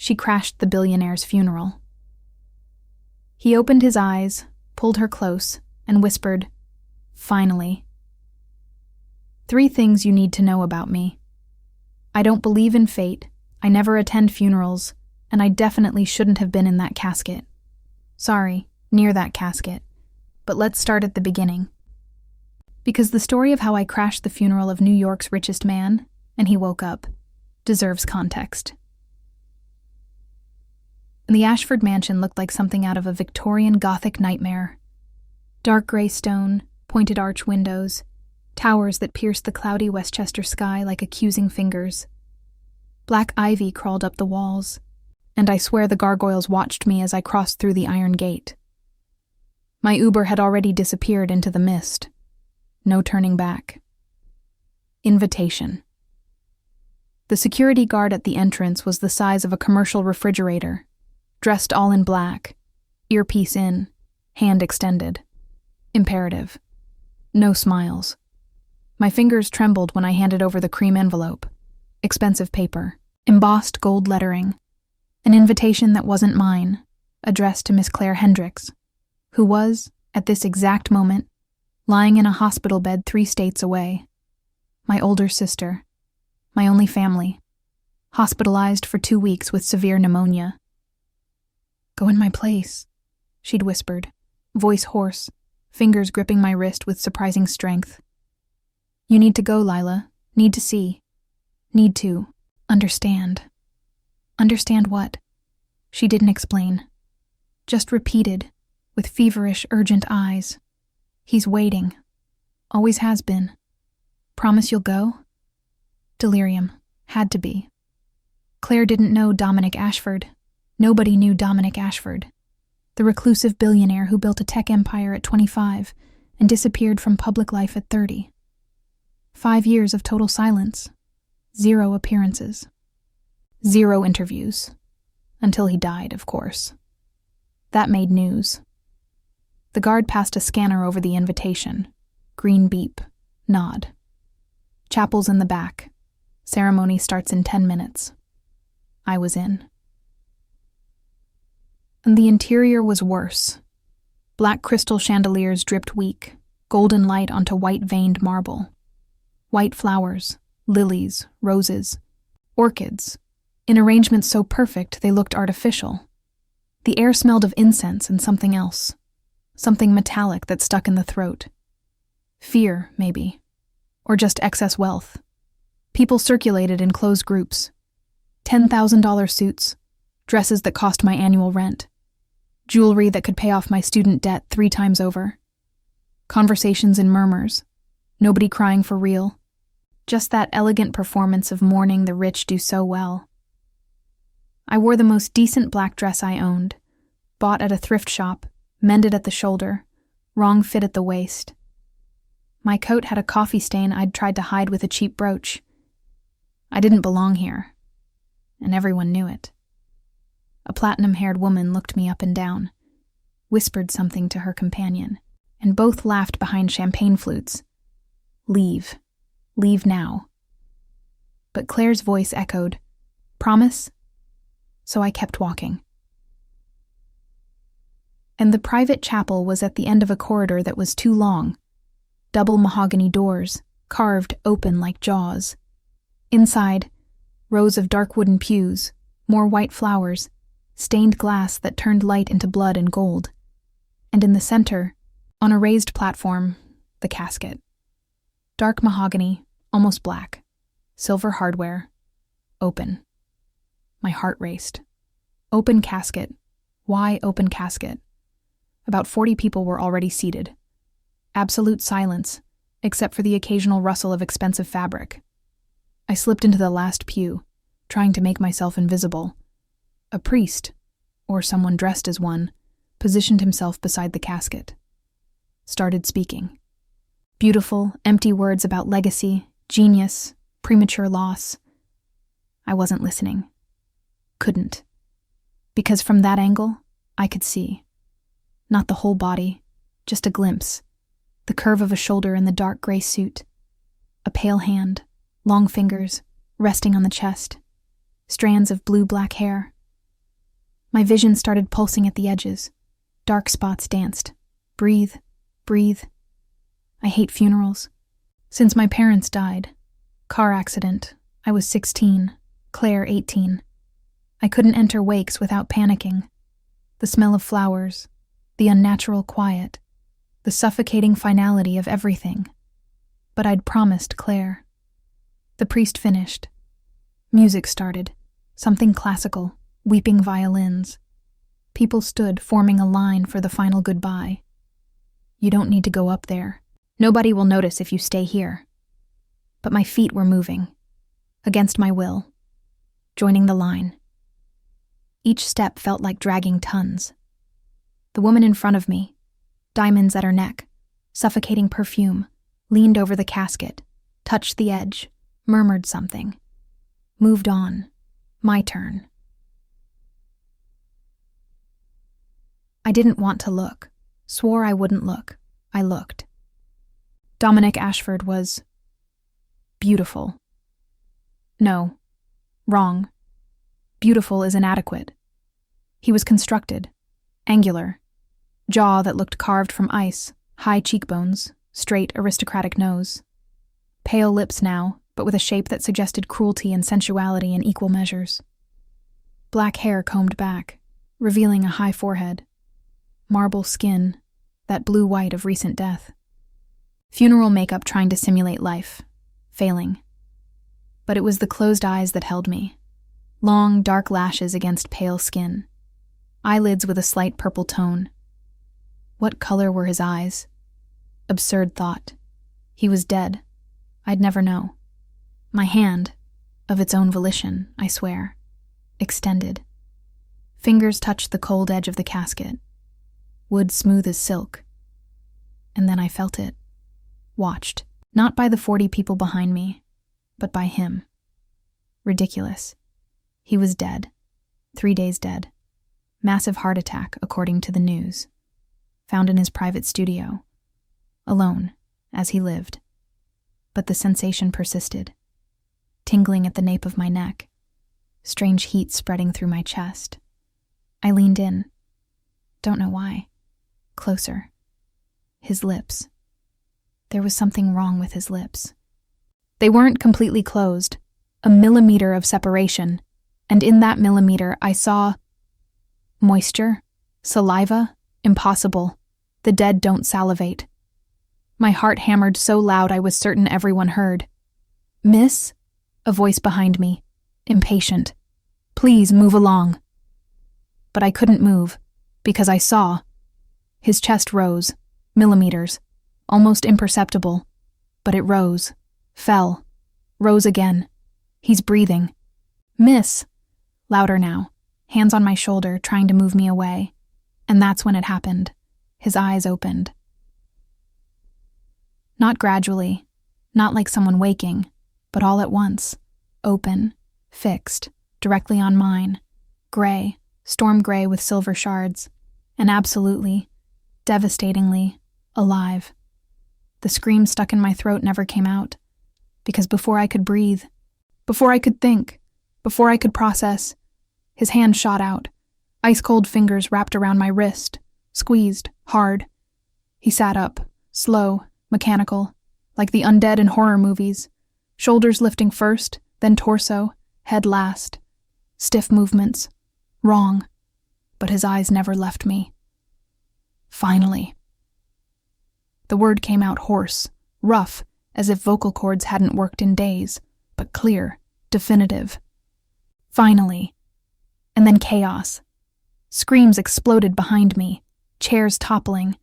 She crashed the billionaire's funeral. He opened his eyes, pulled her close, and whispered, "Finally. 3 things you need to know about me. I don't believe in fate, I never attend funerals, and I definitely shouldn't have been in that casket. Sorry, near that casket. But let's start at the beginning. Because the story of how I crashed the funeral of New York's richest man, and he woke up, deserves context." The Ashford mansion looked like something out of a Victorian Gothic nightmare. Dark gray stone, pointed arch windows, towers that pierced the cloudy Westchester sky like accusing fingers. Black ivy crawled up the walls, and I swear the gargoyles watched me as I crossed through the iron gate. My Uber had already disappeared into the mist. No turning back. Invitation. The security guard at the entrance was the size of a commercial refrigerator, dressed all in black, earpiece in, hand extended. Imperative. No smiles. My fingers trembled when I handed over the cream envelope. Expensive paper, embossed gold lettering. An invitation that wasn't mine, addressed to Miss Claire Hendricks, who was, at this exact moment, lying in a hospital bed 3 states away. My older sister. My only family. Hospitalized for 2 weeks with severe pneumonia. "Go in my place," she'd whispered, voice hoarse, fingers gripping my wrist with surprising strength. "You need to go, Lila. Need to see. Need to understand." Understand what? She didn't explain. Just repeated, with feverish, urgent eyes. "He's waiting. Always has been. Promise you'll go?" Delirium. Had to be. Claire didn't know Dominic Ashford. Nobody knew Dominic Ashford. The reclusive billionaire who built a tech empire at 25 and disappeared from public life at 30. 5 years of total silence. 0 appearances. 0 interviews. Until he died, of course. That made news. The guard passed a scanner over the invitation. Green beep. Nod. "Chapel's in the back. Ceremony starts in 10 minutes. I was in. And the interior was worse. Black crystal chandeliers dripped weak, golden light onto white-veined marble. White flowers, lilies, roses, orchids, in arrangements so perfect they looked artificial. The air smelled of incense and something else, something metallic that stuck in the throat. Fear, maybe, or just excess wealth. People circulated in closed groups. $10,000 suits, dresses that cost my annual rent, jewelry that could pay off my student debt 3 times over. Conversations in murmurs, nobody crying for real. Just that elegant performance of mourning the rich do so well. I wore the most decent black dress I owned, bought at a thrift shop, mended at the shoulder, wrong fit at the waist. My coat had a coffee stain I'd tried to hide with a cheap brooch. I didn't belong here, and everyone knew it. A platinum-haired woman looked me up and down, whispered something to her companion, and both laughed behind champagne flutes. "Leave. Leave now." But Claire's voice echoed, "Promise?" So I kept walking. And the private chapel was at the end of a corridor that was too long. Double mahogany doors, carved open like jaws. Inside, rows of dark wooden pews, more white flowers, stained glass that turned light into blood and gold. And in the center, on a raised platform, the casket. Dark mahogany, almost black. Silver hardware. Open. My heart raced. Open casket. Why open casket? About 40 people were already seated. Absolute silence, except for the occasional rustle of expensive fabric. I slipped into the last pew, trying to make myself invisible. A priest, or someone dressed as one, positioned himself beside the casket. Started speaking. Beautiful, empty words about legacy, genius, premature loss. I wasn't listening. Couldn't. Because from that angle, I could see. Not the whole body, just a glimpse. The curve of a shoulder in the dark gray suit. A pale hand, long fingers, resting on the chest. Strands of blue-black hair, My vision started pulsing at the edges. Dark spots danced. Breathe, breathe. I hate funerals. Since my parents died. Car accident. I was 16, Claire 18. I couldn't enter wakes without panicking. The smell of flowers, the unnatural quiet, the suffocating finality of everything. But I'd promised Claire. The priest finished. Music started, something classical, weeping violins. People stood, forming a line for the final goodbye. You don't need to go up there. Nobody will notice if you stay here. But my feet were moving, against my will, joining the line. Each step felt like dragging tons. The woman in front of me, diamonds at her neck, suffocating perfume, leaned over the casket, touched the edge, murmured something. Moved on. My turn. I didn't want to look. Swore I wouldn't look. I looked. Dominic Ashford was beautiful. No, wrong. Beautiful is inadequate. He was constructed, angular, jaw that looked carved from ice, high cheekbones, straight aristocratic nose. Pale lips now, but with a shape that suggested cruelty and sensuality in equal measures. Black hair combed back, revealing a high forehead. Marble skin, that blue-white of recent death. Funeral makeup trying to simulate life, failing. But it was the closed eyes that held me. Long, dark lashes against pale skin. Eyelids with a slight purple tone. What color were his eyes? Absurd thought. He was dead. I'd never know. My hand, of its own volition, I swear, extended. Fingers touched the cold edge of the casket. Wood smooth as silk. And then I felt it. Watched. Not by the 40 people behind me, but by him. Ridiculous. He was dead. 3 days dead. Massive heart attack, according to the news. Found in his private studio. Alone, as he lived. But the sensation persisted. Tingling at the nape of my neck. Strange heat spreading through my chest. I leaned in. Don't know why. Closer. His lips. There was something wrong with his lips. They weren't completely closed. A millimeter of separation. And in that millimeter, I saw moisture, saliva, impossible. The dead don't salivate. My heart hammered so loud I was certain everyone heard. Miss? A voice behind me, impatient. Please move along. But I couldn't move, because I saw. His chest rose, millimeters, almost imperceptible. But it rose, fell, rose again. He's breathing. Miss! Louder now, hands on my shoulder, trying to move me away. And that's when it happened. His eyes opened. Not gradually, not like someone waking, but all at once. Open, fixed, directly on mine. Gray, storm gray with silver shards. And absolutely, devastatingly, alive. The scream stuck in my throat never came out. Because before I could breathe, before I could think, before I could process, his hand shot out. Ice-cold fingers wrapped around my wrist, squeezed, hard. He sat up, slow, mechanical, like the undead in horror movies. Shoulders lifting first, then torso, head last. Stiff movements. Wrong. But his eyes never left me. Finally. The word came out hoarse, rough, as if vocal cords hadn't worked in days, but clear, definitive. Finally. And then chaos. Screams exploded behind me, chairs toppling,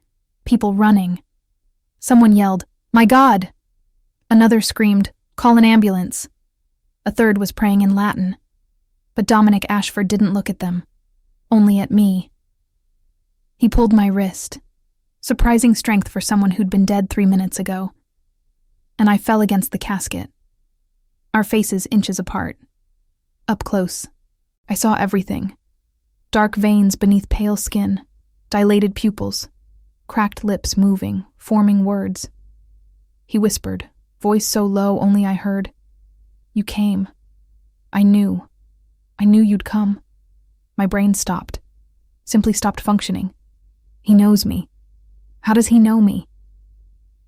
people running. Someone yelled, "My God!" Another screamed, "Call an ambulance." A third was praying in Latin. But Dominic Ashford didn't look at them, only at me. He pulled my wrist. Surprising strength for someone who'd been dead 3 minutes ago. And I fell against the casket. Our faces inches apart. Up close, I saw everything. Dark veins beneath pale skin, dilated pupils, cracked lips moving, forming words. He whispered, voice so low only I heard, "You came. I knew you'd come." My brain stopped. simply stopped functioning. He knows me. How does he know me?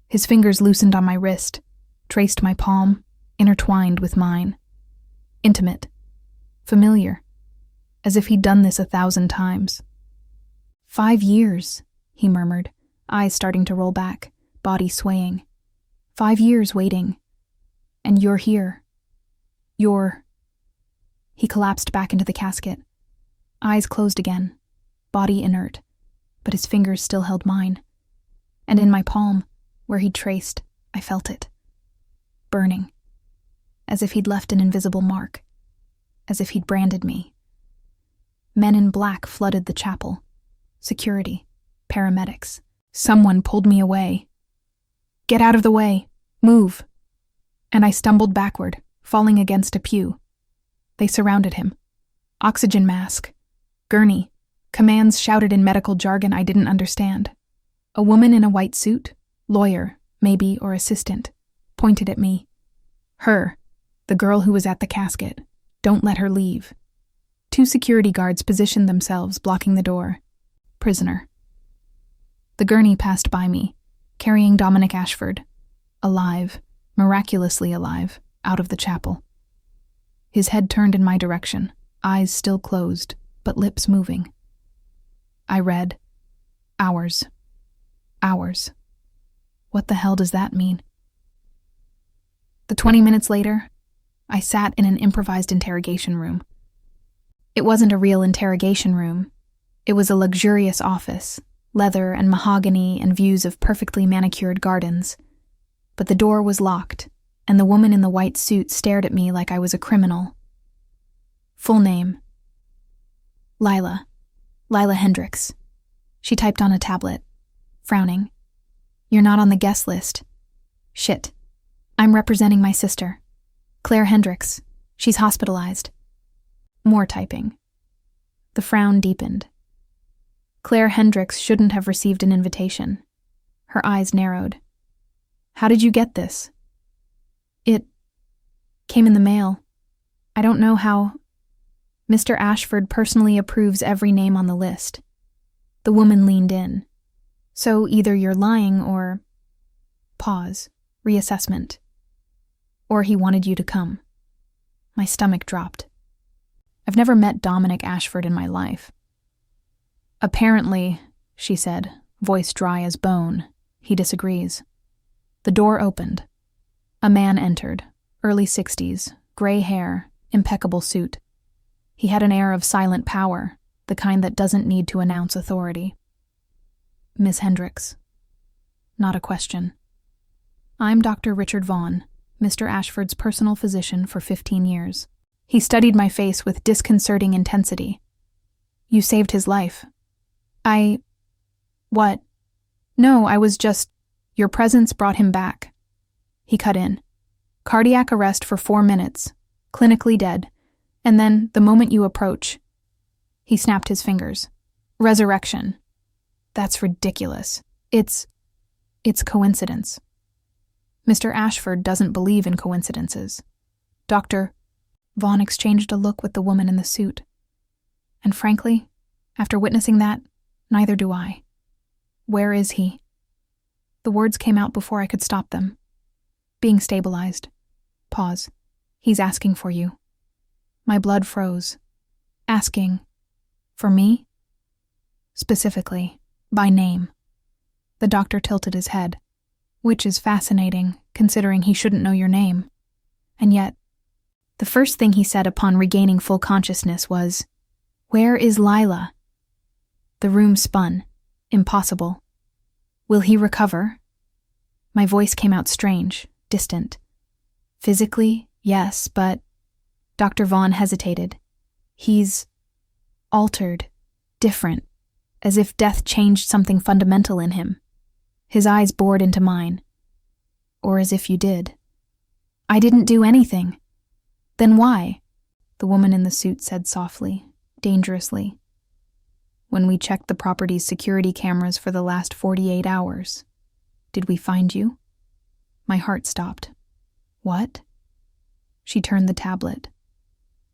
His fingers loosened on my wrist, traced my palm, intertwined with mine. Intimate. Familiar. As if he'd done this 1,000 times. 5 years, he murmured, eyes starting to roll back, body swaying. 5 years waiting. And you're here. He collapsed back into the casket. Eyes closed again, body inert, but his fingers still held mine. And in my palm, where he'd traced, I felt it. Burning. As if he'd left an invisible mark. As if he'd branded me. Men in black flooded the chapel. Security. Paramedics. Someone pulled me away. Get out of the way. Move. And I stumbled backward, falling against a pew. They surrounded him. Oxygen mask. Gurney. Commands shouted in medical jargon I didn't understand. A woman in a white suit, lawyer, maybe, or assistant, pointed at me. Her, the girl who was at the casket. Don't let her leave. 2 security guards positioned themselves, blocking the door. Prisoner. The gurney passed by me, carrying Dominic Ashford, alive, miraculously alive, out of the chapel. His head turned in my direction, eyes still closed, but lips moving. I read, hours. Hours. What the hell does that mean? 20 minutes later, I sat in an improvised interrogation room. It wasn't a real interrogation room. It was a luxurious office, leather and mahogany and views of perfectly manicured gardens. But the door was locked, and the woman in the white suit stared at me like I was a criminal. Full name. Lila. Lila Hendricks. She typed on a tablet, frowning. You're not on the guest list. Shit. I'm representing my sister, Claire Hendricks. She's hospitalized. More typing. The frown deepened. Claire Hendricks shouldn't have received an invitation. Her eyes narrowed. How did you get this? It came in the mail. I don't know how. Mr. Ashford personally approves every name on the list. The woman leaned in. So either you're lying or... Pause. Reassessment. Or he wanted you to come. My stomach dropped. I've never met Dominic Ashford in my life. Apparently, she said, voice dry as bone, he disagrees. The door opened. A man entered, early 60s, gray hair, impeccable suit. He had an air of silent power, the kind that doesn't need to announce authority. Miss Hendricks. Not a question. I'm Dr. Richard Vaughn, Mr. Ashford's personal physician for 15 years. He studied my face with disconcerting intensity. You saved his life. What? No, I was just... Your presence brought him back. He cut in. Cardiac arrest for 4 minutes. Clinically dead. And then, the moment you approach... He snapped his fingers. Resurrection. That's ridiculous. It's coincidence. Mr. Ashford doesn't believe in coincidences. Dr. Vaughn exchanged a look with the woman in the suit. And frankly, after witnessing that, neither do I. Where is he? The words came out before I could stop them. Being stabilized. Pause. He's asking for you. My blood froze. Asking. For me? Specifically, by name. The doctor tilted his head, which is fascinating, considering he shouldn't know your name. And yet, the first thing he said upon regaining full consciousness was, "Where is Lila?" The room spun. Impossible. Will he recover? My voice came out strange, distant. Physically, yes, but... Dr. Vaughn hesitated. He's altered, different, as if death changed something fundamental in him. His eyes bored into mine. Or as if you did. I didn't do anything. Then why? The woman in the suit said softly, dangerously. When we checked the property's security cameras for the last 48 hours. Did we find you? My heart stopped. What? She turned the tablet.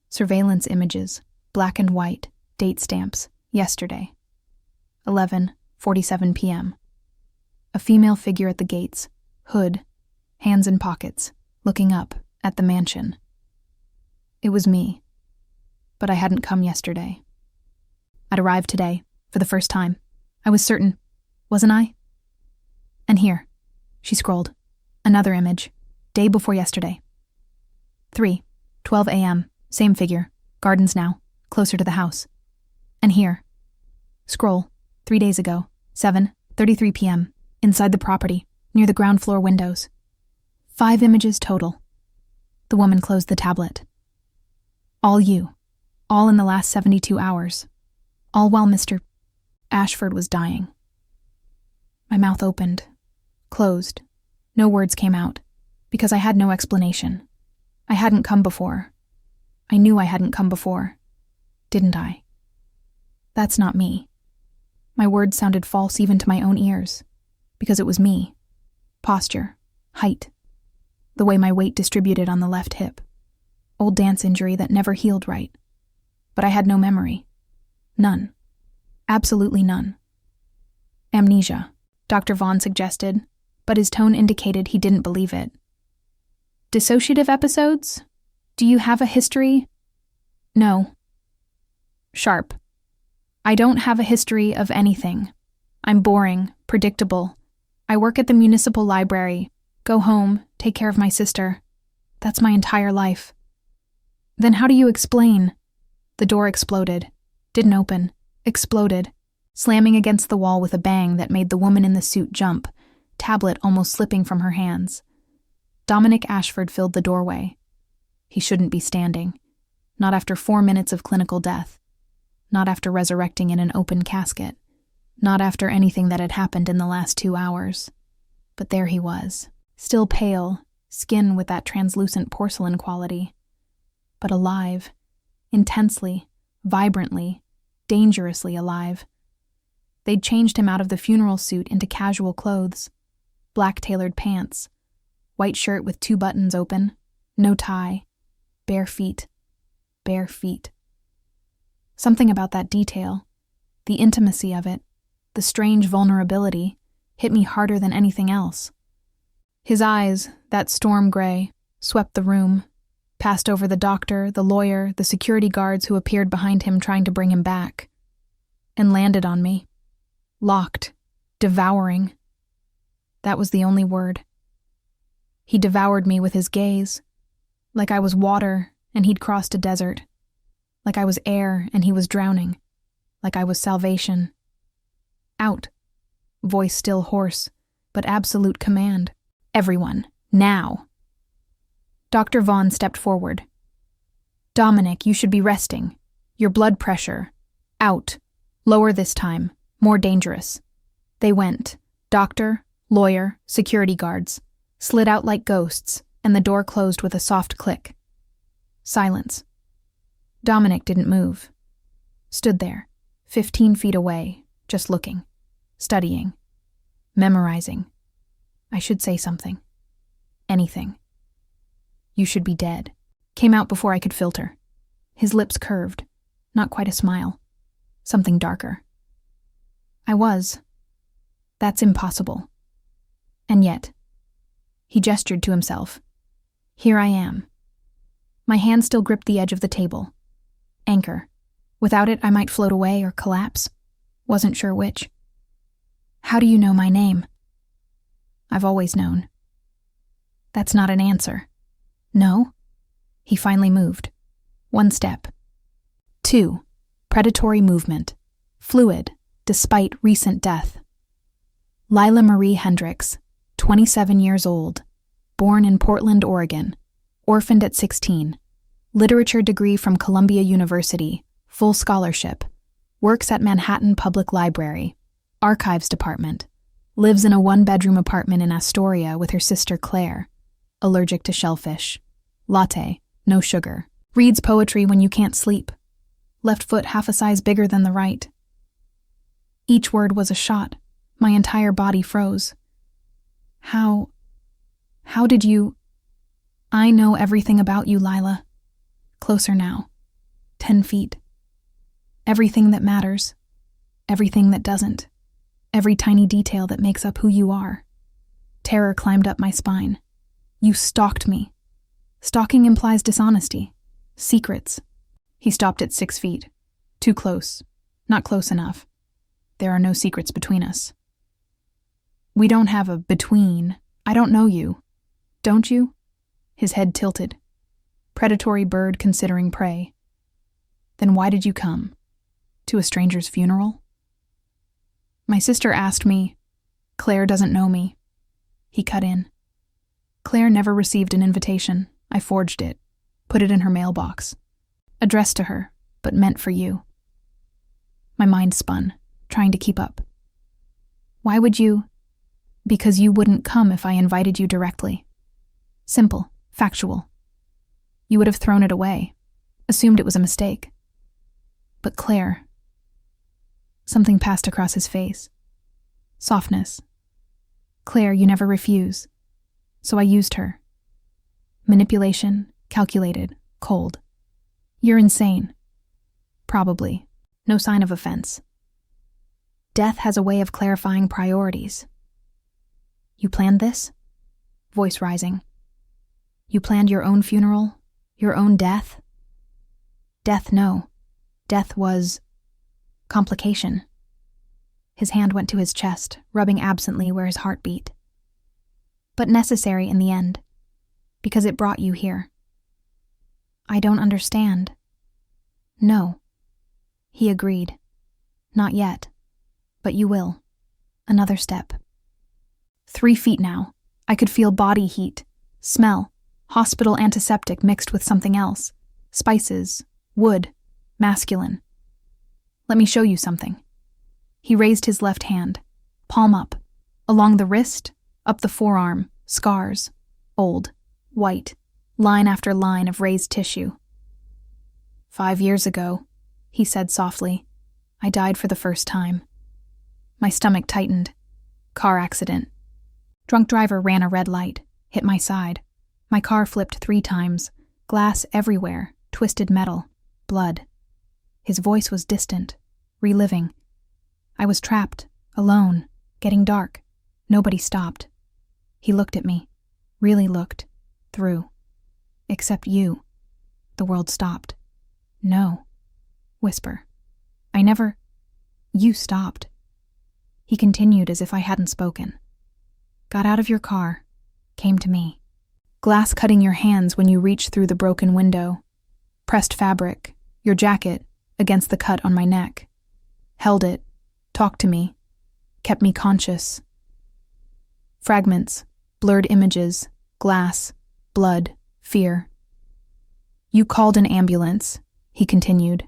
Surveillance images, black and white, date stamps, Yesterday. 11:47 p.m. A female figure at the gates, hood, hands in pockets, looking up at the mansion. It was me, but I hadn't come yesterday. I'd arrived today, for the first time. I was certain, wasn't I? And here, she scrolled, another image, day before yesterday. 3:12 a.m., same figure, gardens now, closer to the house. And here, scroll, 3 days ago, 7:33 p.m., inside the property, near the ground floor windows. 5 images total. The woman closed the tablet. All you, all in the last 72 hours, all while Mr. Ashford was dying. My mouth opened, closed. No words came out, because I had no explanation. I hadn't come before. I knew I hadn't come before, didn't I? That's not me. My words sounded false even to my own ears, because it was me. Posture, height, the way my weight distributed on the left hip. Old dance injury that never healed right. But I had no memory. None. Absolutely none. Amnesia, Dr. Vaughn suggested, but his tone indicated he didn't believe it. Dissociative episodes? Do you have a history? No. Sharp. I don't have a history of anything. I'm boring, predictable. I work at the municipal library, go home, take care of my sister. That's my entire life. Then how do you explain? The door exploded. Didn't open. Exploded, slamming against the wall with a bang that made the woman in the suit jump, tablet almost slipping from her hands. Dominic Ashford filled the doorway. He shouldn't be standing. Not after 4 minutes of clinical death. Not after resurrecting in an open casket. Not after anything that had happened in the last 2 hours. But there he was, still pale, skin with that translucent porcelain quality. But alive, intensely, vibrantly, dangerously alive. They'd changed him out of the funeral suit into casual clothes. Black tailored pants, white shirt with 2 buttons open, no tie, bare feet, bare feet. Something about that detail, the intimacy of it, the strange vulnerability, hit me harder than anything else. His eyes, that storm gray, swept the room, passed over the doctor, the lawyer, the security guards who appeared behind him trying to bring him back, and landed on me. Locked, devouring. That was the only word. He devoured me with his gaze, like I was water and he'd crossed a desert, like I was air and he was drowning, like I was salvation. Out. Voice still hoarse, but absolute command. Everyone, now. Dr. Vaughn stepped forward. Dominic, you should be resting. Your blood pressure. Out. Lower this time. More dangerous. They went. Doctor, lawyer, security guards. Slid out like ghosts, and the door closed with a soft click. Silence. Dominic didn't move. Stood there, 15 feet away, just looking. Studying. Memorizing. I should say something. Anything. You should be dead. Came out before I could filter. His lips curved. Not quite a smile. Something darker. I was. That's impossible. And yet. He gestured to himself. Here I am. My hand still gripped the edge of the table. Anchor. Without it, I might float away or collapse. Wasn't sure which. How do you know my name? I've always known. That's not an answer. No? He finally moved. 1 step. 2. Predatory movement. Fluid, despite recent death. Lila Marie Hendricks, 27 years old. Born in Portland, Oregon. Orphaned at 16. Literature degree from Columbia University. Full scholarship. Works at Manhattan Public Library. Archives department. Lives in a 1-bedroom apartment in Astoria with her sister Claire. Allergic to shellfish. Latte, no sugar. Reads poetry when you can't sleep. Left foot half a size bigger than the right. Each word was a shot. My entire body froze. How did you... I know everything about you, Lila. Closer now. 10 feet. Everything that matters. everything that doesn't, every tiny detail that makes up who you are. Terror climbed up my spine. You stalked me. Stalking implies dishonesty, secrets. He stopped at 6 feet. Too close. Not close enough. There are no secrets between us. We don't have a between. I don't know you. Don't you? His head tilted. Predatory bird considering prey. Then why did you come? To a stranger's funeral? My sister asked me. Claire doesn't know me. He cut in. Claire never received an invitation. I forged it. Put it in her mailbox. Addressed to her, but meant for you. My mind spun, trying to keep up. Why would you? Because you wouldn't come if I invited you directly. Simple, factual. You would have thrown it away, assumed it was a mistake. But Claire. Something passed across his face. Softness. Claire, you never refuse. So I used her. Manipulation, calculated, cold. You're insane. Probably. No sign of offense. Death has a way of clarifying priorities. You planned this? Voice rising. You planned your own funeral? Your own death? Death, no. Death was complication. His hand went to his chest, rubbing absently where his heart beat. But necessary in the end, because it brought you here. I don't understand. No. He agreed. Not yet. But you will. Another step. 3 feet now. I could feel body heat, smell, hospital antiseptic mixed with something else. Spices, wood, masculine. Let me show you something. He raised his left hand, palm up, along the wrist, up the forearm, scars, old, white, line after line of raised tissue. 5 years ago, he said softly, I died for the first time. My stomach tightened. Car accident. Drunk driver ran a red light, hit my side. My car flipped 3 times, glass everywhere, twisted metal, blood. His voice was distant, reliving. I was trapped, alone, getting dark. Nobody stopped. He looked at me, really looked, through. Except you. The world stopped. No. Whisper. I never. You stopped. He continued as if I hadn't spoken. Got out of your car. Came to me. Glass cutting your hands when you reached through the broken window. Pressed fabric, your jacket, against the cut on my neck. Held it. Talked to me. Kept me conscious. Fragments, blurred images, glass, blood, fear. You called an ambulance, he continued.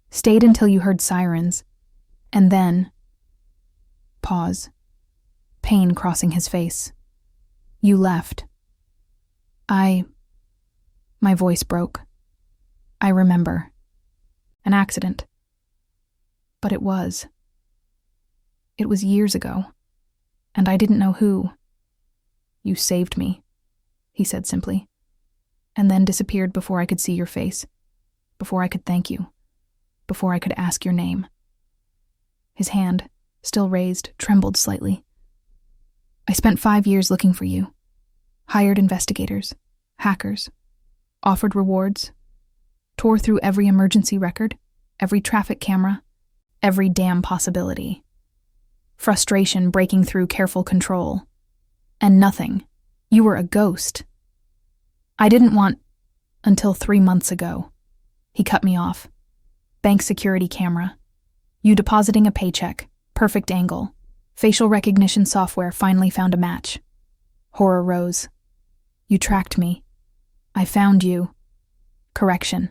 Stayed until you heard sirens. And then... Pause. Pain crossing his face. You left. My voice broke. I remember. An accident. But it was. It was years ago. And I didn't know who. You saved me, he said simply. And then disappeared before I could see your face. Before I could thank you. Before I could ask your name. His hand, still raised, trembled slightly. I spent 5 years looking for you. Hired investigators, hackers, offered rewards, tore through every emergency record, every traffic camera, every damn possibility. Frustration breaking through careful control. And nothing. You were a ghost. I didn't want... until 3 months ago. He cut me off. Bank security camera. You depositing a paycheck. Perfect angle. Facial recognition software finally found a match. Horror rose. You tracked me. I found you. Correction.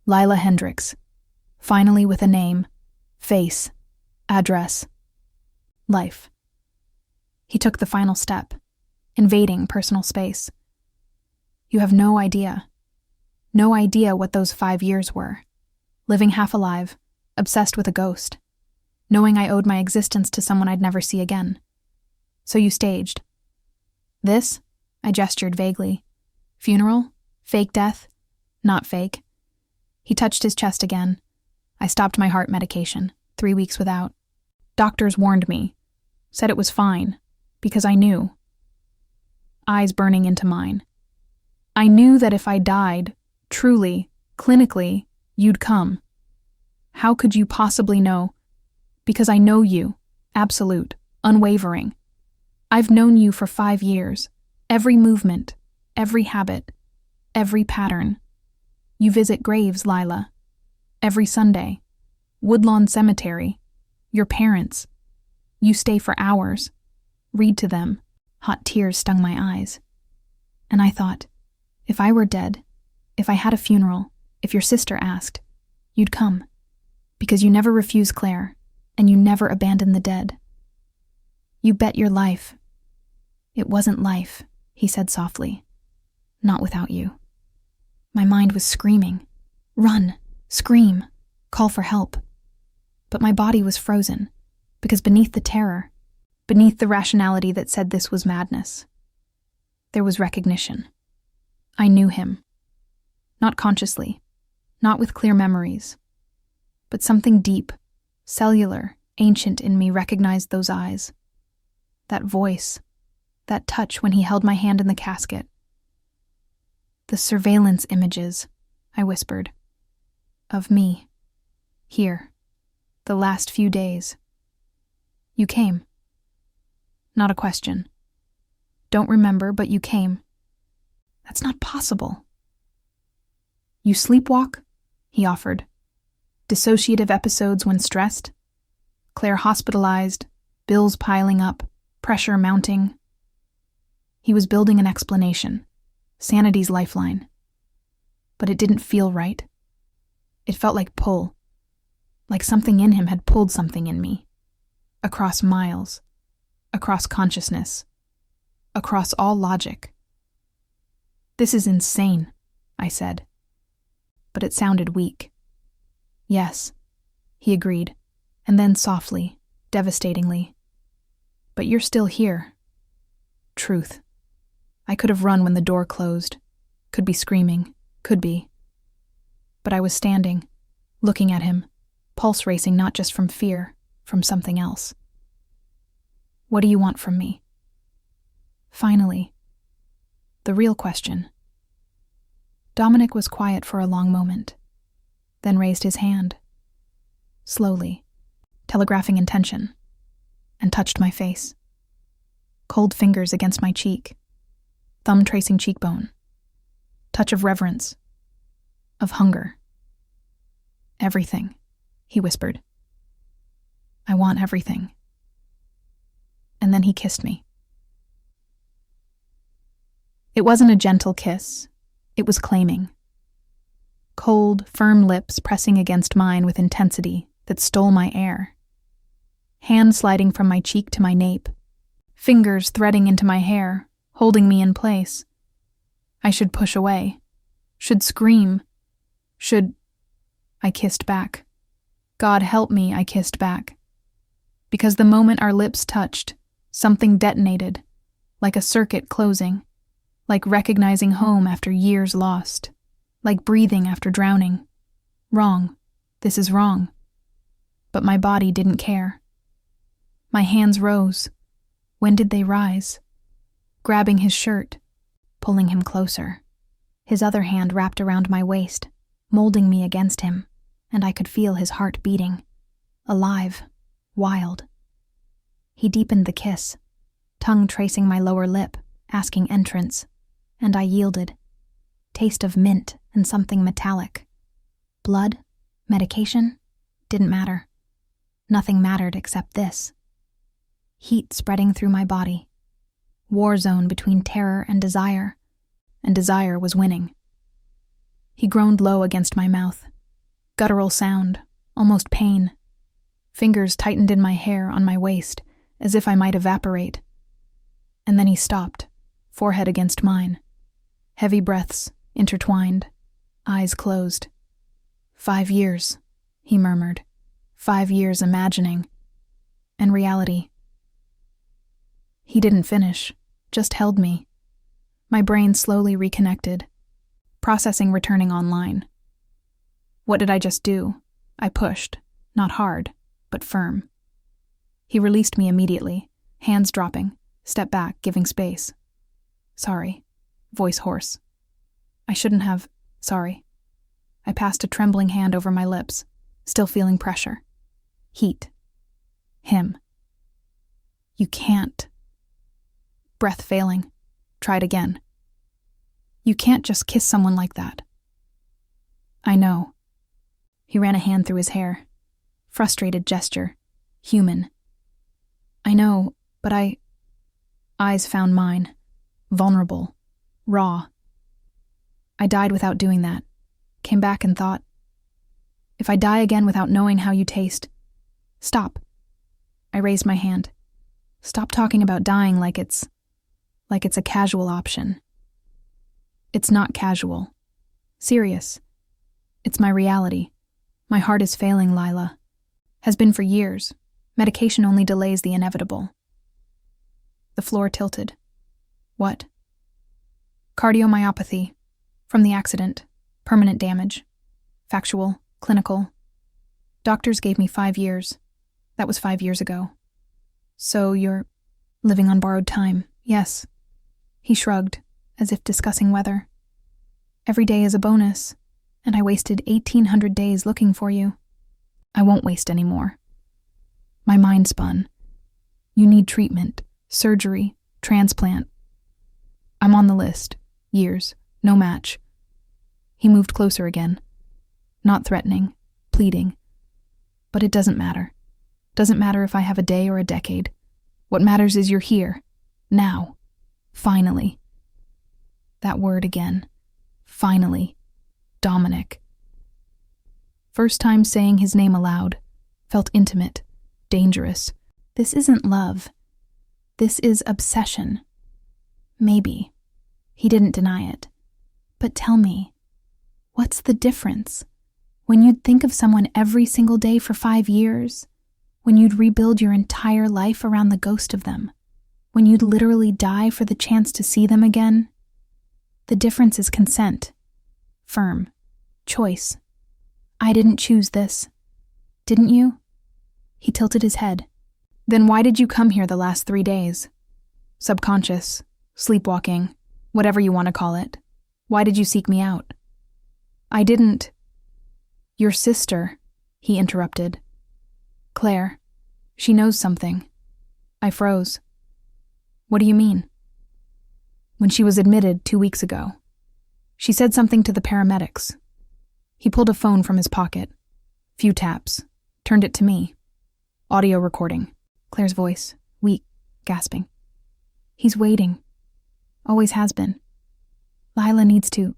Lila Hendricks. Finally with a name. Face. Address. Life. He took the final step, invading personal space. You have no idea. No idea what those 5 years were. Living half alive, obsessed with a ghost. Knowing I owed my existence to someone I'd never see again. So you staged. This? I gestured vaguely. Funeral? Fake death? Not fake. He touched his chest again. I stopped my heart medication, 3 weeks without. Doctors warned me, said it was fine, because I knew. Eyes burning into mine. I knew that if I died, truly, clinically, you'd come. How could you possibly know? Because I know you, absolute, unwavering. I've known you for 5 years, every movement, every habit, every pattern. You visit graves, Lila, every Sunday. Woodlawn Cemetery, your parents. You stay for hours, read to them. Hot tears stung my eyes. And I thought, if I were dead, if I had a funeral, if your sister asked, you'd come. Because you never refuse Claire, and you never abandon the dead. You bet your life. It wasn't life, he said softly. Not without you. My mind was screaming. Run, scream, call for help. But my body was frozen, because beneath the terror, beneath the rationality that said this was madness, there was recognition. I knew him. Not consciously, not with clear memories, but something deep, cellular, ancient in me recognized those eyes. That voice, that touch when he held my hand in the casket. The surveillance images, I whispered, of me, here, the last few days. You came. Not a question. Don't remember, but you came. That's not possible. You sleepwalk? He offered. Dissociative episodes when stressed? Claire hospitalized, bills piling up, pressure mounting. He was building an explanation, sanity's lifeline. But it didn't feel right. It felt like pull, like something in him had pulled something in me. Across miles, across consciousness, across all logic. This is insane, I said. But it sounded weak. Yes, he agreed, and then softly, devastatingly. But you're still here. Truth. I could have run when the door closed, could be screaming, could be. But I was standing, looking at him, pulse racing not just from fear, from something else. What do you want from me? Finally, the real question. Dominic was quiet for a long moment, then raised his hand, slowly, telegraphing intention, and touched my face. Cold fingers against my cheek, thumb tracing cheekbone, touch of reverence, of hunger. Everything, he whispered. I want everything. And then he kissed me. It wasn't a gentle kiss. It was claiming. Cold, firm lips pressing against mine with intensity that stole my air. Hand sliding from my cheek to my nape. Fingers threading into my hair, holding me in place. I should push away. Should scream. I kissed back. God help me, I kissed back. Because the moment our lips touched, something detonated, like a circuit closing, like recognizing home after years lost, like breathing after drowning. Wrong. This is wrong. But my body didn't care. My hands rose. When did they rise? Grabbing his shirt, pulling him closer. His other hand wrapped around my waist, molding me against him, and I could feel his heart beating. Alive. Wild. He deepened the kiss, tongue tracing my lower lip, asking entrance, and I yielded. Taste of mint and something metallic. Blood? Medication? Didn't matter. Nothing mattered except this. Heat spreading through my body. War zone between terror and desire was winning. He groaned low against my mouth. Guttural sound, almost pain. Fingers tightened in my hair on my waist, as if I might evaporate. And then he stopped, forehead against mine. Heavy breaths, intertwined, eyes closed. 5 years, he murmured. 5 years imagining. And reality. He didn't finish, just held me. My brain slowly reconnected. Processing returning online. What did I just do? I pushed, not hard, but firm. He released me immediately, hands dropping, step back, giving space. Sorry. Voice hoarse. I shouldn't have. Sorry. I passed a trembling hand over my lips, still feeling pressure. Heat. Him. You can't. Breath failing. Tried again. You can't just kiss someone like that. I know. He ran a hand through his hair. Frustrated gesture. Human. I know, but Eyes found mine. Vulnerable. Raw. I died without doing that. Came back and thought, if I die again without knowing how you taste, stop. I raised my hand. Stop talking about dying like it's a casual option. It's not casual. Serious. It's my reality. My heart is failing, Lila. Has been for years. Medication only delays the inevitable. The floor tilted. What? Cardiomyopathy. From the accident. Permanent damage. Factual. Clinical. Doctors gave me 5 years. That was 5 years ago. So you're living on borrowed time, yes. He shrugged, as if discussing weather. Every day is a bonus, and I wasted 1,800 days looking for you. I won't waste any more. My mind spun. You need treatment, surgery, transplant. I'm on the list. Years. No match. He moved closer again. Not threatening, pleading. But it doesn't matter. Doesn't matter if I have a day or a decade. What matters is you're here. Now. Finally. That word again. Finally. Dominic. First time saying his name aloud. Felt intimate. Dangerous. This isn't love. This is obsession. Maybe. He didn't deny it. But tell me, what's the difference? When you'd think of someone every single day for 5 years? When you'd rebuild your entire life around the ghost of them? When you'd literally die for the chance to see them again? The difference is consent. Firm. Choice. I didn't choose this. Didn't you? He tilted his head. Then why did you come here the last 3 days? Subconscious. Sleepwalking. Whatever you want to call it. Why did you seek me out? I didn't. Your sister, he interrupted. Claire. She knows something. I froze. What do you mean? When she was admitted 2 weeks ago, she said something to the paramedics. He pulled a phone from his pocket. Few taps. Turned it to me. Audio recording. Claire's voice. Weak. Gasping. He's waiting. Always has been. Lila needs to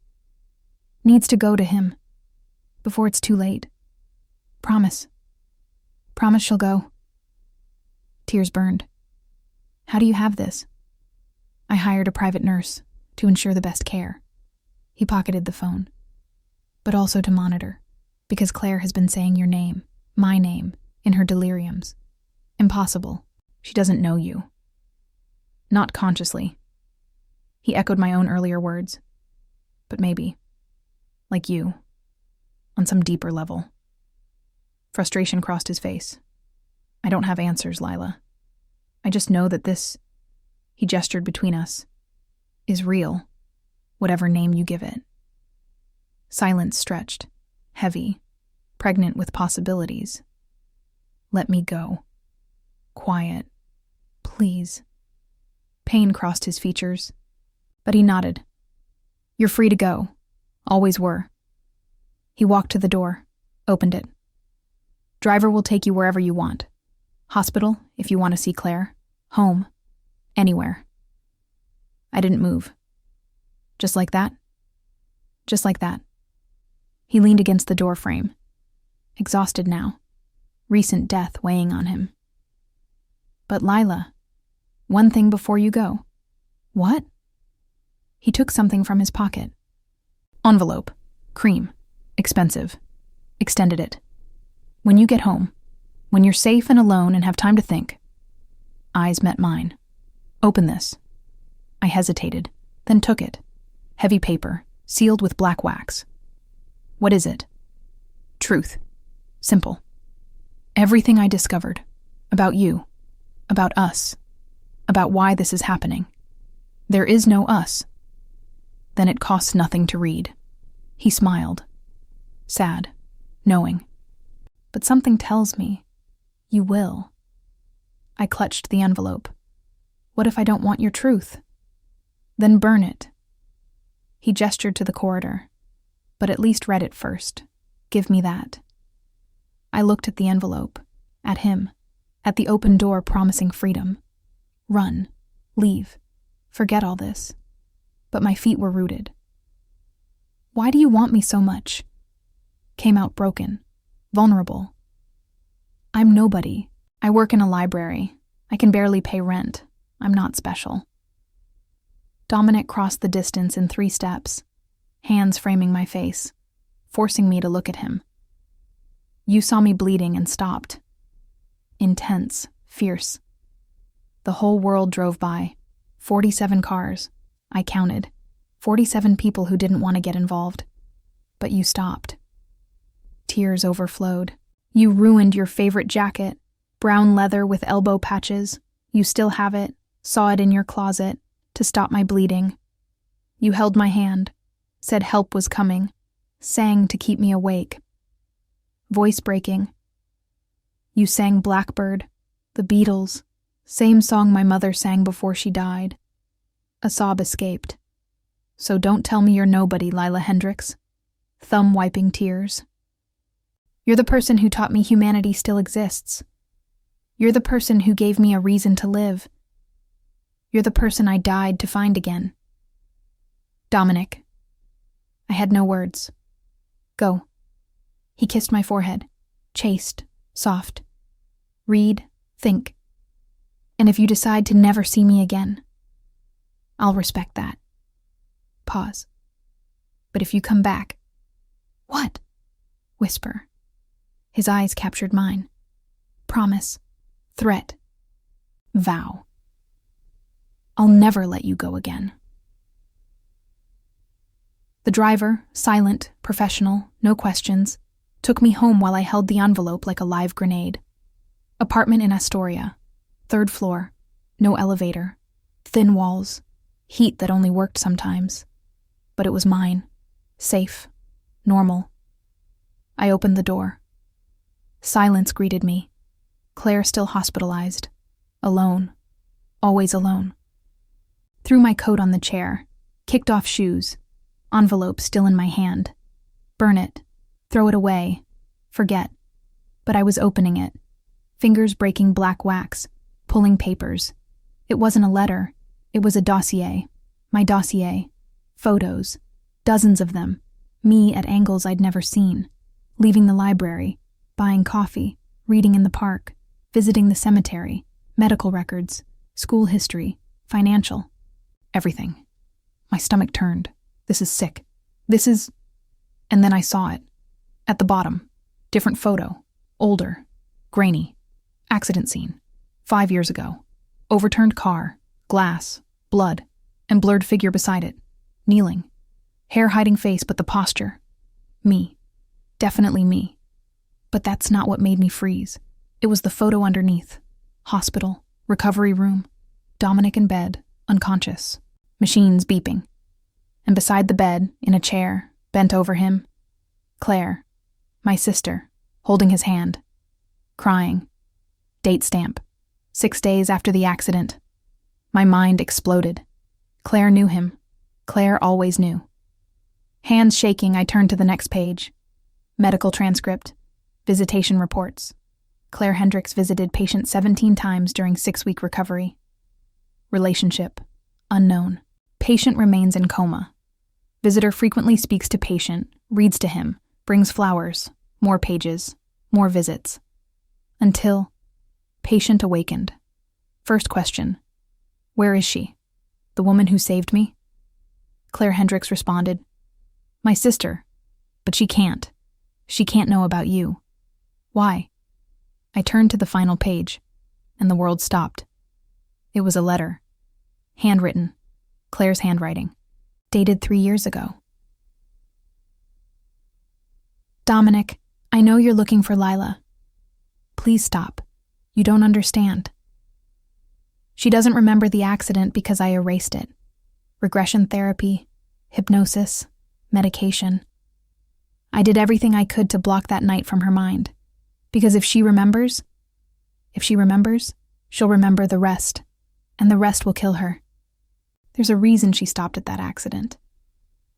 go to him. Before it's too late. Promise. Promise she'll go. Tears burned. How do you have this? I hired a private nurse to ensure the best care. He pocketed the phone. But also to monitor, because Claire has been saying your name, my name, in her deliriums. Impossible. She doesn't know you. Not consciously. He echoed my own earlier words. But maybe. Like you. On some deeper level. Frustration crossed his face. I don't have answers, Lila. I just know that this, he gestured between us, is real, whatever name you give it. Silence stretched, heavy, pregnant with possibilities. Let me go. Quiet. Please. Pain crossed his features, but he nodded. You're free to go. Always were. He walked to the door, opened it. Driver will take you wherever you want. Hospital, if you want to see Claire. Home. Anywhere. I didn't move. Just like that? Just like that. He leaned against the door frame. Exhausted now. Recent death weighing on him. But Lila, one thing before you go. What? He took something from his pocket. Envelope. Cream. Expensive. Extended it. When you get home, when you're safe and alone and have time to think. Eyes met mine. Open this. I hesitated, then took it. Heavy paper, sealed with black wax. What is it? Truth. Simple. Everything I discovered. About you. About us. About why this is happening. There is no us. Then it costs nothing to read. He smiled. Sad. Knowing. But something tells me, you will. I clutched the envelope. What if I don't want your truth? Then burn it. He gestured to the corridor. But at least read it first. Give me that. I looked at the envelope. At him. At the open door promising freedom. Run. Leave. Forget all this. But my feet were rooted. Why do you want me so much? Came out broken. Vulnerable. I'm nobody. I work in a library. I can barely pay rent. I'm not special. Dominic crossed the distance in 3 steps, hands framing my face, forcing me to look at him. You saw me bleeding and stopped. Intense, fierce. The whole world drove by. 47 cars. I counted. 47 people who didn't want to get involved. But you stopped. Tears overflowed. You ruined your favorite jacket, brown leather with elbow patches. You still have it, saw it in your closet, to stop my bleeding. You held my hand, said help was coming, sang to keep me awake. Voice breaking. You sang Blackbird, the Beatles, same song my mother sang before she died. A sob escaped. So don't tell me you're nobody, Lila Hendricks. Thumb wiping tears. You're the person who taught me humanity still exists. You're the person who gave me a reason to live. You're the person I died to find again. Dominic. I had no words. Go. He kissed my forehead. Chaste, soft. Read, think. And if you decide to never see me again, I'll respect that. Pause. But if you come back... What? Whisper. His eyes captured mine. Promise. Threat. Vow. I'll never let you go again. The driver, silent, professional, no questions, took me home while I held the envelope like a live grenade. Apartment in Astoria. 3rd floor. No elevator. Thin walls. Heat that only worked sometimes. But it was mine. Safe. Normal. I opened the door. Silence greeted me. Claire still hospitalized. Alone. Always alone. Threw my coat on the chair. Kicked off shoes. Envelope still in my hand. Burn it. Throw it away. Forget. But I was opening it. Fingers breaking black wax. Pulling papers. It wasn't a letter. It was a dossier. My dossier. Photos. Dozens of them. Me at angles I'd never seen. Leaving the library. Buying coffee. Reading in the park. Visiting the cemetery. Medical records. School history. Financial. Everything. My stomach turned. This is sick. This is... And then I saw it. At the bottom. Different photo. Older. Grainy. Accident scene. 5 years ago. Overturned car. Glass. Blood. And blurred figure beside it. Kneeling. Hair hiding face, but the posture. Me. Definitely me. But that's not what made me freeze. It was the photo underneath. Hospital. Recovery room. Dominic in bed. Unconscious. Machines beeping. And beside the bed, in a chair, bent over him, Claire, my sister, holding his hand. Crying. Date stamp. 6 days after the accident. My mind exploded. Claire knew him. Claire always knew. Hands shaking, I turned to the next page. Medical transcript. Visitation reports. Claire Hendricks visited patient 17 times during 6-week recovery. Relationship. Unknown. Patient remains in coma. Visitor frequently speaks to patient, reads to him, brings flowers, more pages, more visits. Until patient awakened. First question. Where is she? The woman who saved me? Claire Hendricks responded, my sister, but she can't. She can't know about you. Why? I turned to the final page, and the world stopped. It was a letter. Handwritten. Claire's handwriting. Dated 3 years ago. Dominic, I know you're looking for Lila. Please stop. You don't understand. She doesn't remember the accident because I erased it. Regression therapy, hypnosis, medication. I did everything I could to block that night from her mind. Because if she remembers, she'll remember the rest, and the rest will kill her. There's a reason she stopped at that accident.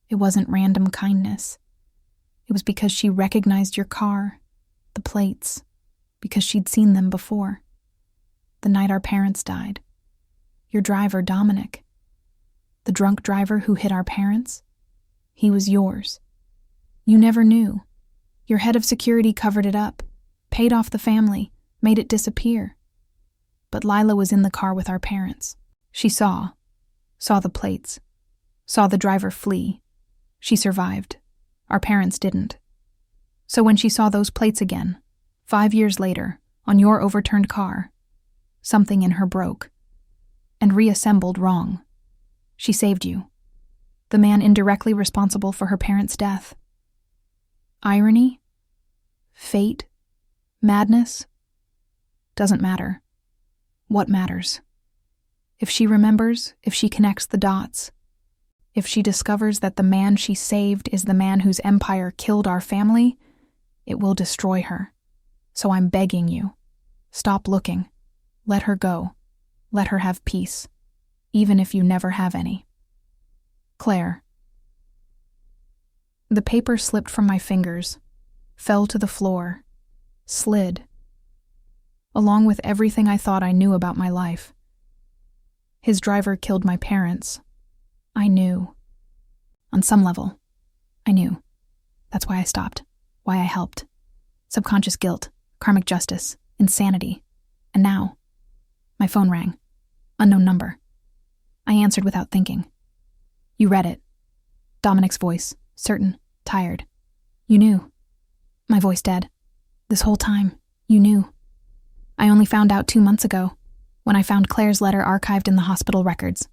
It wasn't random kindness. It was because she recognized your car, the plates, because she'd seen them before. The night our parents died. Your driver, Dominic. The drunk driver who hit our parents, he was yours. You never knew. Your head of security covered it up, paid off the family, made it disappear. But Lila was in the car with our parents. She saw the plates, saw the driver flee. She survived. Our parents didn't. So when she saw those plates again, 5 years later, on your overturned car, something in her broke and reassembled wrong. She saved you. The man indirectly responsible for her parents' death. Irony? Fate? Madness? Doesn't matter. What matters? If she remembers, if she connects the dots, if she discovers that the man she saved is the man whose empire killed our family, it will destroy her. So I'm begging you, stop looking. Let her go. Let her have peace, even if you never have any. Claire. The paper slipped from my fingers, fell to the floor, slid, along with everything I thought I knew about my life. His driver killed my parents. I knew. On some level, I knew. That's why I stopped, why I helped. Subconscious guilt, karmic justice, insanity. And now, my phone rang. Unknown number. I answered without thinking. You read it. Dominic's voice, certain, tired. You knew. My voice dead. This whole time, you knew. I only found out 2 months ago, when I found Claire's letter archived in the hospital records.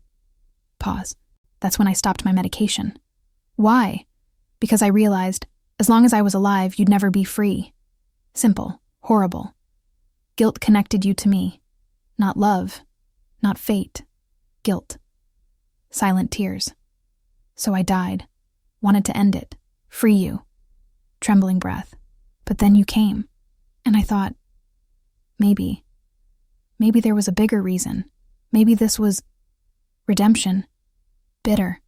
Pause. That's when I stopped my medication. Why? Because I realized, as long as I was alive, you'd never be free. Simple, horrible. Guilt connected you to me. Not love, not fate. Guilt. Silent tears. So I died. Wanted to end it. Free you. Trembling breath. But then you came. And I thought, maybe there was a bigger reason. Maybe this was redemption. Bitter.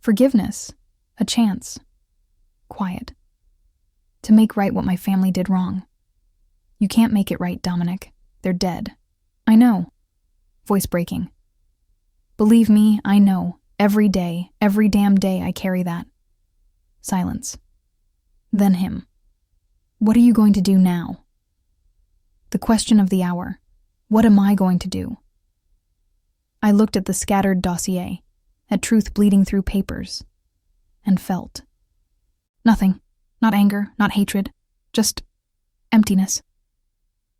Forgiveness. A chance. Quiet. To make right what my family did wrong. You can't make it right, Dominic. They're dead. I know. Voice breaking. Believe me, I know. Every day, every damn day I carry that. Silence. Then him. What are you going to do now? The question of the hour. What am I going to do? I looked at the scattered dossier, at truth bleeding through papers, and felt. Nothing. Not anger, not hatred. Just emptiness.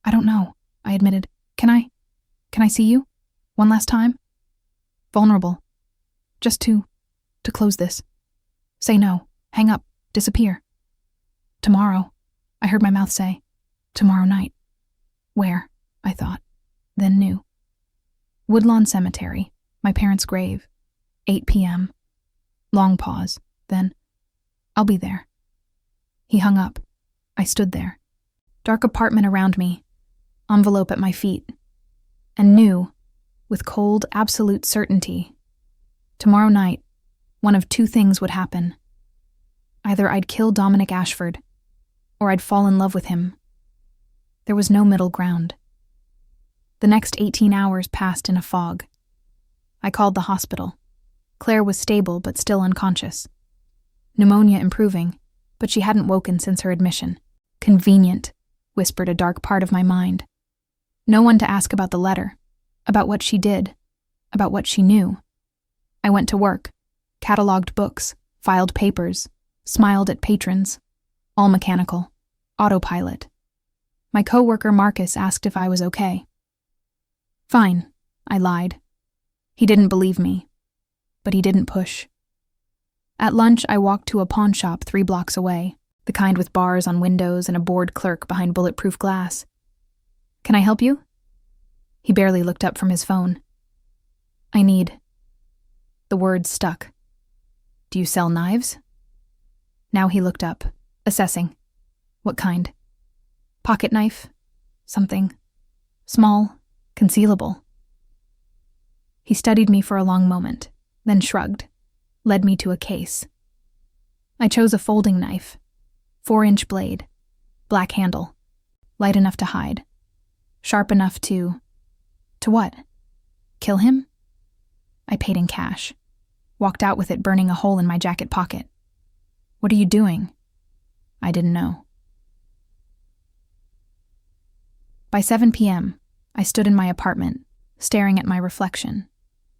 I don't know, I admitted. Can I see you? One last time? Vulnerable. Just to close this. Say no. Hang up. Disappear. Tomorrow. I heard my mouth say. Tomorrow night. Where? I thought. Then knew. Woodlawn Cemetery. My parents' grave. 8 p.m. Long pause. Then, I'll be there. He hung up. I stood there. Dark apartment around me. Envelope at my feet. And knew, with cold, absolute certainty, tomorrow night, one of two things would happen. Either I'd kill Dominic Ashford, or I'd fall in love with him. There was no middle ground. The next 18 hours passed in a fog. I called the hospital. Claire was stable but still unconscious. Pneumonia improving, but she hadn't woken since her admission. Convenient, whispered a dark part of my mind. No one to ask about the letter, about what she did, about what she knew. I went to work, cataloged books, filed papers, smiled at patrons. All mechanical. Autopilot. My coworker Marcus asked if I was okay. Fine, I lied. He didn't believe me, but he didn't push. At lunch, I walked to a pawn shop 3 blocks away, the kind with bars on windows and a bored clerk behind bulletproof glass. Can I help you? He barely looked up from his phone. I need. The words stuck. Do you sell knives? Now he looked up, assessing. What kind? Pocket knife? Something. Small, concealable. He studied me for a long moment, then shrugged, led me to a case. I chose a folding knife, 4-inch blade, black handle, light enough to hide, sharp enough to what? Kill him? I paid in cash, walked out with it burning a hole in my jacket pocket. What are you doing? I didn't know. By 7 p.m., I stood in my apartment, staring at my reflection.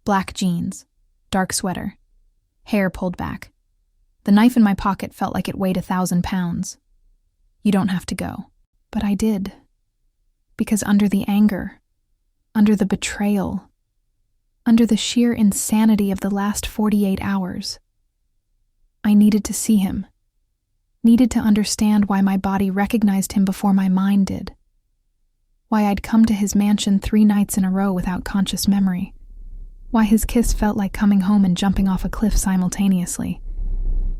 Black jeans, dark sweater, hair pulled back. The knife in my pocket felt like it weighed 1,000 pounds. You don't have to go. But I did. Because under the anger, under the betrayal, under the sheer insanity of the last 48 hours, I needed to see him, needed to understand why my body recognized him before my mind did, why I'd come to his mansion 3 nights in a row without conscious memory, why his kiss felt like coming home and jumping off a cliff simultaneously,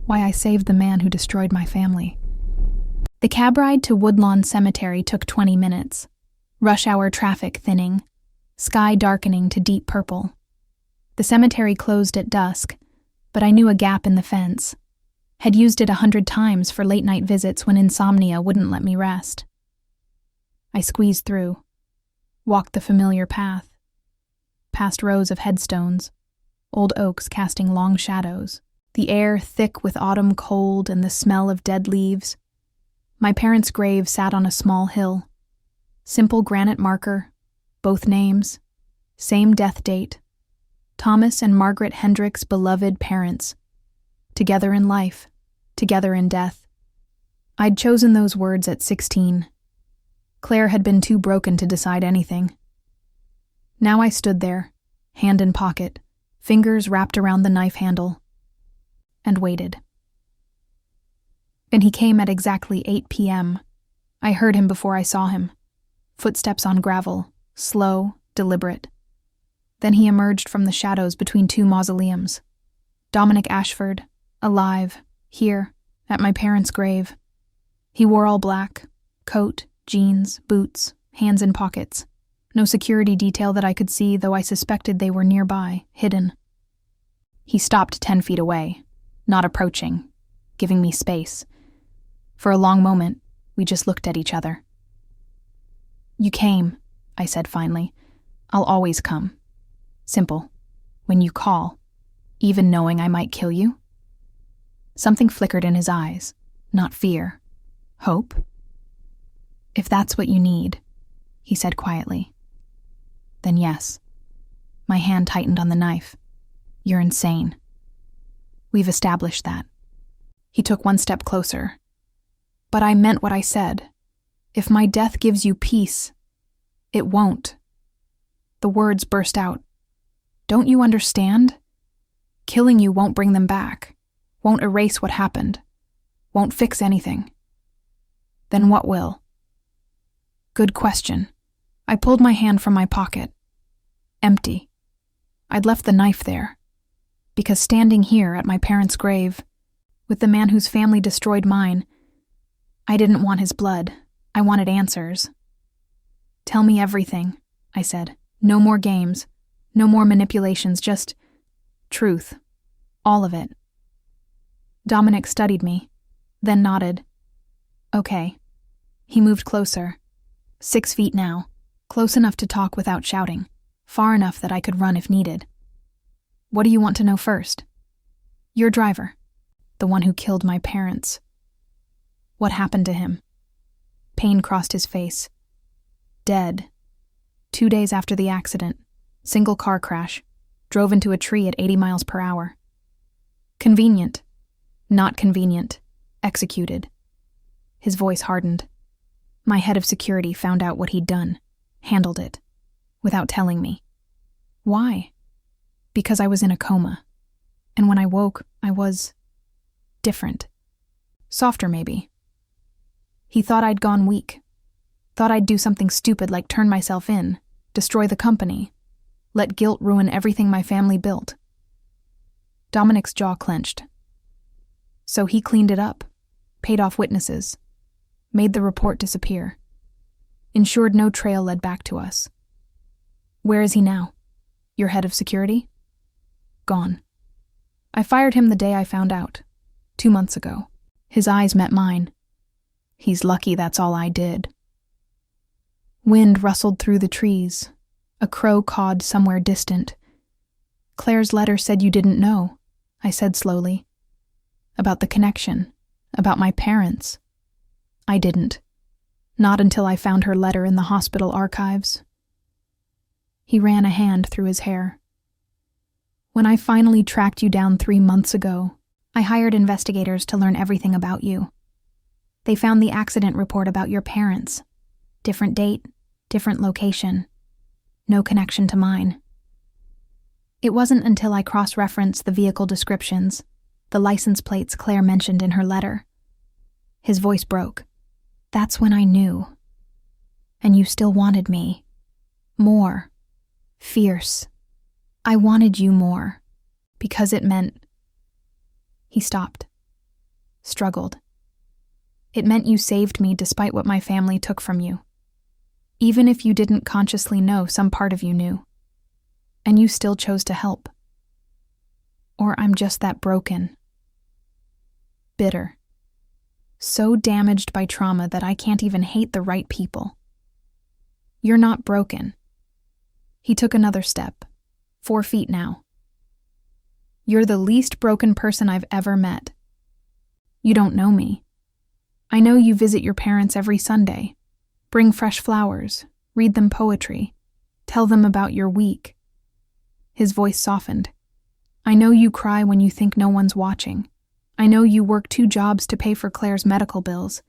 why I saved the man who destroyed my family. The cab ride to Woodlawn Cemetery took 20 minutes, rush hour traffic thinning, sky darkening to deep purple. The cemetery closed at dusk, but I knew a gap in the fence, had used it 100 times for late-night visits when insomnia wouldn't let me rest. I squeezed through, walked the familiar path, past rows of headstones, old oaks casting long shadows, the air thick with autumn cold and the smell of dead leaves. My parents' grave sat on a small hill. Simple granite marker, both names, same death date. Thomas and Margaret Hendricks' beloved parents. Together in life, together in death. I'd chosen those words at 16. Claire had been too broken to decide anything. Now I stood there, hand in pocket, fingers wrapped around the knife handle, and waited. Then he came at exactly 8 p.m. I heard him before I saw him. Footsteps on gravel, slow, deliberate. Then he emerged from the shadows between 2 mausoleums. Dominic Ashford, alive, here, at my parents' grave. He wore all black, coat, jeans, boots, hands in pockets. No security detail that I could see, though I suspected they were nearby, hidden. He stopped 10 feet away, not approaching, giving me space. For a long moment, we just looked at each other. You came, I said finally. I'll always come. Simple. When you call, even knowing I might kill you. Something flickered in his eyes, not fear. Hope? If that's what you need, he said quietly. Then yes. My hand tightened on the knife. You're insane. We've established that. He took 1 step closer. But I meant what I said. If my death gives you peace, it won't. The words burst out. Don't you understand? Killing you won't bring them back, won't erase what happened, won't fix anything. Then what will? Good question. I pulled my hand from my pocket. Empty. I'd left the knife there. Because standing here at my parents' grave, with the man whose family destroyed mine, I didn't want his blood. I wanted answers. Tell me everything, I said. No more games. No more manipulations, just truth. All of it. Dominic studied me, then nodded. Okay. He moved closer. 6 feet now, close enough to talk without shouting, far enough that I could run if needed. What do you want to know first? Your driver, the one who killed my parents. What happened to him? Pain crossed his face. Dead. 2 days after the accident, single car crash, drove into a tree at 80 miles per hour. Convenient. Not convenient. Executed. His voice hardened. My head of security found out what he'd done, handled it, without telling me. Why? Because I was in a coma, and when I woke, I was different. Softer, maybe. He thought I'd gone weak, thought I'd do something stupid like turn myself in, destroy the company, let guilt ruin everything my family built. Dominic's jaw clenched. So he cleaned it up, paid off witnesses, made the report disappear, ensured no trail led back to us. Where is he now? Your head of security? Gone. I fired him the day I found out, 2 months ago. His eyes met mine. He's lucky that's all I did. Wind rustled through the trees. A crow cawed somewhere distant. Claire's letter said you didn't know, I said slowly. About the connection, about my parents. I didn't. Not until I found her letter in the hospital archives. He ran a hand through his hair. When I finally tracked you down 3 months ago, I hired investigators to learn everything about you. They found the accident report about your parents. Different date, different location. No connection to mine. It wasn't until I cross-referenced the vehicle descriptions, the license plates Claire mentioned in her letter. His voice broke. That's when I knew. And you still wanted me. More. Fierce. I wanted you more. Because it meant... He stopped. Struggled. It meant you saved me despite what my family took from you. Even if you didn't consciously know, some part of you knew. And you still chose to help. Or I'm just that broken. Bitter. So damaged by trauma that I can't even hate the right people. You're not broken. He took another step. 4 feet now. You're the least broken person I've ever met. You don't know me. I know you visit your parents every Sunday. Bring fresh flowers, read them poetry, tell them about your week. His voice softened. I know you cry when you think no one's watching. I know you work 2 jobs to pay for Claire's medical bills.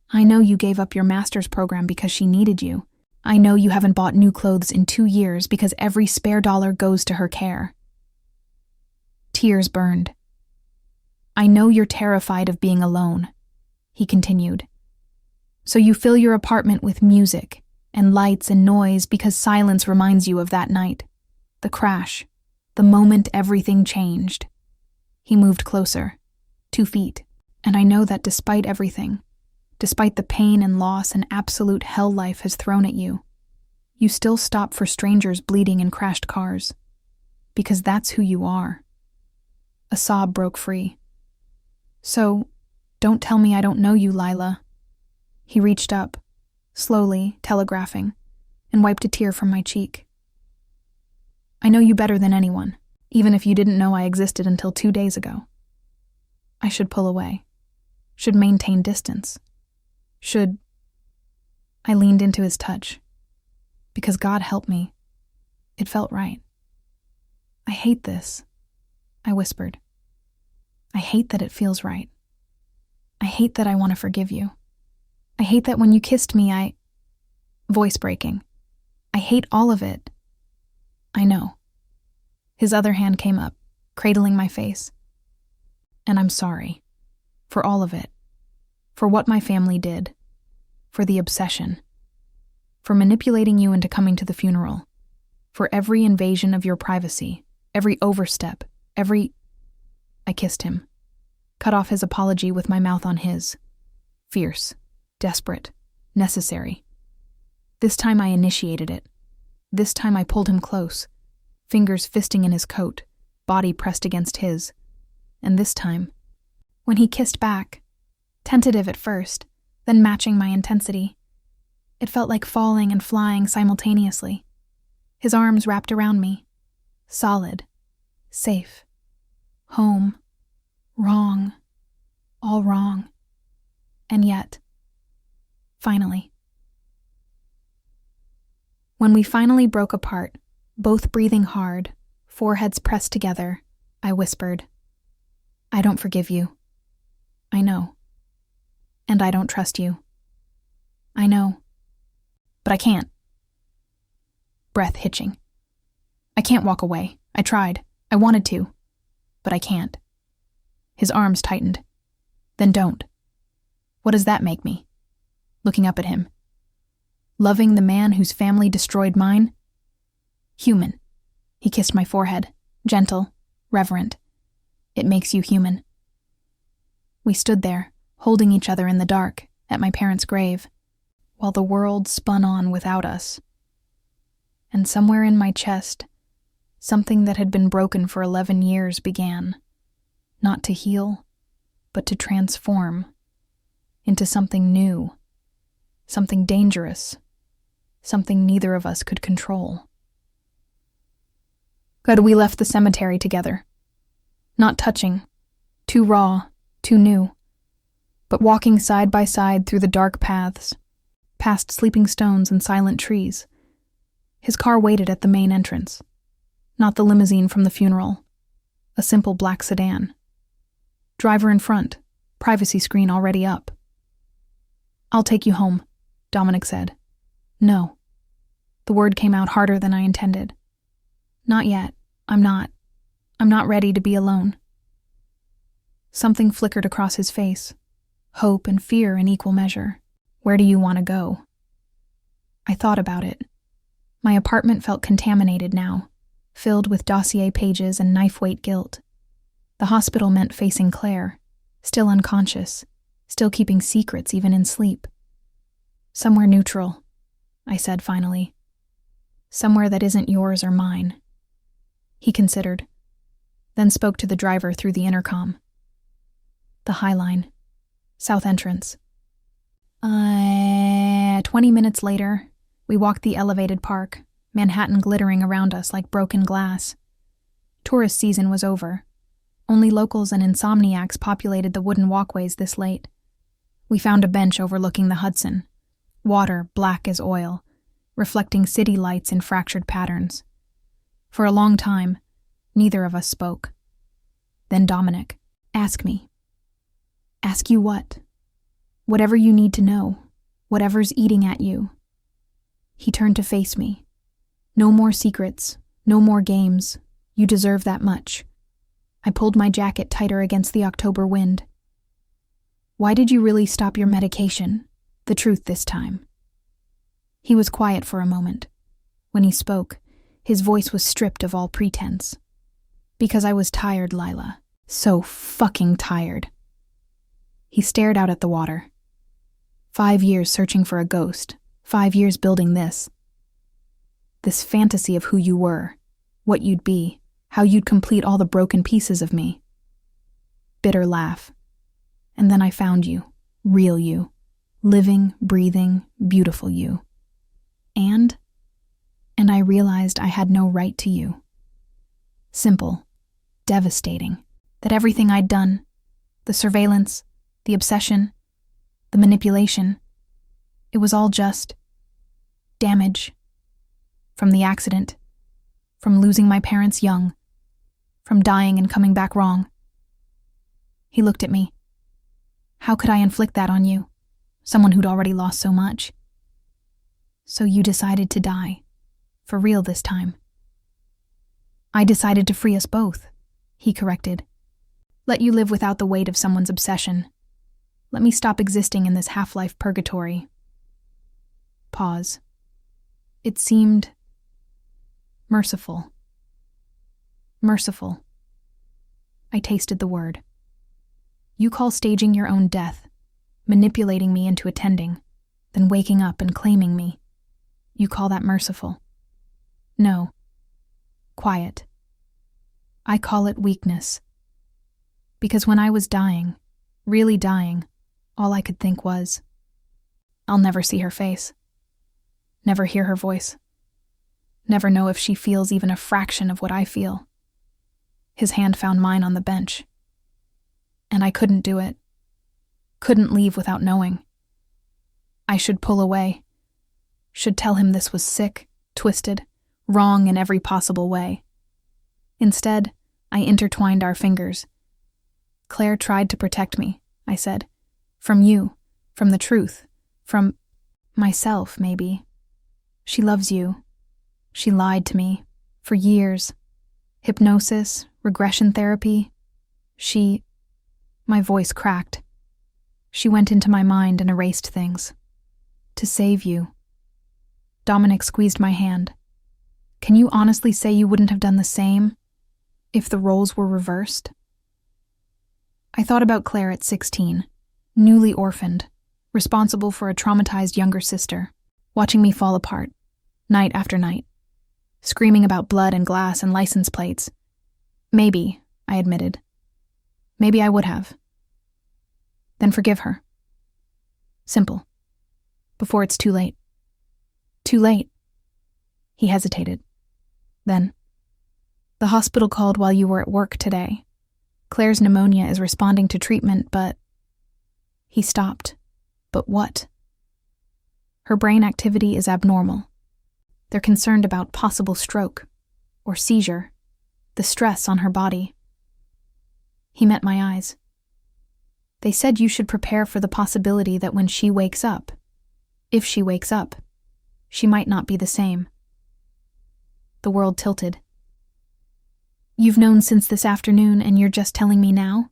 I know you gave up your master's program because she needed you. I know you haven't bought new clothes in 2 years because every spare dollar goes to her care. Tears burned. I know you're terrified of being alone, he continued. So you fill your apartment with music and lights and noise because silence reminds you of that night. The crash. The moment everything changed. He moved closer. 2 feet. And I know that despite everything, despite the pain and loss and absolute hell life has thrown at you, you still stop for strangers bleeding in crashed cars. Because that's who you are. A sob broke free. So, don't tell me I don't know you, Lila. He reached up, slowly, telegraphing, and wiped a tear from my cheek. I know you better than anyone, even if you didn't know I existed until 2 days ago. I should pull away. Should maintain distance. I leaned into his touch. Because God help me. It felt right. I hate this, I whispered. I hate that it feels right. I hate that I want to forgive you. I hate that when you kissed me, Voice breaking. I hate all of it. I know. His other hand came up, cradling my face. And I'm sorry. For all of it. For what my family did. For the obsession. For manipulating you into coming to the funeral. For every invasion of your privacy. Every overstep. I kissed him. Cut off his apology with my mouth on his. Fierce. Desperate. Necessary. This time I initiated it. This time I pulled him close. Fingers fisting in his coat. Body pressed against his. And this time, when he kissed back, tentative at first, then matching my intensity, it felt like falling and flying simultaneously. His arms wrapped around me. Solid. Safe. Home. Wrong. All wrong. And yet, finally. When we finally broke apart, both breathing hard, foreheads pressed together, I whispered, I don't forgive you. I know. And I don't trust you. I know. But I can't. Breath hitching. I can't walk away. I tried. I wanted to. But I can't. His arms tightened. Then don't. What does that make me? Looking up at him. Loving the man whose family destroyed mine? Human. He kissed my forehead, gentle, reverent. It makes you human. We stood there, holding each other in the dark, at my parents' grave, while the world spun on without us. And somewhere in my chest, something that had been broken for 11 years began, not to heal, but to transform into something new, something dangerous, something neither of us could control. Good, we left the cemetery together. Not touching, too raw, too new, but walking side by side through the dark paths, past sleeping stones and silent trees. His car waited at the main entrance. Not the limousine from the funeral, a simple black sedan. Driver in front, privacy screen already up. "I'll take you home," Dominic said. "No." The word came out harder than I intended. "Not yet. I'm not ready to be alone." Something flickered across his face, hope and fear in equal measure. "Where do you want to go?" I thought about it. My apartment felt contaminated now, filled with dossier pages and knife-weight guilt. The hospital meant facing Claire, still unconscious, still keeping secrets even in sleep. "Somewhere neutral," I said finally. "Somewhere that isn't yours or mine." He considered, then spoke to the driver through the intercom. "The High Line. South entrance." 20 minutes later, we walked the elevated park, Manhattan glittering around us like broken glass. Tourist season was over. Only locals and insomniacs populated the wooden walkways this late. We found a bench overlooking the Hudson, water black as oil, reflecting city lights in fractured patterns. For a long time, neither of us spoke. Then Dominic, "Ask me." "Ask you what?" "Whatever you need to know, whatever's eating at you." He turned to face me. "No more secrets, no more games. You deserve that much." I pulled my jacket tighter against the October wind. "Why did you really stop your medication? The truth this time." He was quiet for a moment. When he spoke, his voice was stripped of all pretense. "Because I was tired, Lila. So fucking tired." He stared out at the water. 5 years searching for a ghost. 5 years building this. This fantasy of who you were, what you'd be, how you'd complete all the broken pieces of me. Bitter laugh. And then I found you, real you, living, breathing, beautiful you. And I realized I had no right to you. Simple, devastating, that everything I'd done, the surveillance, the obsession, the manipulation, it was all just damage. From the accident, from losing my parents young, from dying and coming back wrong. He looked at me. "How could I inflict that on you, someone who'd already lost so much?" "So you decided to die, for real this time." "I decided to free us both," he corrected. "Let you live without the weight of someone's obsession. Let me stop existing in this half-life purgatory." Pause. It seemed merciful. Merciful. I tasted the word. "You call staging your own death, manipulating me into attending, then waking up and claiming me. You call that merciful? No. Quiet. I call it weakness. Because when I was dying, really dying, all I could think was, I'll never see her face. Never hear her voice. Never know if she feels even a fraction of what I feel." His hand found mine on the bench. And I couldn't do it. Couldn't leave without knowing. I should pull away. Should tell him this was sick, twisted, wrong in every possible way. Instead, I intertwined our fingers. "Claire tried to protect me," I said. "From you, from the truth, from myself, maybe. She loves you. She lied to me, for years. Hypnosis, regression therapy. My voice cracked. She went into my mind and erased things. To save you." Dominic squeezed my hand. Can you honestly say you wouldn't have done the same if the roles were reversed? I thought about Claire at 16, newly orphaned, responsible for a traumatized younger sister, watching me fall apart, night after night, screaming about blood and glass and license plates. Maybe, I admitted. Maybe I would have. Then forgive her. Simple. Before it's too late. Too late. He hesitated. Then, the hospital called while you were at work today. Claire's pneumonia is responding to treatment, but... He stopped. But what? Her brain activity is abnormal. They're concerned about possible stroke or seizure, the stress on her body. He met my eyes. They said you should prepare for the possibility that when she wakes up, if she wakes up, she might not be the same. The world tilted. You've known since this afternoon and you're just telling me now?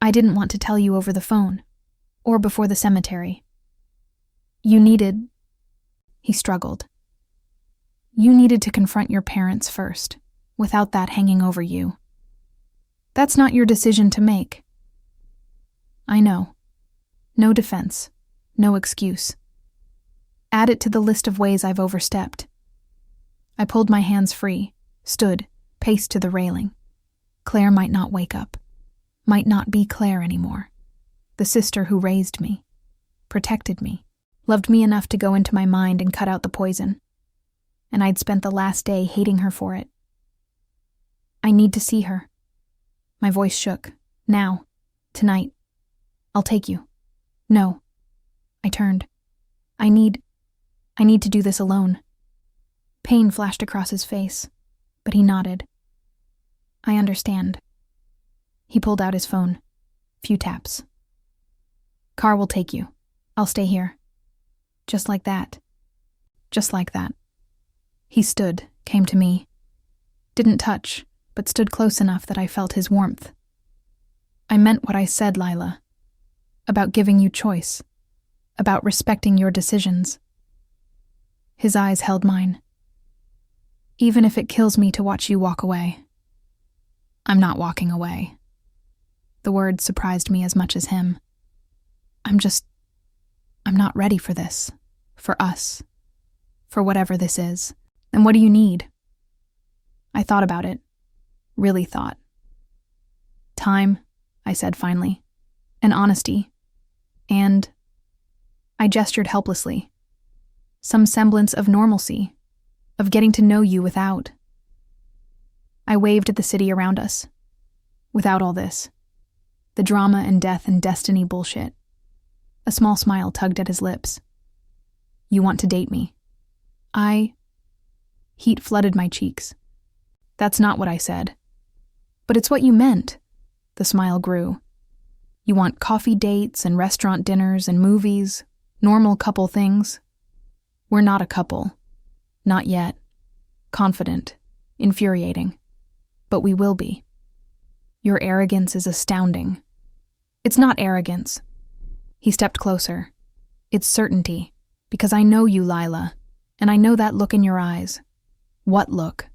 I didn't want to tell you over the phone, or before the cemetery. You needed... He struggled. You needed to confront your parents first, without that hanging over you. That's not your decision to make. I know. No defense. No excuse. Add it to the list of ways I've overstepped. I pulled my hands free, stood, paced to the railing. Claire might not wake up. Might not be Claire anymore. The sister who raised me, protected me, loved me enough to go into my mind and cut out the poison. And I'd spent the last day hating her for it. I need to see her. My voice shook. Now. Tonight. I'll take you. No. I turned. I need to do this alone. Pain flashed across his face, but he nodded. I understand. He pulled out his phone. Few taps. Car will take you. I'll stay here. Just like that. Just like that. He stood, came to me. Didn't touch, but stood close enough that I felt his warmth. I meant what I said, Lila. About giving you choice. About respecting your decisions. His eyes held mine. Even if it kills me to watch you walk away. I'm not walking away. The word surprised me as much as him. I'm not ready for this. For us. For whatever this is. Then what do you need? I thought about it. Really thought. Time, I said finally. And honesty. And... I gestured helplessly. Some semblance of normalcy. Of getting to know you without. I waved at the city around us. Without all this. The drama and death and destiny bullshit. A small smile tugged at his lips. You want to date me. Heat flooded my cheeks. That's not what I said. But it's what you meant. The smile grew. You want coffee dates and restaurant dinners and movies, normal couple things. We're not a couple. Not yet. Confident. Infuriating. But we will be. Your arrogance is astounding. It's not arrogance. He stepped closer. It's certainty, because I know you, Lila, and I know that look in your eyes. What look?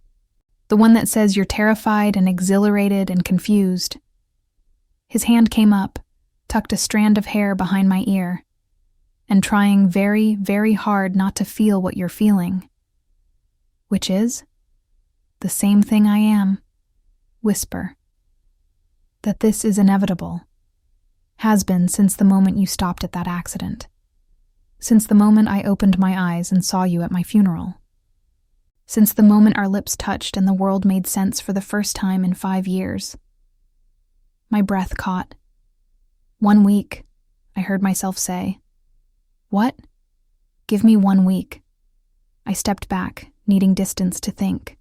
The one that says you're terrified and exhilarated and confused. His hand came up, tucked a strand of hair behind my ear, and trying very, very hard not to feel what you're feeling. Which is? The same thing I am. Whisper. That this is inevitable. Has been since the moment you stopped at that accident. Since the moment I opened my eyes and saw you at my funeral. Since the moment our lips touched and the world made sense for the first time in 5 years. My breath caught. 1 week, I heard myself say. What? Give me 1 week. I stepped back, needing distance to think.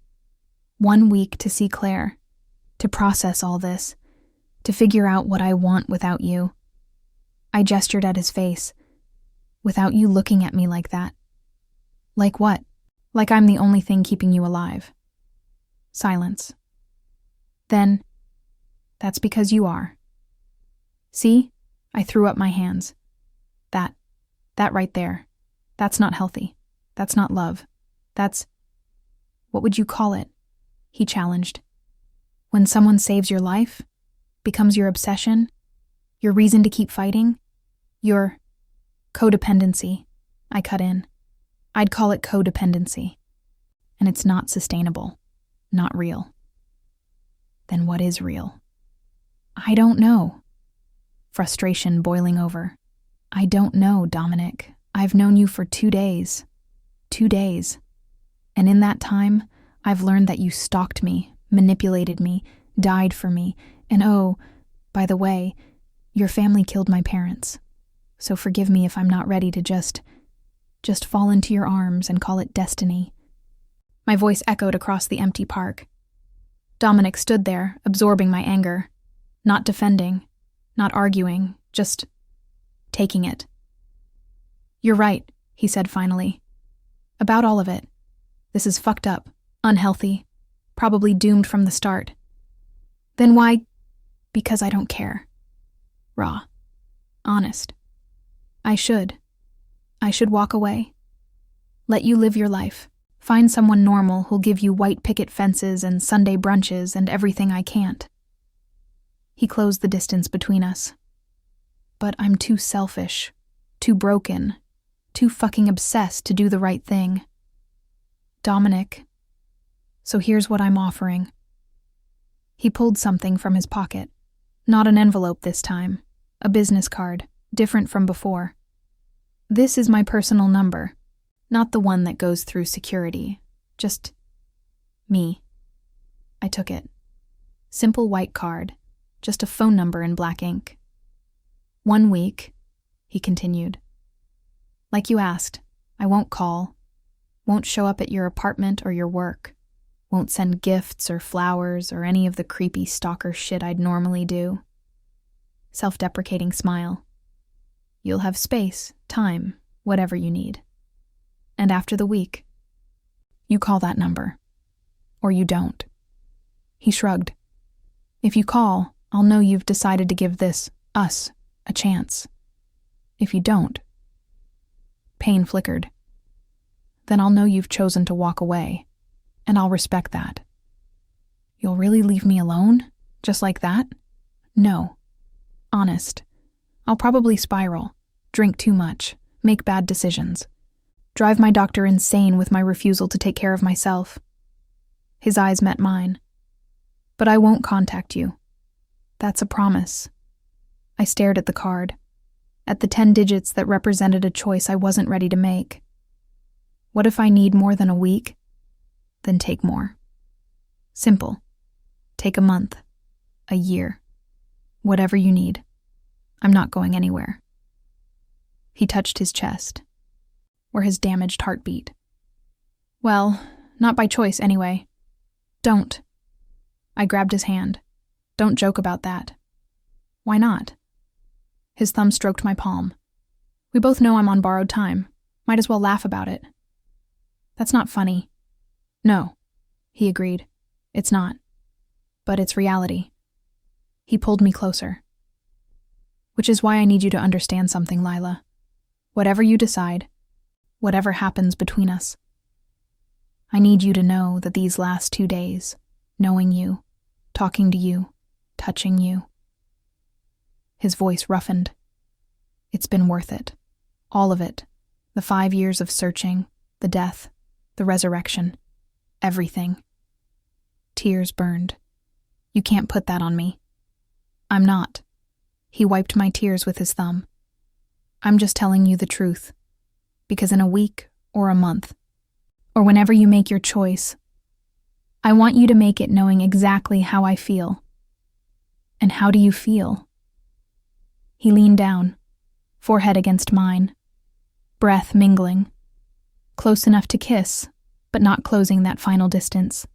1 week to see Claire, to process all this, to figure out what I want without you. I gestured at his face. Without you looking at me like that. Like what? Like I'm the only thing keeping you alive. Silence. Then, that's because you are. See? I threw up my hands. That right there. That's not healthy. That's not love. That's... What would you call it? He challenged. When someone saves your life, becomes your obsession, your reason to keep fighting, your codependency, I cut in. I'd call it codependency. And it's not sustainable, not real. Then what is real? I don't know. Frustration boiling over. I don't know, Dominic. I've known you for 2 days. 2 days. And in that time, I've learned that you stalked me, manipulated me, died for me, and oh, by the way, your family killed my parents. So forgive me if I'm not ready to just fall into your arms and call it destiny. My voice echoed across the empty park. Dominic stood there, absorbing my anger. Not defending, not arguing, just taking it. You're right, he said finally. About all of it. This is fucked up, unhealthy, probably doomed from the start. Then why? Because I don't care. Raw. Honest. I should walk away. Let you live your life. Find someone normal who'll give you white picket fences and Sunday brunches and everything I can't. He closed the distance between us. But I'm too selfish, too broken, too fucking obsessed to do the right thing. Dominic. So here's what I'm offering. He pulled something from his pocket. Not an envelope this time. A business card, different from before. This is my personal number. Not the one that goes through security. Just me. I took it. Simple white card. Just a phone number in black ink. 1 week, he continued. Like you asked, I won't call. Won't show up at your apartment or your work. Won't send gifts or flowers or any of the creepy stalker shit I'd normally do. Self-deprecating smile. You'll have space, time, whatever you need. And after the week, you call that number. Or you don't. He shrugged. If you call, I'll know you've decided to give us, a chance. If you don't, pain flickered. Then I'll know you've chosen to walk away, and I'll respect that. You'll really leave me alone? Just like that? No. Honest. I'll probably spiral, drink too much, make bad decisions, drive my doctor insane with my refusal to take care of myself. His eyes met mine. But I won't contact you. That's a promise. I stared at the card, at the 10 digits that represented a choice I wasn't ready to make. What if I need more than a week? Then take more. Simple. Take a month, a year, whatever you need. I'm not going anywhere. He touched his chest, where his damaged heart beat. Well, not by choice anyway. Don't. I grabbed his hand. Don't joke about that. Why not? His thumb stroked my palm. We both know I'm on borrowed time. Might as well laugh about it. That's not funny. No, he agreed. It's not. But it's reality. He pulled me closer. Which is why I need you to understand something, Lila. Whatever you decide, whatever happens between us, I need you to know that these last 2 days, knowing you, talking to you, touching you. His voice roughened. It's been worth it. All of it. The 5 years of searching, the death, the resurrection, everything. Tears burned. You can't put that on me. I'm not. He wiped my tears with his thumb. I'm just telling you the truth. Because in a week or a month, or whenever you make your choice, I want you to make it knowing exactly how I feel. And how do you feel? He leaned down, forehead against mine, breath mingling, close enough to kiss, but not closing that final distance.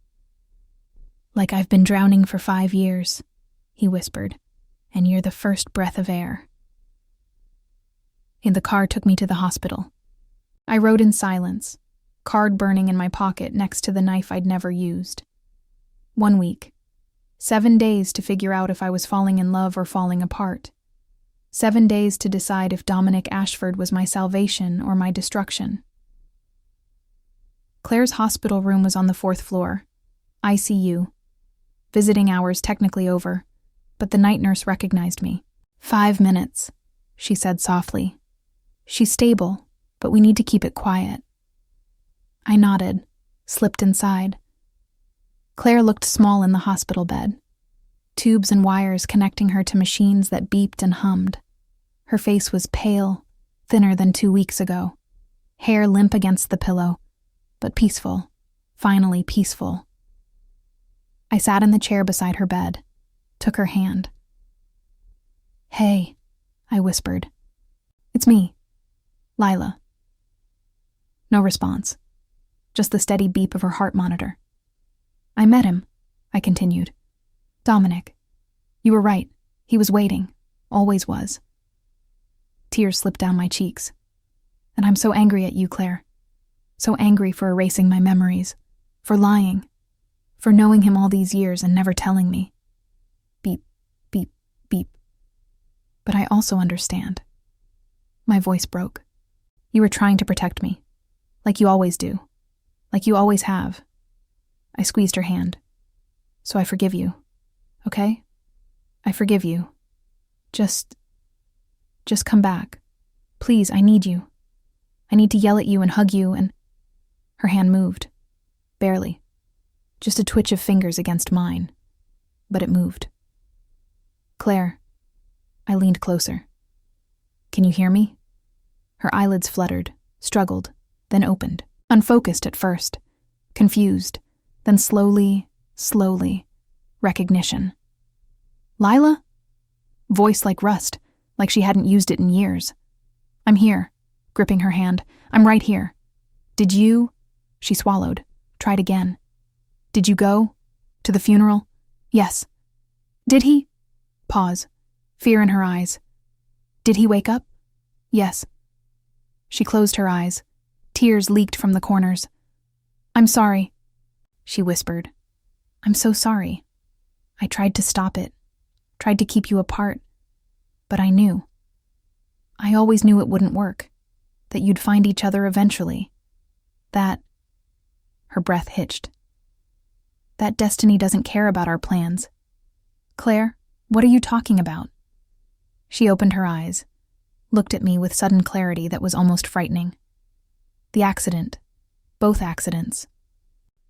Like I've been drowning for 5 years, he whispered, and you're the first breath of air. The car took me to the hospital. I rode in silence, card burning in my pocket next to the knife I'd never used. 1 week. 7 days to figure out if I was falling in love or falling apart. 7 days to decide if Dominic Ashford was my salvation or my destruction. Claire's hospital room was on the 4th floor. ICU. Visiting hours technically over, but the night nurse recognized me. 5 minutes, she said softly. She's stable, but we need to keep it quiet. I nodded, slipped inside. Claire looked small in the hospital bed. Tubes and wires connecting her to machines that beeped and hummed. Her face was pale, thinner than 2 weeks ago. Hair limp against the pillow, but peaceful, finally peaceful. I sat in the chair beside her bed, took her hand. "Hey," I whispered. "It's me, Lila." No response, just the steady beep of her heart monitor. "I met him," I continued. "Dominic. You were right. He was waiting. Always was." Tears slipped down my cheeks. "And I'm so angry at you, Claire. So angry for erasing my memories, for lying, for knowing him all these years and never telling me." Beep, beep, beep. "But I also understand." My voice broke. "You were trying to protect me, like you always do, like you always have." I squeezed her hand. "So I forgive you, okay? I forgive you. Just come back. Please, I need you. I need to yell at you and hug you and—" Her hand moved. Barely. Just a twitch of fingers against mine. But it moved. "Claire." I leaned closer. "Can you hear me?" Her eyelids fluttered, struggled, then opened. Unfocused at first. Confused. Then slowly, recognition. "Lila?" Voice like rust, like she hadn't used it in years. "I'm here," gripping her hand. "I'm right here. Did you—" She swallowed, tried again. "Did you go? To the funeral?" "Yes." "Did he—" Pause. Fear in her eyes. "Did he wake up?" "Yes." She closed her eyes. Tears leaked from the corners. "I'm sorry," she whispered. "I'm so sorry. I tried to stop it, tried to keep you apart, but I knew. I always knew it wouldn't work, that you'd find each other eventually. That—" Her breath hitched. "That destiny doesn't care about our plans. Claire, what are you talking about?" She opened her eyes, looked at me with sudden clarity that was almost frightening. "The accident. Both accidents.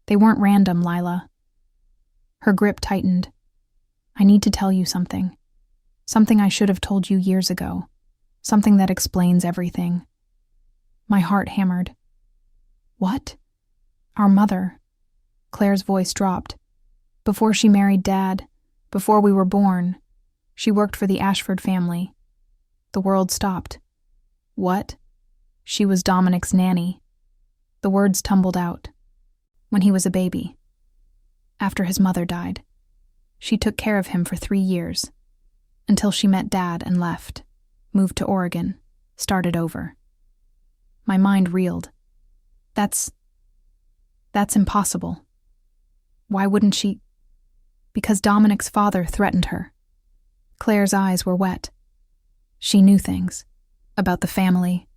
They weren't random, Lila." Her grip tightened. "I need to tell you something. Something I should have told you years ago. Something that explains everything." My heart hammered. "What?" "Our mother." Claire's voice dropped. "Before she married Dad, before we were born, she worked for the Ashford family. The world stopped." "What?" "She was Dominic's nanny." The words tumbled out. "When he was a baby. After his mother died. She took care of him for 3 years. Until she met Dad and left. Moved to Oregon. Started over." My mind reeled. That's impossible. Why wouldn't she? Because Dominic's father threatened her." Claire's eyes were wet. She knew things. About the family.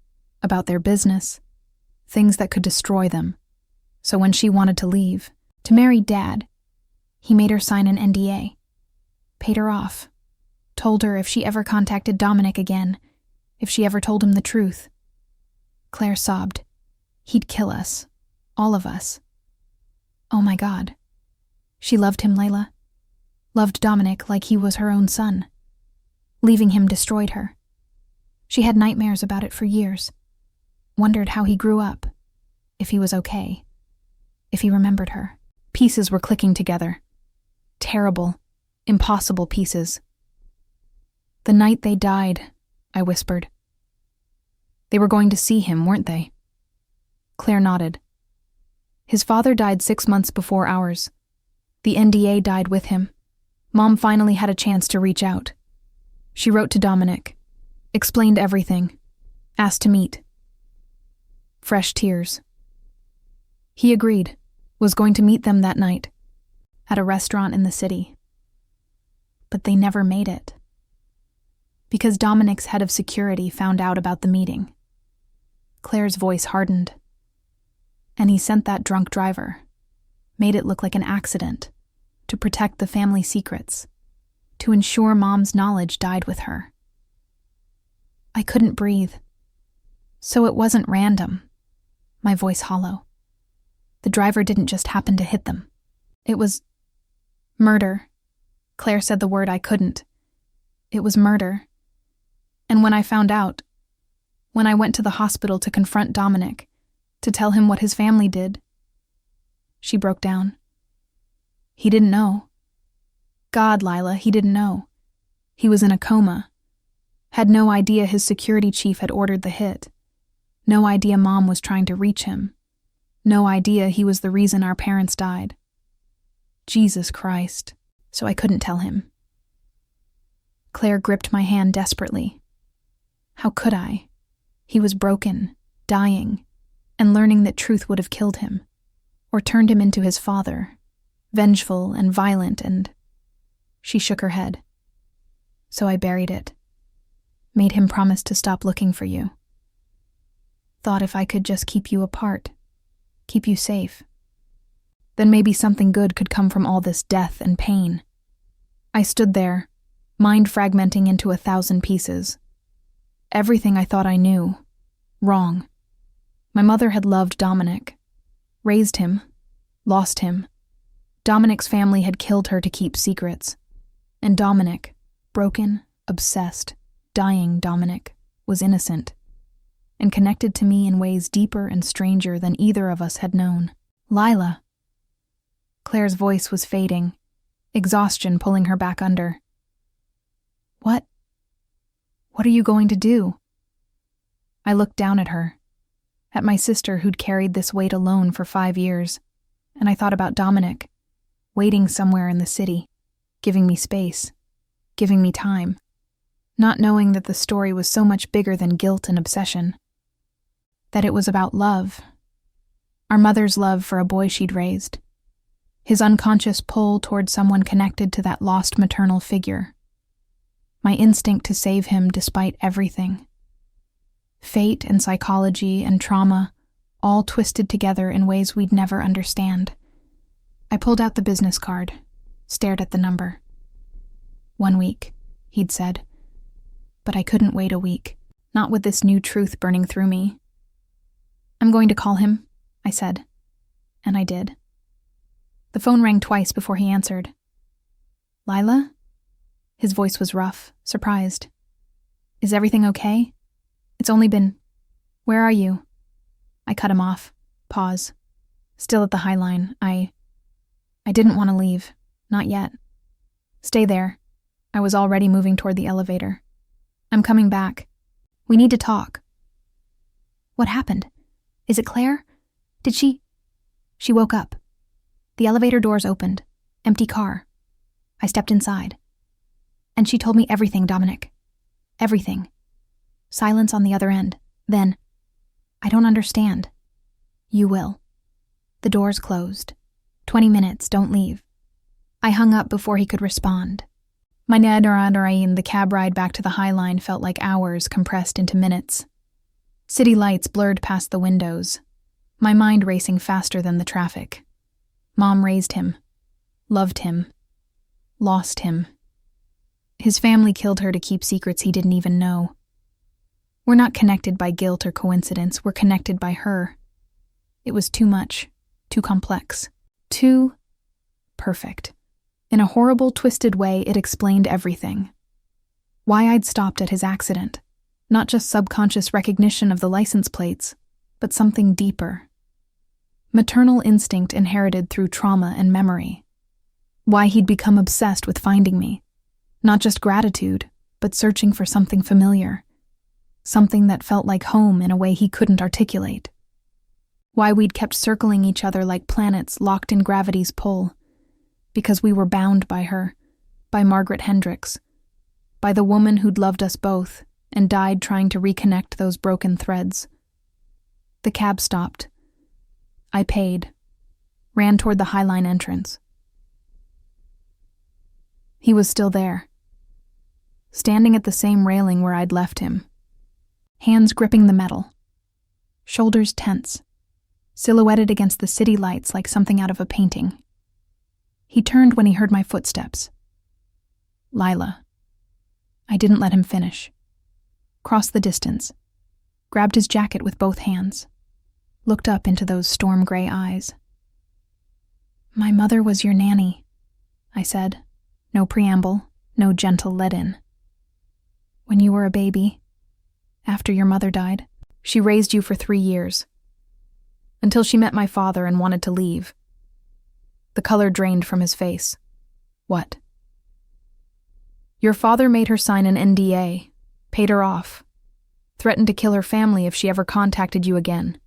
About their business. Things that could destroy them. So when she wanted to leave, to marry Dad, he made her sign an NDA. Paid her off. Told her if she ever contacted Dominic again, if she ever told him the truth. Claire sobbed. "He'd kill us. All of us." Oh my God. She loved him, Lila. Loved Dominic like he was her own son. Leaving him destroyed her. She had nightmares about it for years. Wondered how he grew up. If he was okay. If he remembered her. Pieces were clicking together. Terrible, impossible pieces. "The night they died," I whispered. "They were going to see him, weren't they?" Claire nodded. "His father died 6 months before ours. The NDA died with him. Mom finally had a chance to reach out. She wrote to Dominic. Explained everything. Asked to meet." Fresh tears. He agreed. Was going to meet them that night. At a restaurant in the city. But they never made it. Because Dominic's head of security found out about the meeting. Claire's voice hardened. And he sent that drunk driver, made it look like an accident, to protect the family secrets, to ensure Mom's knowledge died with her. I couldn't breathe. So it wasn't random. My voice hollow. The driver didn't just happen to hit them. It was murder. Claire said the word I couldn't. It was murder. And when I found out, when I went to the hospital to confront Dominic, to tell him what his family did, she broke down. He didn't know. God, Lila, he didn't know. He was in a coma. Had no idea his security chief had ordered the hit. No idea Mom was trying to reach him. No idea he was the reason our parents died. Jesus Christ. So I couldn't tell him. Claire gripped my hand desperately. How could I? He was broken, dying, and learning that truth would have killed him, or turned him into his father, vengeful and violent, and... She shook her head. So I buried it. Made him promise to stop looking for you. Thought if I could just keep you apart, keep you safe, then maybe something good could come from all this death and pain. I stood there, mind fragmenting into 1,000 pieces. Everything I thought I knew, wrong. My mother had loved Dominic, raised him, lost him. Dominic's family had killed her to keep secrets. And Dominic, broken, obsessed, dying Dominic, was innocent, and connected to me in ways deeper and stranger than either of us had known. Lila. Claire's voice was fading, exhaustion pulling her back under. What? What are you going to do? I looked down at her, at my sister who'd carried this weight alone for 5 years, and I thought about Dominic, waiting somewhere in the city, giving me space, giving me time, not knowing that the story was so much bigger than guilt and obsession, that it was about love, our mother's love for a boy she'd raised, his unconscious pull toward someone connected to that lost maternal figure, my instinct to save him despite everything. Fate and psychology and trauma, all twisted together in ways we'd never understand. I pulled out the business card, stared at the number. 1 week, he'd said. But I couldn't wait a week, not with this new truth burning through me. I'm going to call him, I said. And I did. The phone rang twice before he answered. Lila? His voice was rough, surprised. Is everything okay? It's only been... Where are you? I cut him off. Pause. Still at the High Line. I didn't want to leave. Not yet. Stay there. I was already moving toward the elevator. I'm coming back. We need to talk. What happened? Is it Claire? Did she... She woke up. The elevator doors opened. Empty car. I stepped inside. And she told me everything, Dominic. Everything. Silence on the other end. Then, I don't understand. You will. The doors closed. 20 minutes, don't leave. I hung up before he could respond. My the cab ride back to the High Line felt like hours compressed into minutes. City lights blurred past the windows, my mind racing faster than the traffic. Mom raised him, loved him, lost him. His family killed her to keep secrets he didn't even know. We're not connected by guilt or coincidence, we're connected by her. It was too much, too complex, too perfect. In a horrible, twisted way, it explained everything. Why I'd stopped at his accident. Not just subconscious recognition of the license plates, but something deeper. Maternal instinct inherited through trauma and memory. Why he'd become obsessed with finding me. Not just gratitude, but searching for something familiar. Something that felt like home in a way he couldn't articulate. Why we'd kept circling each other like planets locked in gravity's pull. Because we were bound by her, by Margaret Hendricks, by the woman who'd loved us both and died trying to reconnect those broken threads. The cab stopped. I paid, ran toward the High Line entrance. He was still there, standing at the same railing where I'd left him, hands gripping the metal, shoulders tense, silhouetted against the city lights like something out of a painting. He turned when he heard my footsteps. Lila. I didn't let him finish. Crossed the distance, grabbed his jacket with both hands, looked up into those storm-gray eyes. My mother was your nanny, I said. No preamble, no gentle let-in. When you were a baby, after your mother died, she raised you for 3 years, until she met my father and wanted to leave. The color drained from his face. What? Your father made her sign an NDA, paid her off, threatened to kill her family if she ever contacted you again.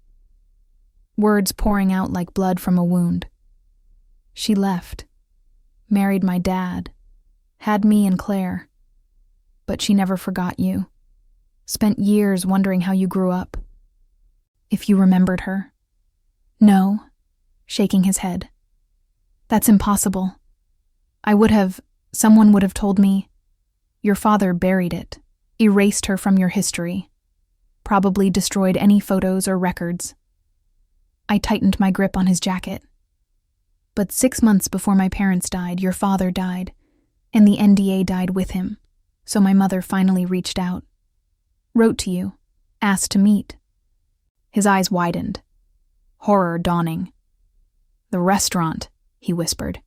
Words pouring out like blood from a wound. She left, married my dad, had me and Claire, but she never forgot you. Spent years wondering how you grew up. If you remembered her. No, shaking his head. That's impossible. Someone would have told me, your father buried it, erased her from your history, probably destroyed any photos or records. I tightened my grip on his jacket. But 6 months before my parents died, your father died, and the NDA died with him, so my mother finally reached out. Wrote to you, asked to meet. His eyes widened, horror dawning. The restaurant, he whispered.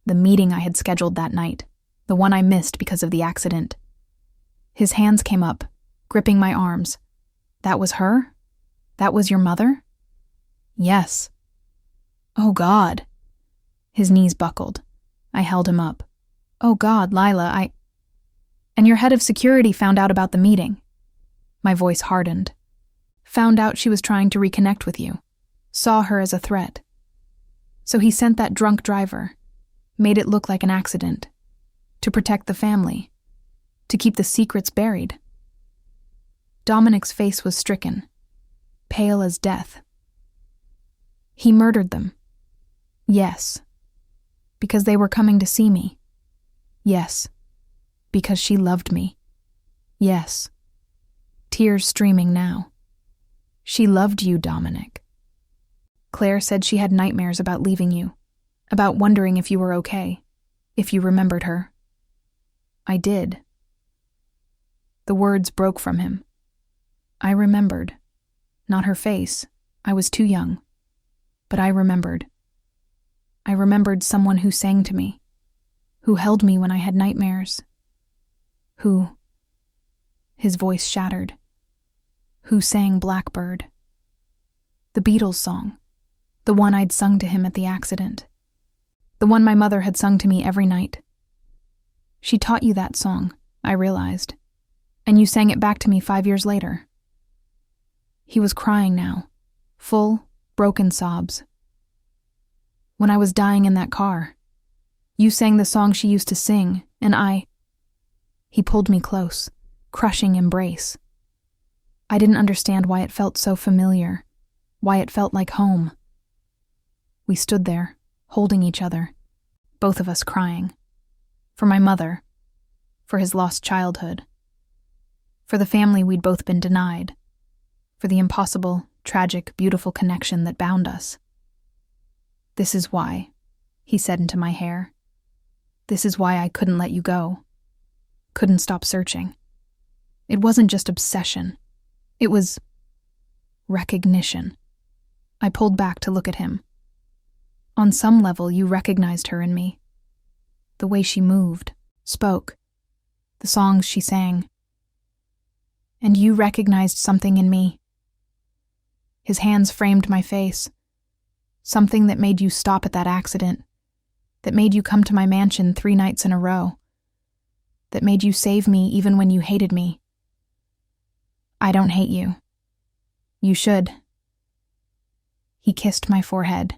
The meeting I had scheduled that night, the one I missed because of the accident. His hands came up, gripping my arms. That was her? That was your mother? Yes. Oh, God. His knees buckled. I held him up. Oh, God, Lila, And your head of security found out about the meeting. My voice hardened. Found out she was trying to reconnect with you. Saw her as a threat. So he sent that drunk driver. Made it look like an accident. To protect the family. To keep the secrets buried. Dominic's face was stricken. Pale as death. He murdered them. Yes. Because they were coming to see me. Yes. Because she loved me. Yes. Tears streaming now. She loved you, Dominic. Claire said she had nightmares about leaving you, about wondering if you were okay, if you remembered her. I did. The words broke from him. I remembered. Not her face. I was too young. But I remembered. I remembered someone who sang to me, who held me when I had nightmares, who... His voice shattered. Who sang Blackbird. The Beatles song, the one I'd sung to him at the accident, the one my mother had sung to me every night. She taught you that song, I realized, and you sang it back to me 5 years later. He was crying now, full, broken sobs. When I was dying in that car, you sang the song she used to sing, and He pulled me close, crushing embrace. I didn't understand why it felt so familiar, why it felt like home. We stood there, holding each other, both of us crying. For my mother, for his lost childhood, for the family we'd both been denied, for the impossible, tragic, beautiful connection that bound us. This is why, he said into my hair. This is why I couldn't let you go. Couldn't stop searching. It wasn't just obsession. It was recognition. I pulled back to look at him. On some level, you recognized her in me. The way she moved, spoke, the songs she sang. And you recognized something in me. His hands framed my face. Something that made you stop at that accident. That made you come to my mansion 3 nights in a row. That made you save me even when you hated me. I don't hate you. You should. He kissed my forehead,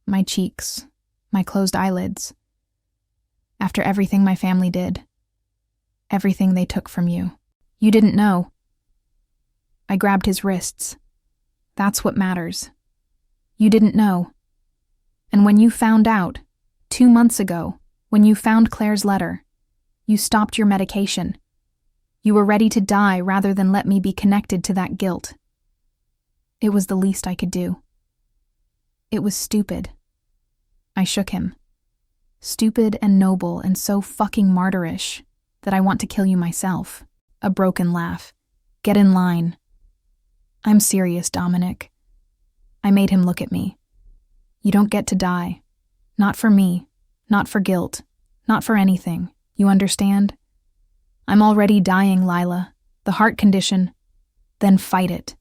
my cheeks, my closed eyelids. After everything my family did, everything they took from you. You didn't know. I grabbed his wrists. That's what matters. You didn't know. And when you found out, 2 months ago, when you found Claire's letter, you stopped your medication. You were ready to die rather than let me be connected to that guilt. It was the least I could do. It was stupid. I shook him. Stupid and noble and so fucking martyrish that I want to kill you myself. A broken laugh. Get in line. I'm serious, Dominic. I made him look at me. You don't get to die. Not for me. Not for guilt. Not for anything. You understand? I'm already dying, Lila. The heart condition. Then fight it.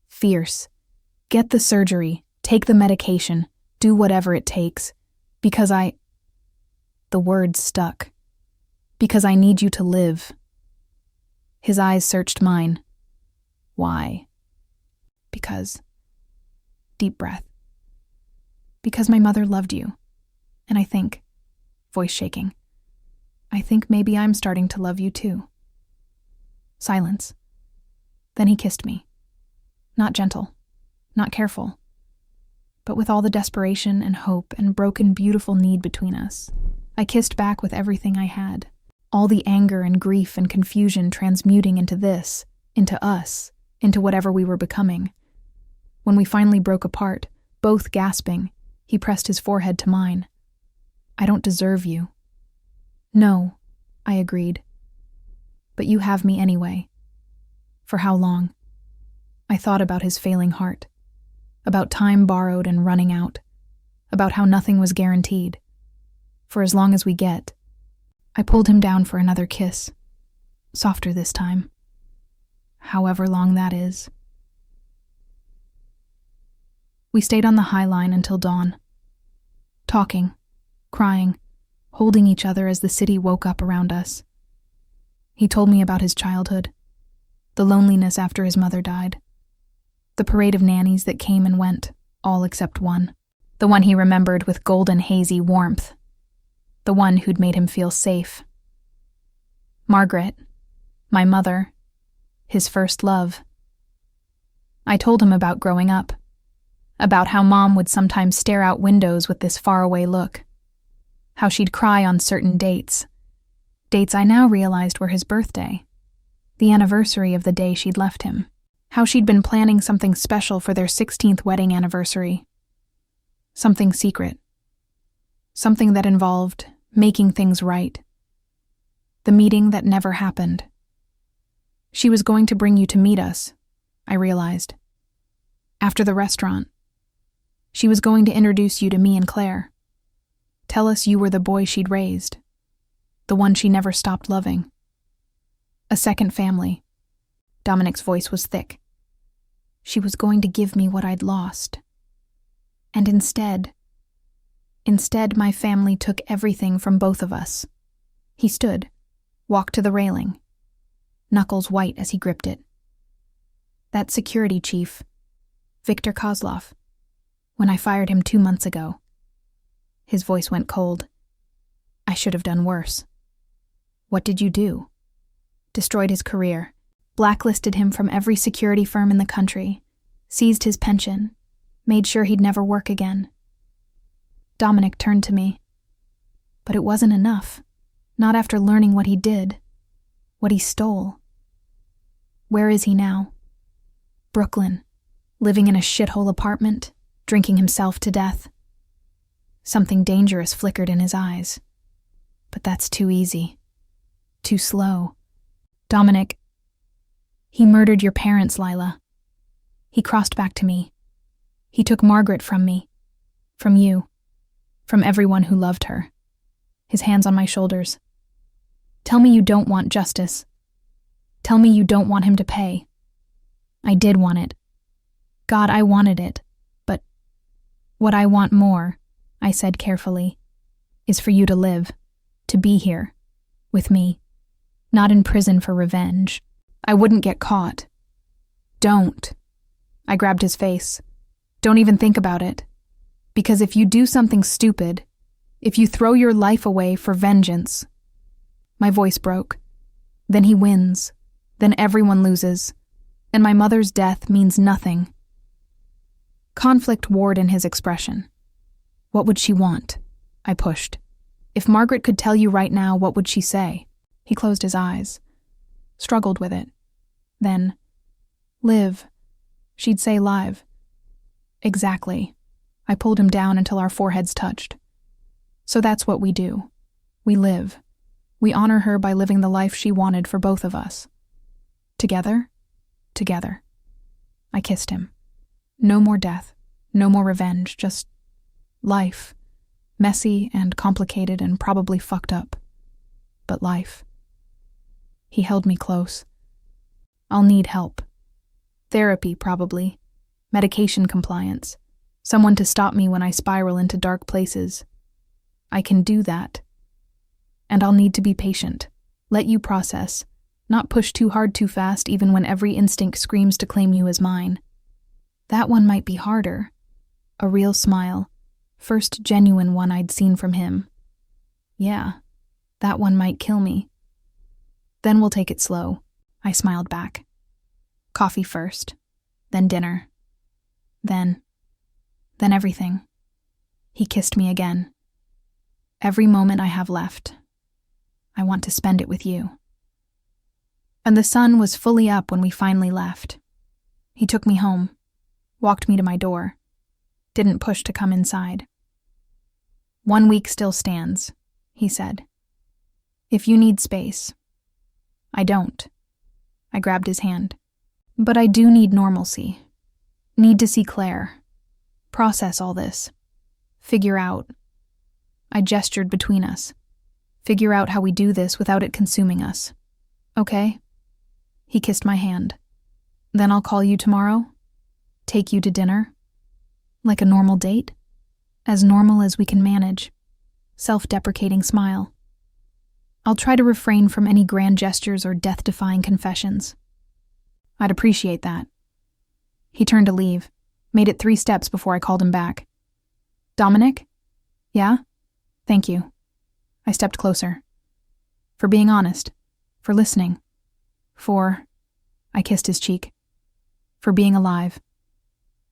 Fierce. Get the surgery. Take the medication. Do whatever it takes. Because The words stuck. Because I need you to live. His eyes searched mine. Why? Because. Deep breath. Because my mother loved you. And I think, voice shaking, I think maybe I'm starting to love you too. Silence. Then he kissed me. Not gentle, not careful, but with all the desperation and hope and broken, beautiful need between us. I kissed back with everything I had. All the anger and grief and confusion transmuting into this, into us, into whatever we were becoming. When we finally broke apart, both gasping, he pressed his forehead to mine. I don't deserve you. No, I agreed. But you have me anyway. For how long? I thought about his failing heart, about time borrowed and running out, about how nothing was guaranteed. For as long as we get. I pulled him down for another kiss, softer this time. However long that is. We stayed on the High Line until dawn, talking, crying, holding each other as the city woke up around us. He told me about his childhood, the loneliness after his mother died, the parade of nannies that came and went, all except one, the one he remembered with golden hazy warmth, the one who'd made him feel safe. Margaret, my mother, his first love. I told him about growing up, about how Mom would sometimes stare out windows with this faraway look, how she'd cry on certain dates I now realized were his birthday, the anniversary of the day she'd left him, how she'd been planning something special for their 16th wedding anniversary, something secret, something that involved making things right, the meeting that never happened. She was going to bring you to meet us, I realized. After the restaurant. She was going to introduce you to me and Claire. Tell us you were the boy she'd raised, the one she never stopped loving. A second family. Dominic's voice was thick. She was going to give me what I'd lost. And instead my family took everything from both of us. He stood, walked to the railing, knuckles white as he gripped it. That security chief, Victor Kozlov, when I fired him 2 months ago. His voice went cold. I should have done worse. What did you do? Destroyed his career, blacklisted him from every security firm in the country, seized his pension, made sure he'd never work again. Dominic turned to me. But it wasn't enough, not after learning what he did, what he stole. Where is he now? Brooklyn, living in a shithole apartment, drinking himself to death. Something dangerous flickered in his eyes. But that's too easy. Too slow. Dominic, he murdered your parents, Lila. He crossed back to me. He took Margaret from me. From you. From everyone who loved her. His hands on my shoulders. Tell me you don't want justice. Tell me you don't want him to pay. I did want it. God, I wanted it. But what I want more, I said carefully, is for you to live, to be here, with me, not in prison for revenge. I wouldn't get caught. Don't. I grabbed his face. Don't even think about it. Because if you do something stupid, if you throw your life away for vengeance, my voice broke. Then he wins. Then everyone loses. And my mother's death means nothing. Conflict warred in his expression. What would she want? I pushed. If Margaret could tell you right now, what would she say? He closed his eyes, struggled with it. Then, live. She'd say live. Exactly. I pulled him down until our foreheads touched. So that's what we do. We live. We honor her by living the life she wanted for both of us. Together? Together. I kissed him. No more death. No more revenge. Just life. Messy and complicated and probably fucked up. But life. He held me close. I'll need help. Therapy, probably. Medication compliance. Someone to stop me when I spiral into dark places. I can do that. And I'll need to be patient. Let you process. Not push too hard too fast even when every instinct screams to claim you as mine. That one might be harder. A real smile. First genuine one I'd seen from him. Yeah, that one might kill me. Then we'll take it slow. I smiled back. Coffee first. Then dinner. Then everything. He kissed me again. Every moment I have left. I want to spend it with you. And the sun was fully up when we finally left. He took me home, walked me to my door, didn't push to come inside. 1 week still stands, he said. If you need space. I don't. I grabbed his hand. But I do need normalcy. Need to see Claire. Process all this. Figure out. I gestured between us. Figure out how we do this without it consuming us. Okay? He kissed my hand. Then I'll call you tomorrow. Take you to dinner. Like a normal date. As normal as we can manage. Self-deprecating smile. I'll try to refrain from any grand gestures or death-defying confessions. I'd appreciate that. He turned to leave, made it 3 steps before I called him back. Dominic? Yeah? Thank you. I stepped closer. For being honest. For listening. I kissed his cheek. For being alive.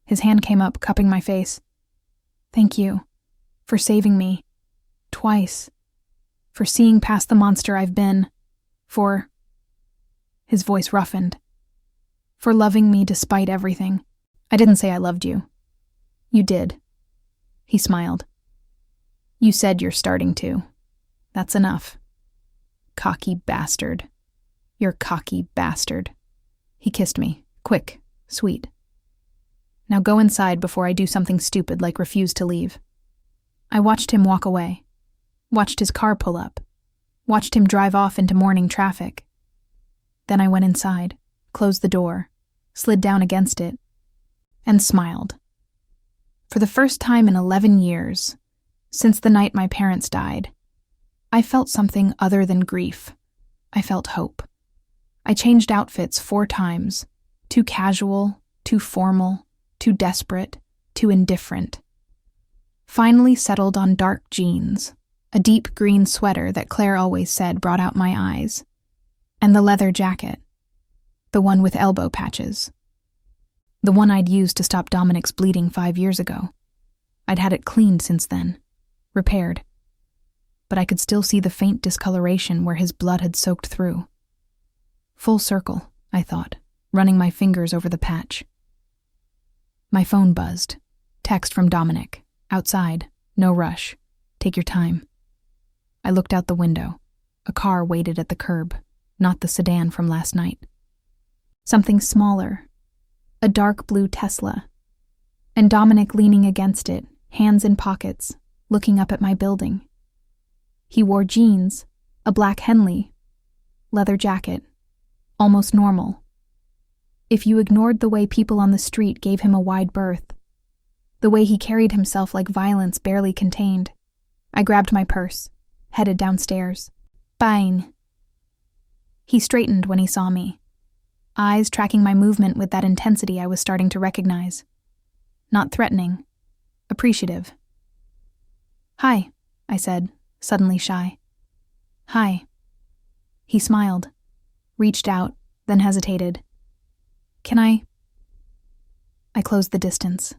His hand came up, cupping my face. Thank you. For saving me. Twice. For seeing past the monster I've been. His voice roughened. For loving me despite everything. I didn't say I loved you. You did. He smiled. You said you're starting to. That's enough. Cocky bastard. You're cocky bastard. He kissed me. Quick. Sweet. Now go inside before I do something stupid like refuse to leave. I watched him walk away. Watched his car pull up. Watched him drive off into morning traffic. Then I went inside, closed the door, slid down against it, and smiled. For the first time in 11 years, since the night my parents died, I felt something other than grief. I felt hope. I changed outfits 4 times, too casual, too formal, too desperate, too indifferent. Finally settled on dark jeans, a deep green sweater that Claire always said brought out my eyes, and the leather jacket, the one with elbow patches. The one I'd used to stop Dominic's bleeding 5 years ago. I'd had it cleaned since then, repaired. But I could still see the faint discoloration where his blood had soaked through. Full circle, I thought, running my fingers over the patch. My phone buzzed. Text from Dominic. Outside. No rush. Take your time. I looked out the window. A car waited at the curb, not the sedan from last night. Something smaller. A dark blue Tesla. And Dominic leaning against it, hands in pockets, looking up at my building. He wore jeans, a black Henley, leather jacket, almost normal. If you ignored the way people on the street gave him a wide berth, the way he carried himself like violence barely contained, I grabbed my purse, headed downstairs. Bang. He straightened when he saw me, eyes tracking my movement with that intensity I was starting to recognize. Not threatening, appreciative. Hi, I said, suddenly shy. Hi. He smiled, reached out, then hesitated. Can I closed the distance.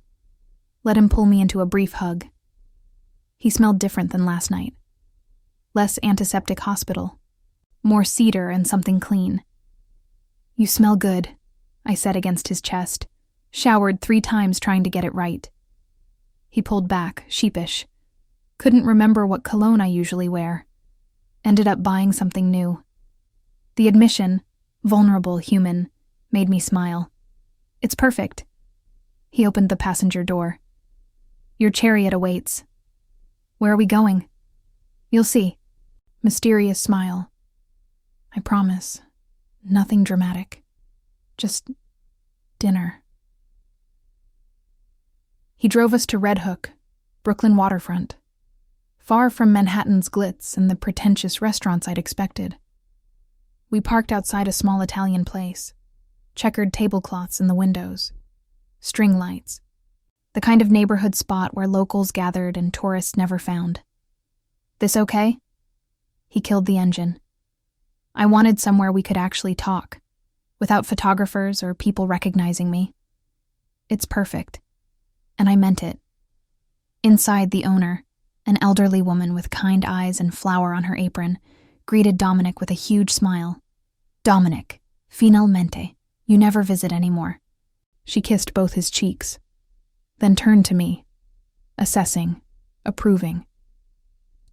Let him pull me into a brief hug. He smelled different than last night. Less antiseptic hospital. More cedar and something clean. You smell good, I said against his chest, showered 3 times trying to get it right. He pulled back, sheepish. Couldn't remember what cologne I usually wear. Ended up buying something new. The admission, vulnerable, human, made me smile. It's perfect. He opened the passenger door. Your chariot awaits. Where are we going? You'll see. Mysterious smile. I promise. Nothing dramatic. Just dinner. He drove us to Red Hook, Brooklyn waterfront. Far from Manhattan's glitz and the pretentious restaurants I'd expected. We parked outside a small Italian place. Checkered tablecloths in the windows. String lights. The kind of neighborhood spot where locals gathered and tourists never found. This okay? He killed the engine. I wanted somewhere we could actually talk, without photographers or people recognizing me. It's perfect. And I meant it. Inside, the owner, an elderly woman with kind eyes and flour on her apron, greeted Dominic with a huge smile. Dominic, finalmente, you never visit anymore. She kissed both his cheeks, then turned to me, assessing, approving.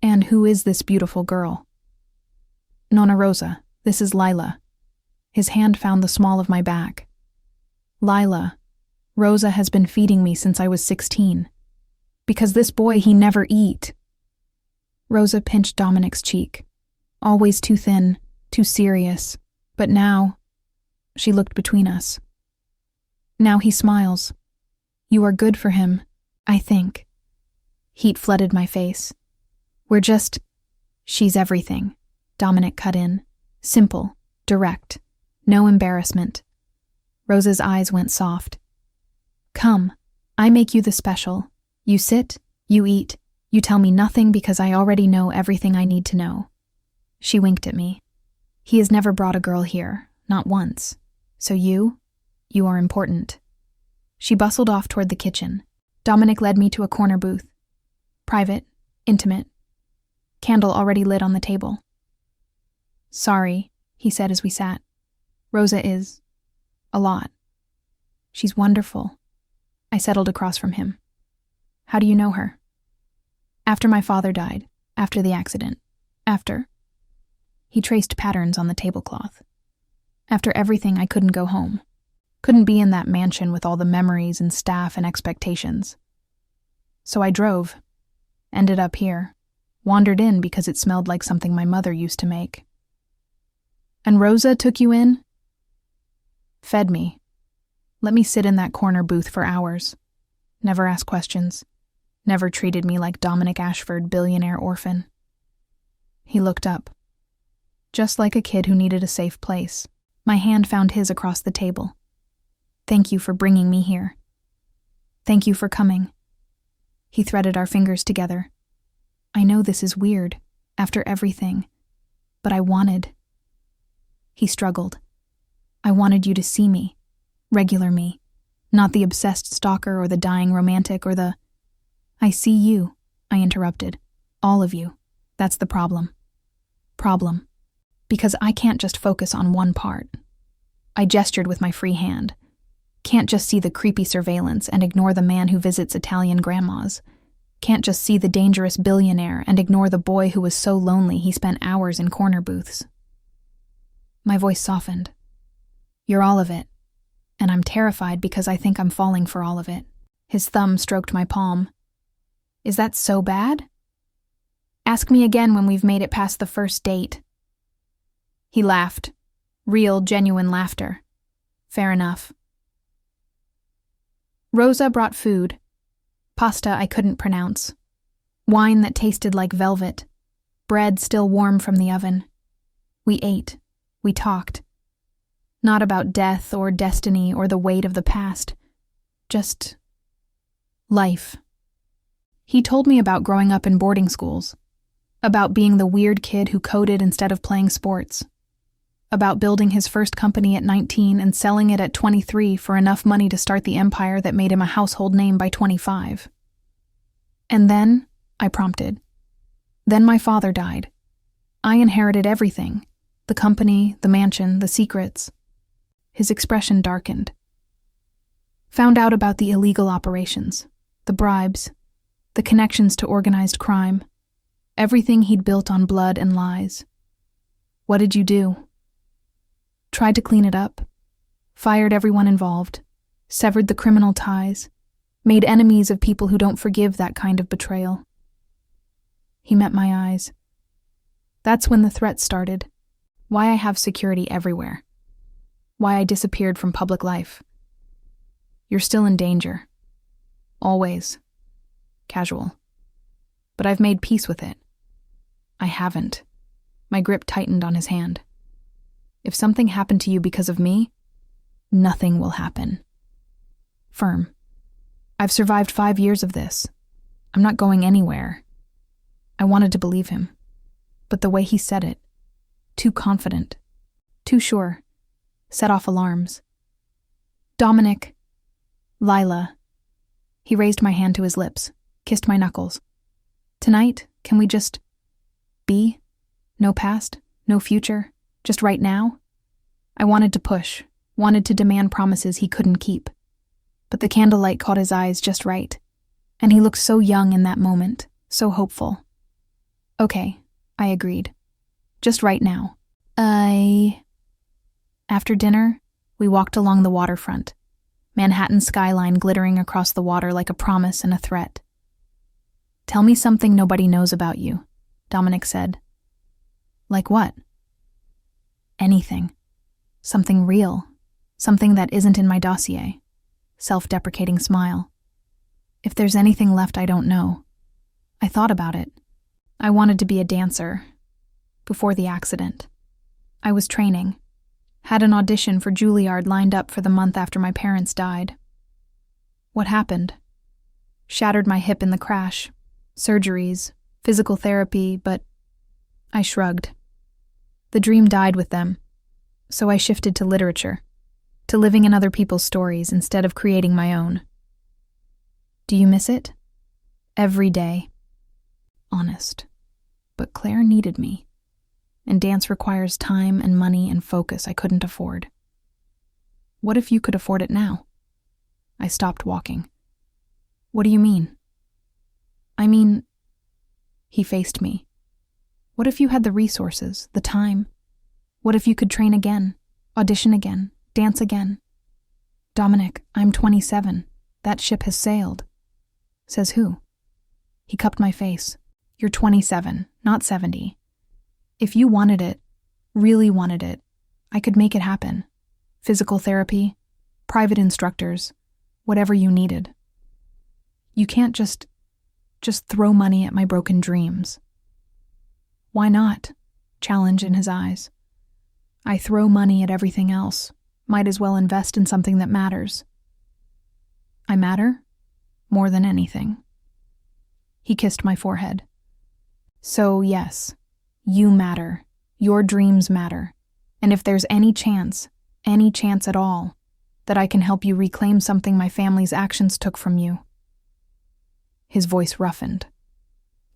And who is this beautiful girl? Nonna Rosa, this is Lila. His hand found the small of my back. Lila, Rosa has been feeding me since I was 16. Because this boy, he never eat. Rosa pinched Dominic's cheek. Always too thin, too serious. But now, she looked between us. Now he smiles. You are good for him, I think. Heat flooded my face. She's everything. Dominic cut in. Simple, direct, no embarrassment. Rosa's eyes went soft. Come, I make you the special. You sit, you eat, you tell me nothing because I already know everything I need to know. She winked at me. He has never brought a girl here, not once. So you are important. She bustled off toward the kitchen. Dominic led me to a corner booth. Private, intimate. Candle already lit on the table. Sorry, he said as we sat. Rosa is a lot. She's wonderful. I settled across from him. How do you know her? After my father died, after the accident, after. He traced patterns on the tablecloth. After everything, I couldn't go home. Couldn't be in that mansion with all the memories and staff and expectations. So I drove. Ended up here. Wandered in because it smelled like something my mother used to make. And Rosa took you in? Fed me. Let me sit in that corner booth for hours. Never asked questions. Never treated me like Dominic Ashford, billionaire orphan. He looked up. Just like a kid who needed a safe place. My hand found his across the table. Thank you for bringing me here. Thank you for coming. He threaded our fingers together. I know this is weird, after everything, but I wanted. He struggled. I wanted you to see me, regular me, not the obsessed stalker or the dying romantic or the... I see you, I interrupted. All of you. That's the problem. Problem. Because I can't just focus on one part. I gestured with my free hand. Can't just see the creepy surveillance and ignore the man who visits Italian grandmas. Can't just see the dangerous billionaire and ignore the boy who was so lonely he spent hours in corner booths. My voice softened. You're all of it. And I'm terrified because I think I'm falling for all of it. His thumb stroked my palm. Is that so bad? Ask me again when we've made it past the first date. He laughed. Real, genuine laughter. Fair enough. Rosa brought food. Pasta I couldn't pronounce. Wine that tasted like velvet. Bread still warm from the oven. We ate. We talked. Not about death or destiny or the weight of the past. Just life. He told me about growing up in boarding schools. About being the weird kid who coded instead of playing sports. About building his first company at 19 and selling it at 23 for enough money to start the empire that made him a household name by 25. And then, I prompted. Then my father died. I inherited everything. The company, the mansion, the secrets. His expression darkened. Found out about the illegal operations, the bribes, the connections to organized crime, everything he'd built on blood and lies. What did you do? Tried to clean it up, fired everyone involved, severed the criminal ties, made enemies of people who don't forgive that kind of betrayal. He met my eyes. That's when the threat started. Why I have security everywhere. Why I disappeared from public life. You're still in danger. Always. Casual. But I've made peace with it. I haven't. My grip tightened on his hand. If something happened to you because of me, nothing will happen. Firm. I've survived 5 years of this. I'm not going anywhere. I wanted to believe him. But the way he said it, too confident, too sure, set off alarms. Dominic. Lila. He raised my hand to his lips, kissed my knuckles. Tonight, can we just be? No past, no future, just right now? I wanted to push, wanted to demand promises he couldn't keep. But the candlelight caught his eyes just right, and he looked so young in that moment, so hopeful. Okay, I agreed. Just right now. After dinner, we walked along the waterfront, Manhattan's skyline glittering across the water like a promise and a threat. Tell me something nobody knows about you, Dominic said. Like what? Anything. Something real. Something that isn't in my dossier. Self-deprecating smile. If there's anything left I don't know. I thought about it. I wanted to be a dancer. Before the accident. I was training. Had an audition for Juilliard lined up for the month after my parents died. What happened? Shattered my hip in the crash. Surgeries, physical therapy, but I shrugged. The dream died with them, so I shifted to literature, to living in other people's stories instead of creating my own. Do you miss it? Every day. Honest. But Claire needed me, and dance requires time and money and focus I couldn't afford. What if you could afford it now? I stopped walking. What do you mean? I mean, he faced me. What if you had the resources, the time? What if you could train again, audition again, dance again? Dominic, I'm 27. That ship has sailed. Says who? He cupped my face. You're 27, not 70. If you wanted it, really wanted it, I could make it happen. Physical therapy, private instructors, whatever you needed. You can't just throw money at my broken dreams. Why not? Challenge in his eyes. I throw money at everything else. Might as well invest in something that matters. I matter? More than anything. He kissed my forehead. So yes, you matter. Your dreams matter. And if there's any chance at all, that I can help you reclaim something my family's actions took from you. His voice roughened.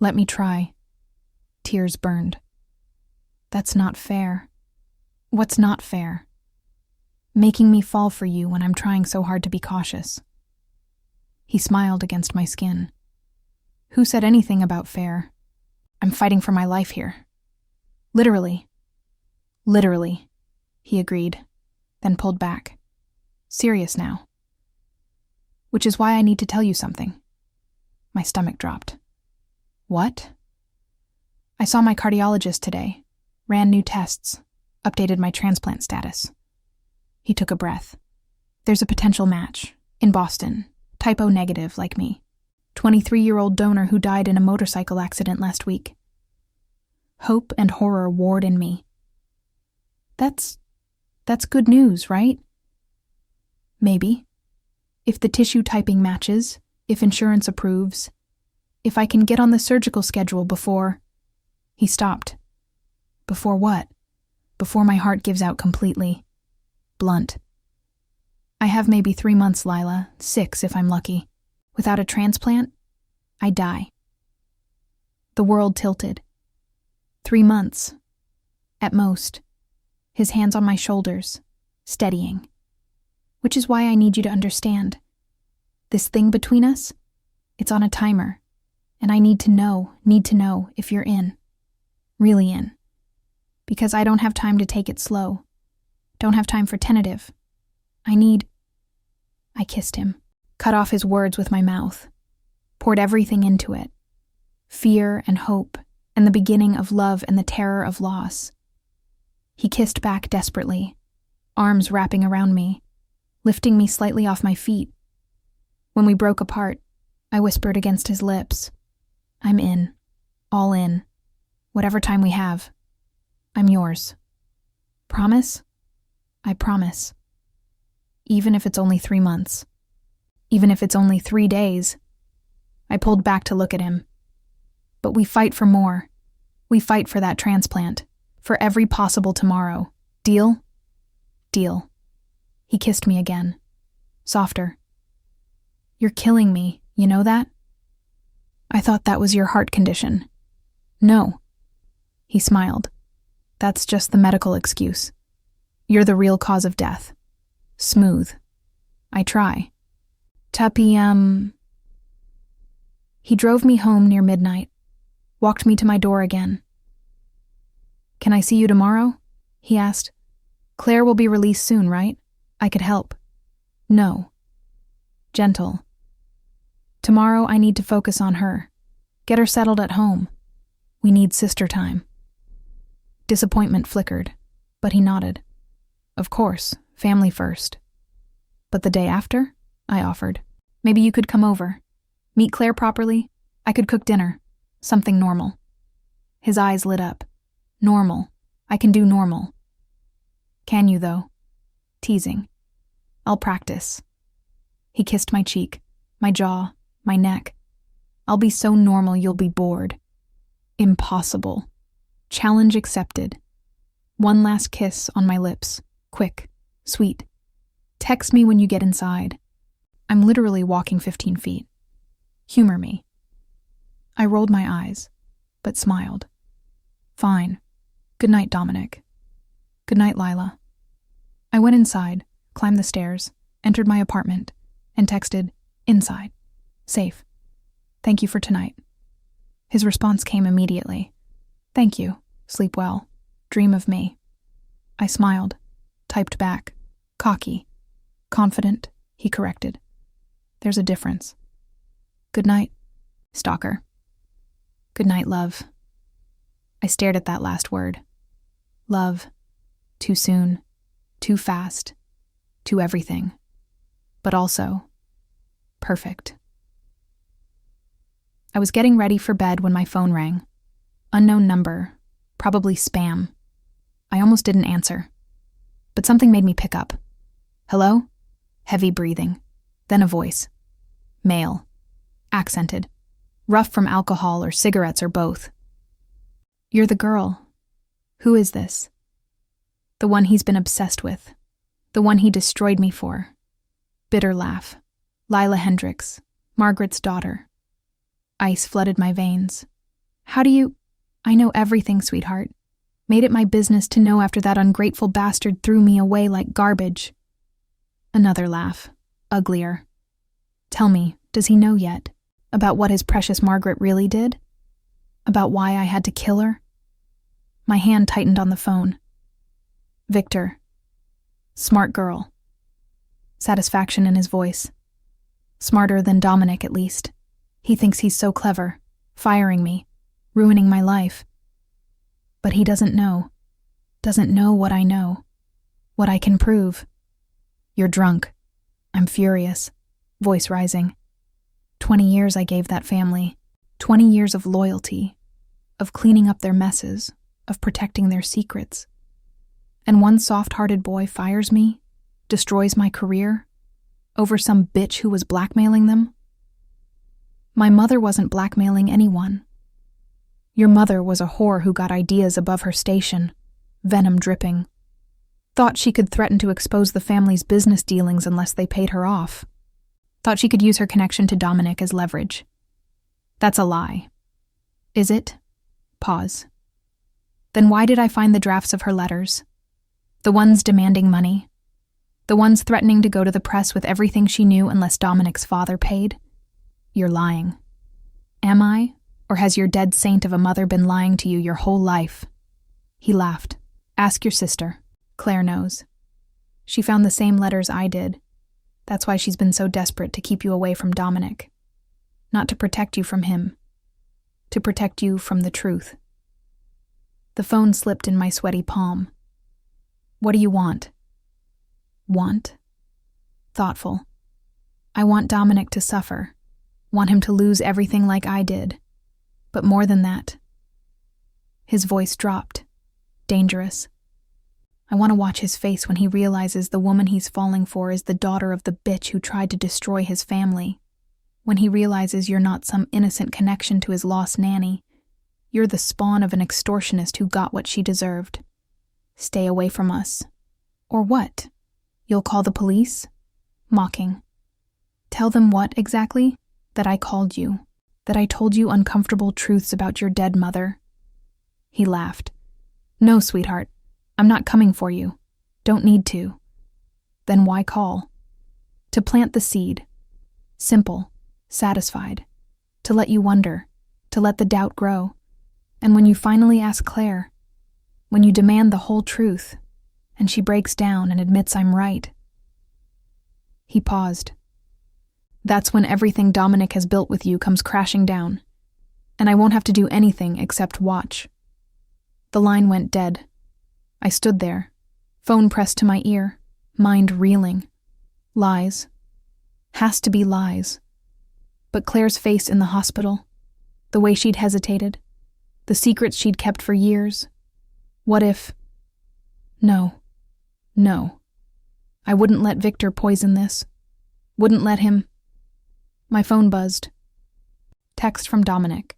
Let me try. Tears burned. That's not fair. What's not fair? Making me fall for you when I'm trying so hard to be cautious. He smiled against my skin. Who said anything about fair? I'm fighting for my life here. Literally. Literally, he agreed, then pulled back. Serious now. Which is why I need to tell you something. My stomach dropped. What? I saw my cardiologist today, ran new tests, updated my transplant status. He took a breath. There's a potential match, in Boston, type O negative like me. 23-year-old donor who died in a motorcycle accident last week. Hope and horror warred in me. That's good news, right? Maybe. If the tissue typing matches, if insurance approves, if I can get on the surgical schedule before... He stopped. Before what? Before my heart gives out completely. Blunt. I have maybe 3 months, Lila, 6 if I'm lucky. Without a transplant, I die. The world tilted. 3 months. At most. His hands on my shoulders, steadying. Which is why I need you to understand. This thing between us, it's on a timer. And I need to know if you're in. Really in. Because I don't have time to take it slow. Don't have time for tentative. I kissed him, cut off his words with my mouth, poured everything into it. Fear and hope, and the beginning of love and the terror of loss. He kissed back desperately, arms wrapping around me, lifting me slightly off my feet. When we broke apart, I whispered against his lips, I'm in, all in, whatever time we have. I'm yours. Promise? I promise. Even if it's only 3 months. Even if it's only 3 days. I pulled back to look at him. But we fight for more. We fight for that transplant. For every possible tomorrow. Deal? Deal. He kissed me again. Softer. You're killing me, you know that? I thought that was your heart condition. No. He smiled. That's just the medical excuse. You're the real cause of death. Smooth. I try. Tuppy, He drove me home near midnight, walked me to my door again. Can I see you tomorrow? He asked. Claire will be released soon, right? I could help. No. Gentle. Tomorrow I need to focus on her. Get her settled at home. We need sister time. Disappointment flickered, but he nodded. Of course, family first. But the day after, I offered. Maybe you could come over. Meet Claire properly. I could cook dinner. Something normal. His eyes lit up. Normal. I can do normal. Can you, though? Teasing. I'll practice. He kissed my cheek, my jaw, my neck. I'll be so normal you'll be bored. Impossible. Challenge accepted. One last kiss on my lips. Quick. Sweet. Text me when you get inside. I'm literally walking 15 feet. Humor me. I rolled my eyes, but smiled. Fine. Good night, Dominic. Good night, Lila. I went inside, climbed the stairs, entered my apartment, and texted, inside. Safe. Thank you for tonight. His response came immediately. Thank you. Sleep well. Dream of me. I smiled, typed back. Cocky. Confident, he corrected. There's a difference. Good night, stalker. Good night, love. I stared at that last word. Love. Too soon. Too fast. Too everything. But also, perfect. I was getting ready for bed when my phone rang. Unknown number. Probably spam. I almost didn't answer. But something made me pick up. Hello? Heavy breathing. Then a voice. Male. Accented. Rough from alcohol or cigarettes or both. You're the girl. Who is this? The one he's been obsessed with. The one he destroyed me for. Bitter laugh. Lila Hendricks. Margaret's daughter. Ice flooded my veins. How do you... I know everything, sweetheart. Made it my business to know after that ungrateful bastard threw me away like garbage. Another laugh. Uglier. Tell me, does he know yet? About what his precious Margaret really did? About why I had to kill her? My hand tightened on the phone. Victor. Smart girl. Satisfaction in his voice. Smarter than Dominic, at least. He thinks he's so clever, firing me, ruining my life. But he doesn't know what I know, what I can prove. You're drunk. I'm furious, voice rising. 20 years I gave that family, 20 years of loyalty, of cleaning up their messes, of protecting their secrets. And one soft-hearted boy fires me, destroys my career, over some bitch who was blackmailing them? My mother wasn't blackmailing anyone. Your mother was a whore who got ideas above her station, venom dripping. Thought she could threaten to expose the family's business dealings unless they paid her off. Thought she could use her connection to Dominic as leverage. That's a lie. Is it? Pause. Then why did I find the drafts of her letters? The ones demanding money? The ones threatening to go to the press with everything she knew unless Dominic's father paid? You're lying. Am I? Or has your dead saint of a mother been lying to you your whole life?" He laughed. "Ask your sister. Claire knows. She found the same letters I did. That's why she's been so desperate to keep you away from Dominic. Not to protect you from him. To protect you from the truth." The phone slipped in my sweaty palm. "What do you want?" "Want?" Thoughtful. "I want Dominic to suffer. Want him to lose everything like I did. But more than that." His voice dropped. Dangerous. "I want to watch his face when he realizes the woman he's falling for is the daughter of the bitch who tried to destroy his family. When he realizes you're not some innocent connection to his lost nanny. You're the spawn of an extortionist who got what she deserved. Stay away from us." "Or what? You'll call the police?" Mocking. "Tell them what, exactly? That I called you. That I told you uncomfortable truths about your dead mother." He laughed. "No, sweetheart. I'm not coming for you. Don't need to." "Then why call?" "To plant the seed. Simple. Satisfied. To let you wonder. To let the doubt grow. And when you finally ask Claire, when you demand the whole truth, and she breaks down and admits I'm right." He paused. "That's when everything Dominic has built with you comes crashing down, and I won't have to do anything except watch." The line went dead. I stood there, phone pressed to my ear, mind reeling. Lies. Has to be lies. But Claire's face in the hospital, the way she'd hesitated, the secrets she'd kept for years. What if... No. No. I wouldn't let Victor poison this. Wouldn't let him... My phone buzzed. Text from Dominic.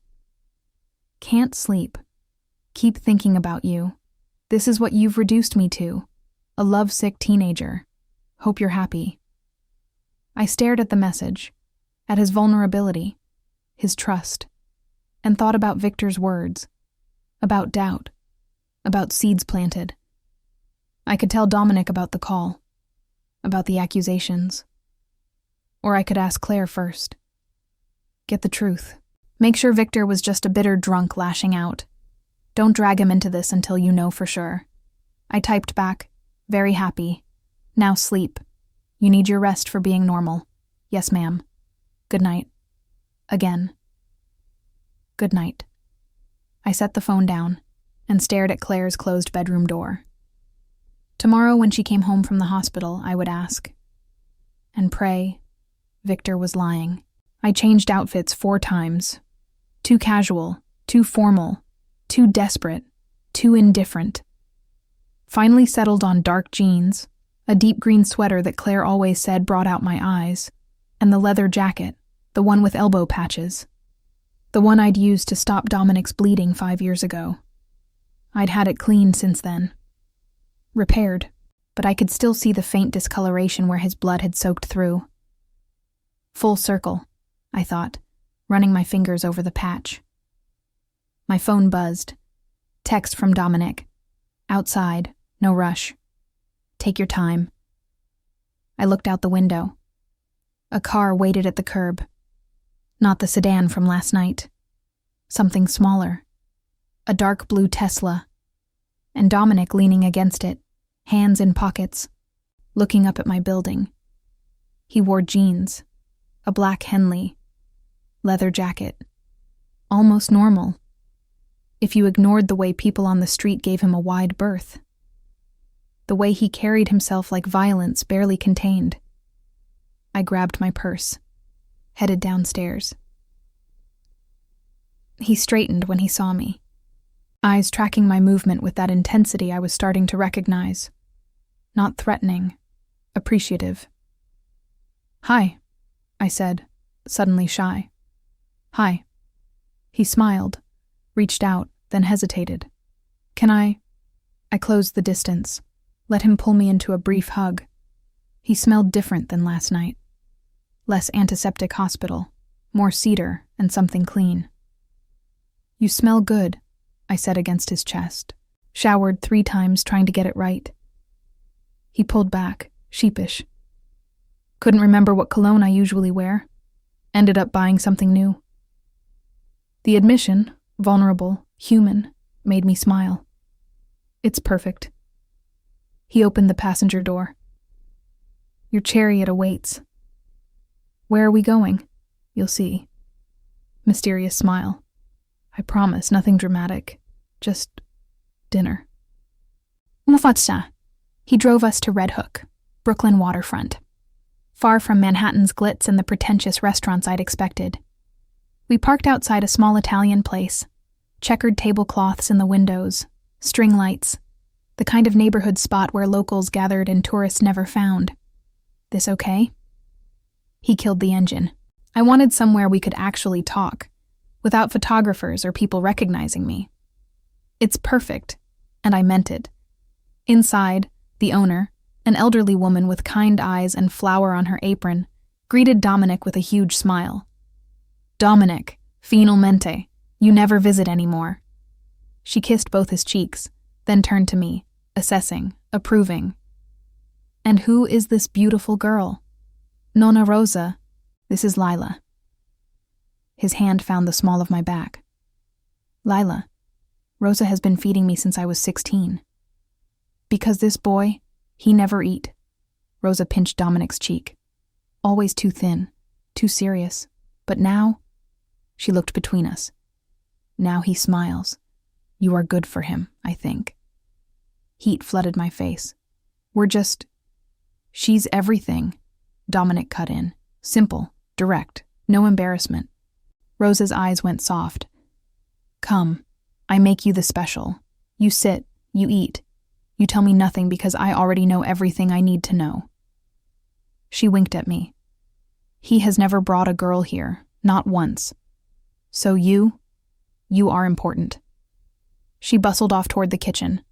"Can't sleep. Keep thinking about you. This is what you've reduced me to. A lovesick teenager. Hope you're happy." I stared at the message, at his vulnerability, his trust, and thought about Victor's words, about doubt, about seeds planted. I could tell Dominic about the call, about the accusations. Or I could ask Claire first. Get the truth. Make sure Victor was just a bitter drunk lashing out. Don't drag him into this until you know for sure. I typed back, very happy. Now sleep. You need your rest for being normal. Yes, ma'am. Good night. Again. Good night. I set the phone down and stared at Claire's closed bedroom door. Tomorrow when she came home from the hospital, I would ask. And pray. Victor was lying. I changed outfits 4 times. Too casual, too formal, too desperate, too indifferent. Finally settled on dark jeans, a deep green sweater that Claire always said brought out my eyes, and the leather jacket, the one with elbow patches. The one I'd used to stop Dominic's bleeding 5 years ago. I'd had it cleaned since then. Repaired, but I could still see the faint discoloration where his blood had soaked through. Full circle, I thought, running my fingers over the patch. My phone buzzed. Text from Dominic. Outside, no rush. Take your time. I looked out the window. A car waited at the curb. Not the sedan from last night. Something smaller. A dark blue Tesla. And Dominic leaning against it, hands in pockets, looking up at my building. He wore jeans, a black Henley, leather jacket. Almost normal. If you ignored the way people on the street gave him a wide berth. The way he carried himself like violence barely contained. I grabbed my purse, headed downstairs. He straightened when he saw me, eyes tracking my movement with that intensity I was starting to recognize. Not threatening, appreciative. "Hi," I said, suddenly shy. "Hi." He smiled, reached out, then hesitated. "Can I?" I closed the distance, let him pull me into a brief hug. He smelled different than last night. Less antiseptic hospital, more cedar and something clean. "You smell good," I said against his chest, showered 3 times trying to get it right. He pulled back, sheepish. Couldn't remember what cologne I usually wear. Ended up buying something new. The admission, vulnerable, human, made me smile. It's perfect. He opened the passenger door. Your chariot awaits. Where are we going? You'll see. Mysterious smile. I promise, nothing dramatic. Just dinner. Mufatsa. He drove us to Red Hook, Brooklyn waterfront. Far from Manhattan's glitz and the pretentious restaurants I'd expected. We parked outside a small Italian place. Checkered tablecloths in the windows, string lights, the kind of neighborhood spot where locals gathered and tourists never found. This okay? He killed the engine. I wanted somewhere we could actually talk, without photographers or people recognizing me. It's perfect, and I meant it. Inside, the owner, an elderly woman with kind eyes and flour on her apron, greeted Dominic with a huge smile. Dominic, finalmente, you never visit anymore. She kissed both his cheeks, then turned to me, assessing, approving. And who is this beautiful girl? Nonna Rosa, this is Lila. His hand found the small of my back. Lila, Rosa has been feeding me since I was 16. Because this boy, he never eat. Rosa pinched Dominic's cheek. Always too thin, too serious. But now, she looked between us. Now he smiles. You are good for him, I think. Heat flooded my face. She's everything. Dominic cut in. Simple, direct, no embarrassment. Rosa's eyes went soft. Come, I make you the special. You sit, you eat. You tell me nothing because I already know everything I need to know. She winked at me. He has never brought a girl here, not once. So you are important. She bustled off toward the kitchen.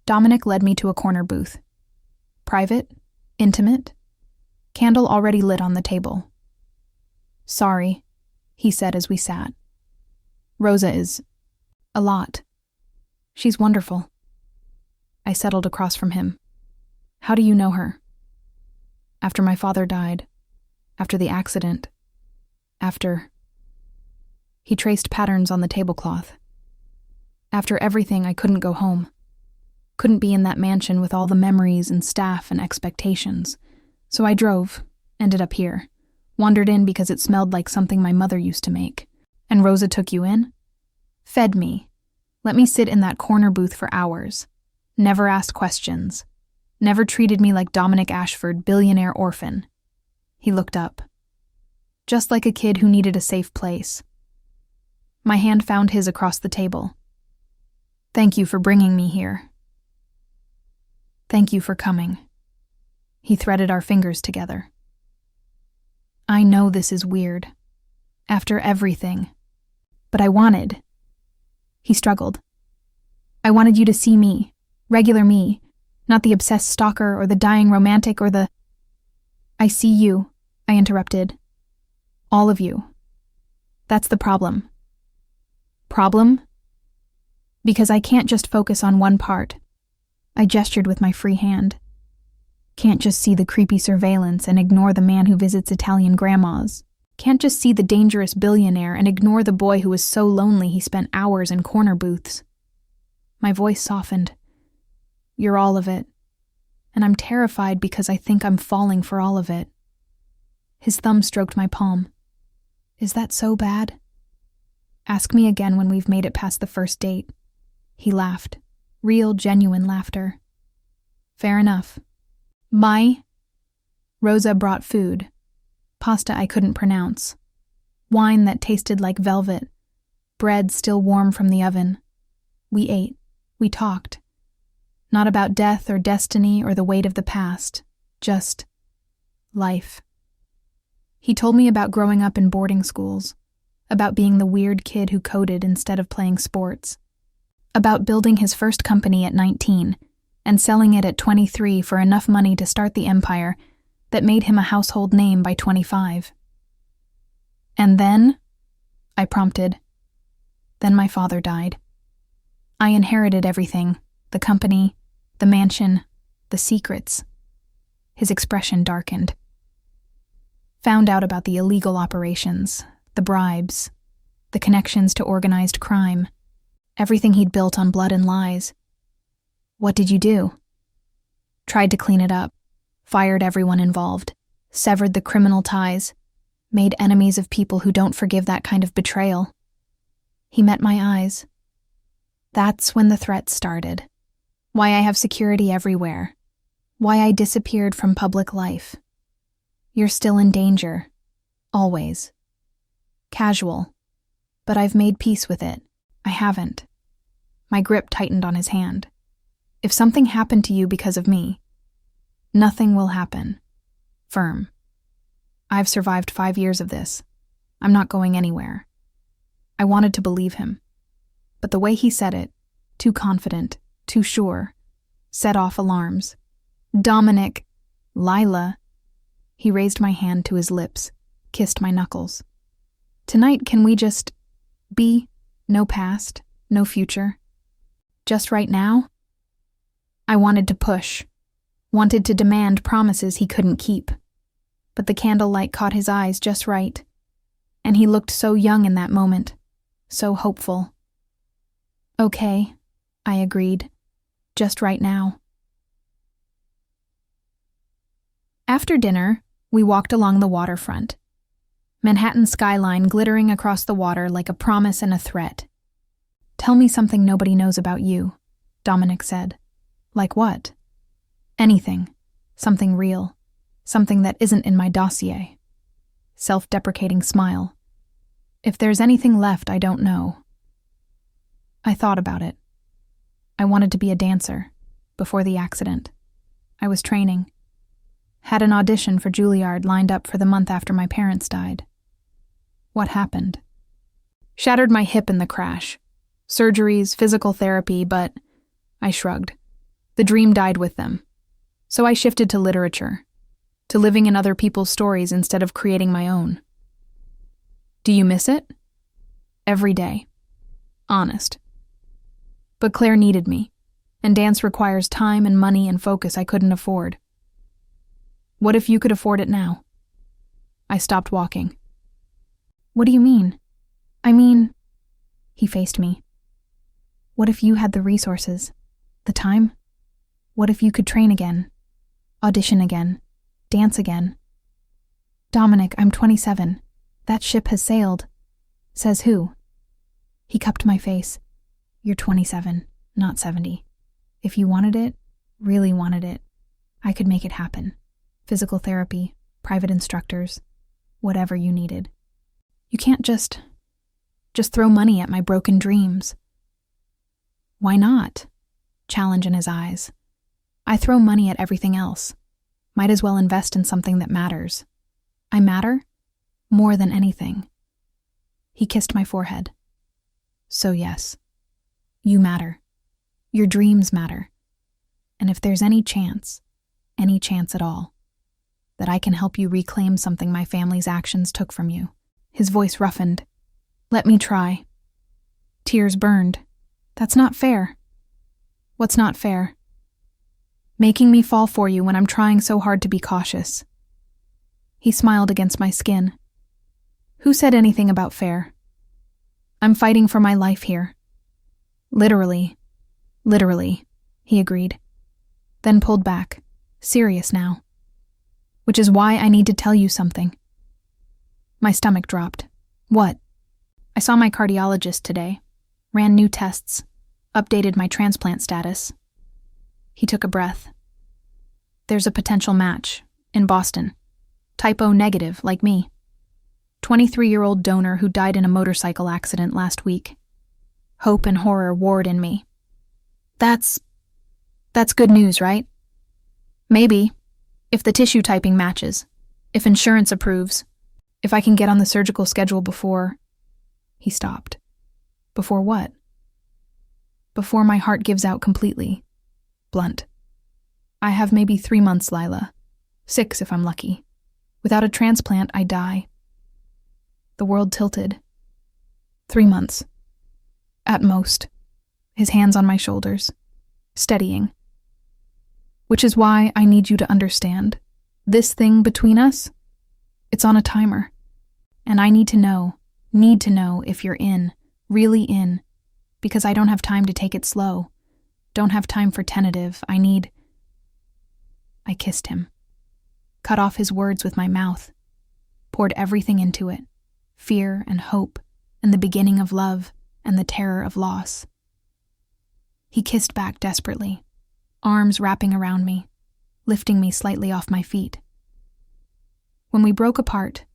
Dominic led me to a corner booth. Private, intimate, candle already lit on the table. Sorry, he said as we sat. Rosa is a lot. She's wonderful. I settled across from him. How do you know her? After my father died. After the accident. After... He traced patterns on the tablecloth. After everything, I couldn't go home. Couldn't be in that mansion with all the memories and staff and expectations. So I drove, ended up here. Wandered in because it smelled like something my mother used to make. And Rosa took you in? Fed me. Let me sit in that corner booth for hours. Never asked questions. Never treated me like Dominic Ashford, billionaire orphan. He looked up. Just like a kid who needed a safe place. My hand found his across the table. Thank you for bringing me here. Thank you for coming. He threaded our fingers together. I know this is weird. After everything. But I wanted. He struggled. I wanted you to see me. Regular me. Not the obsessed stalker or the dying romantic or the... I see you, I interrupted. All of you. That's the problem. Problem? Because I can't just focus on one part. I gestured with my free hand. Can't just see the creepy surveillance and ignore the man who visits Italian grandmas. Can't just see the dangerous billionaire and ignore the boy who was so lonely he spent hours in corner booths. My voice softened. You're all of it. And I'm terrified because I think I'm falling for all of it. His thumb stroked my palm. Is that so bad? Ask me again when we've made it past the first date. He laughed. Real, genuine laughter. Fair enough. Rosa brought food. Pasta I couldn't pronounce. Wine that tasted like velvet. Bread still warm from the oven. We ate. We talked. Not about death or destiny or the weight of the past. Just life. He told me about growing up in boarding schools. About being the weird kid who coded instead of playing sports. About building his first company at 19 and selling it at 23 for enough money to start the empire that made him a household name by 25. And then, I prompted, then my father died. I inherited everything, the company, the mansion, the secrets. His expression darkened. Found out about the illegal operations, the bribes, the connections to organized crime, everything he'd built on blood and lies. What did you do? Tried to clean it up, fired everyone involved, severed the criminal ties, made enemies of people who don't forgive that kind of betrayal. He met my eyes. That's when the threats started. Why I have security everywhere. Why I disappeared from public life. You're still in danger. Always. Casual. But I've made peace with it. I haven't. My grip tightened on his hand. If something happened to you because of me, nothing will happen. Firm. I've survived 5 years of this. I'm not going anywhere. I wanted to believe him. But the way he said it, too confident, too sure, set off alarms. Dominic, Lila. He raised my hand to his lips, kissed my knuckles. Tonight, can we just be? No past, no future. Just right now? I wanted to push, wanted to demand promises he couldn't keep. But the candlelight caught his eyes just right, and he looked so young in that moment, so hopeful. Okay, I agreed, just right now. After dinner, we walked along the waterfront. Manhattan's skyline glittering across the water like a promise and a threat. Tell me something nobody knows about you, Dominic said. Like what? Anything. Something real. Something that isn't in my dossier. Self-deprecating smile. If there's anything left I don't know. I thought about it. I wanted to be a dancer, before the accident. I was training. Had an audition for Juilliard lined up for the month after my parents died. What happened? Shattered my hip in the crash. Surgeries, physical therapy, but I shrugged. The dream died with them. So I shifted to literature, to living in other people's stories instead of creating my own. Do you miss it? Every day. Honest. But Claire needed me, and dance requires time and money and focus I couldn't afford. What if you could afford it now? I stopped walking. What do you mean? I mean, he faced me. What if you had the resources, the time? What if you could train again, audition again, dance again? Dominic, I'm 27. That ship has sailed. Says who? He cupped my face. You're 27, not 70. If you wanted it, really wanted it, I could make it happen. Physical therapy, private instructors, whatever you needed. You can't just throw money at my broken dreams. Why not? Challenge in his eyes. I throw money at everything else. Might as well invest in something that matters. I matter? More than anything. He kissed my forehead. So yes, you matter. Your dreams matter. And if there's any chance at all, that I can help you reclaim something my family's actions took from you. His voice roughened. Let me try. Tears burned. That's not fair. What's not fair? Making me fall for you when I'm trying so hard to be cautious. He smiled against my skin. Who said anything about fair? I'm fighting for my life here. Literally, he agreed. Then pulled back, serious now. Which is why I need to tell you something. My stomach dropped. What? I saw my cardiologist today, ran new tests, updated my transplant status. He took a breath. There's a potential match, in Boston. Type O negative, like me. 23-year-old donor who died in a motorcycle accident last week. Hope and horror warred in me. That's good news, right? Maybe, if the tissue typing matches, if insurance approves, if I can get on the surgical schedule before... He stopped. Before what? Before my heart gives out completely. Blunt. I have maybe 3 months, Lila. 6 if I'm lucky. Without a transplant, I die. The world tilted. 3 months. At most. His hands on my shoulders. Steadying. Which is why I need you to understand. This thing between us, it's on a timer. And I need to know, Need to know if you're in, really in, because I don't have time to take it slow. Don't have time for tentative. I kissed him. Cut off his words with my mouth. Poured everything into it. Fear and hope, and the beginning of love, and the terror of loss. He kissed back desperately, arms wrapping around me, lifting me slightly off my feet. When we broke apart,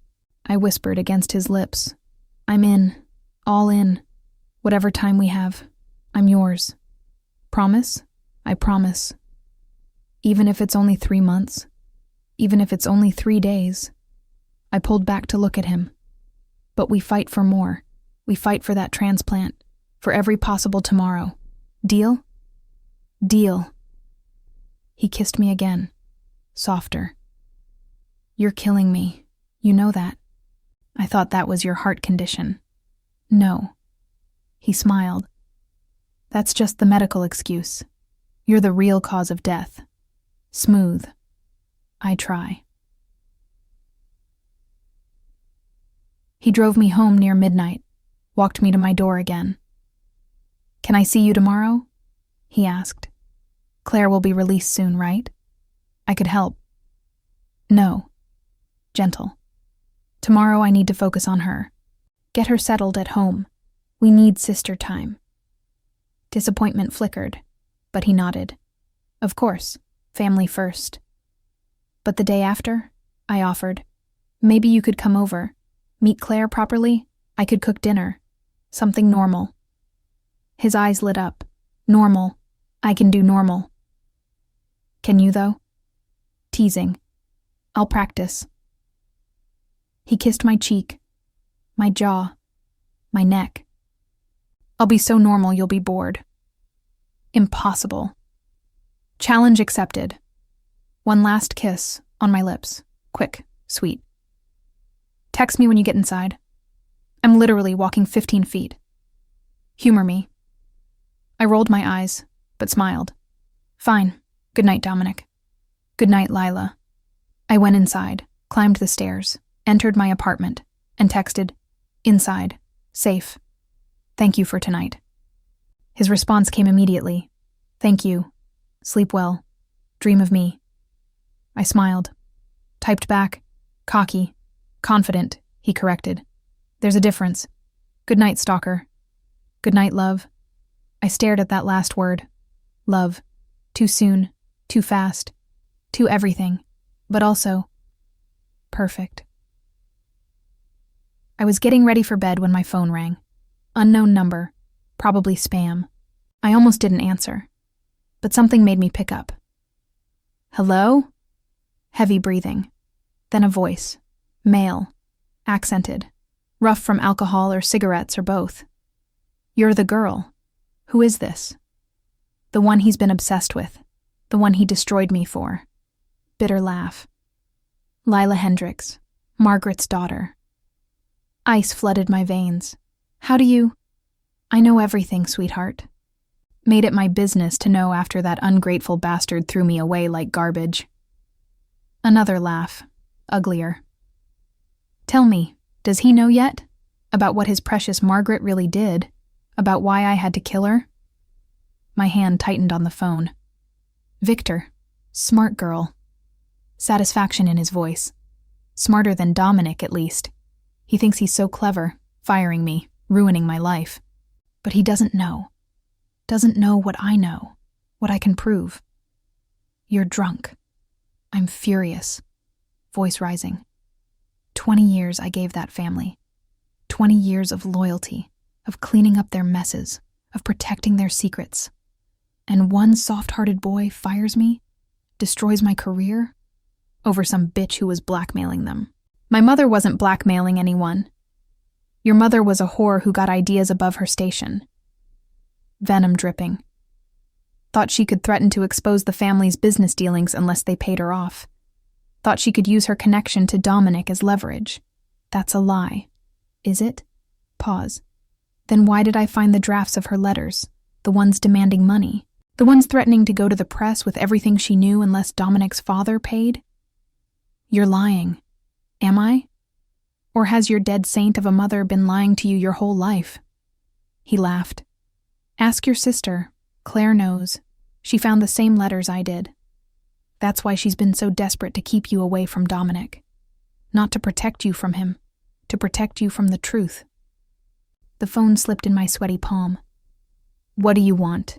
I whispered against his lips, I'm in, all in. Whatever time we have, I'm yours. Promise? I promise. Even if it's only 3 months, even if it's only 3 days. I pulled back to look at him. But we fight for more. We fight for that transplant, for every possible tomorrow. Deal? Deal. He kissed me again, softer. You're killing me. You know that. I thought that was your heart condition. No. He smiled. That's just the medical excuse. You're the real cause of death. Smooth. I try. He drove me home near midnight, walked me to my door again. Can I see you tomorrow? He asked. Claire will be released soon, right? I could help. No. Gentle. Tomorrow I need to focus on her. Get her settled at home. We need sister time. Disappointment flickered, but he nodded. Of course, family first. But the day after, I offered, maybe you could come over, meet Claire properly, I could cook dinner. Something normal. His eyes lit up. Normal. I can do normal. Can you, though? Teasing. I'll practice. He kissed my cheek, my jaw, my neck. I'll be so normal you'll be bored. Impossible. Challenge accepted. One last kiss on my lips. Quick, sweet. Text me when you get inside. I'm literally walking 15 feet. Humor me. I rolled my eyes, but smiled. Fine. Good night, Dominic. Good night, Lila. I went inside, climbed the stairs, entered my apartment, and texted, inside, safe. Thank you for tonight. His response came immediately. Thank you. Sleep well. Dream of me. I smiled. Typed back, cocky, confident, he corrected. There's a difference. Good night, stalker. Good night, love. I stared at that last word. Love. Too soon, too fast, too everything, but also perfect. I was getting ready for bed when my phone rang. Unknown number, probably spam. I almost didn't answer, but something made me pick up. Hello? Heavy breathing. Then a voice. Male. Accented. Rough from alcohol or cigarettes or both. You're the girl. Who is this? The one he's been obsessed with. The one he destroyed me for. Bitter laugh. Lila Hendricks. Margaret's daughter. Ice flooded my veins. How do you... I know everything, sweetheart. Made it my business to know after that ungrateful bastard threw me away like garbage. Another laugh. Uglier. Tell me, does he know yet? About what his precious Margaret really did? About why I had to kill her? My hand tightened on the phone. Victor. Smart girl. Satisfaction in his voice. Smarter than Dominic, at least. He thinks he's so clever, firing me, ruining my life. But he doesn't know. Doesn't know what I know, what I can prove. You're drunk. I'm furious. Voice rising. 20 years I gave that family. 20 years of loyalty, of cleaning up their messes, of protecting their secrets. And one soft-hearted boy fires me, destroys my career, over some bitch who was blackmailing them. My mother wasn't blackmailing anyone. Your mother was a whore who got ideas above her station. Venom dripping. Thought she could threaten to expose the family's business dealings unless they paid her off. Thought she could use her connection to Dominic as leverage. That's a lie. Is it? Pause. Then why did I find the drafts of her letters? The ones demanding money? The ones threatening to go to the press with everything she knew unless Dominic's father paid? You're lying. Am I? Or has your dead saint of a mother been lying to you your whole life?" He laughed. "Ask your sister. Claire knows. She found the same letters I did. That's why she's been so desperate to keep you away from Dominic. Not to protect you from him, to protect you from the truth." The phone slipped in my sweaty palm. "What do you want?"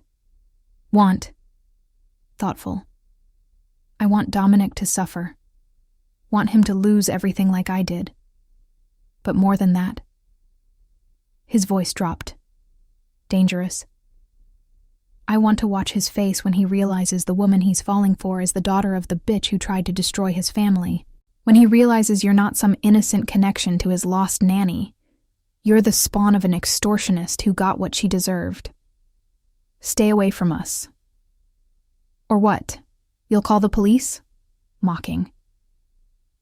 "Want." Thoughtful. "I want Dominic to suffer. Want him to lose everything like I did. But more than that." His voice dropped. "Dangerous. I want to watch his face when he realizes the woman he's falling for is the daughter of the bitch who tried to destroy his family. When he realizes you're not some innocent connection to his lost nanny. You're the spawn of an extortionist who got what she deserved. Stay away from us." "Or what? You'll call the police?" Mocking.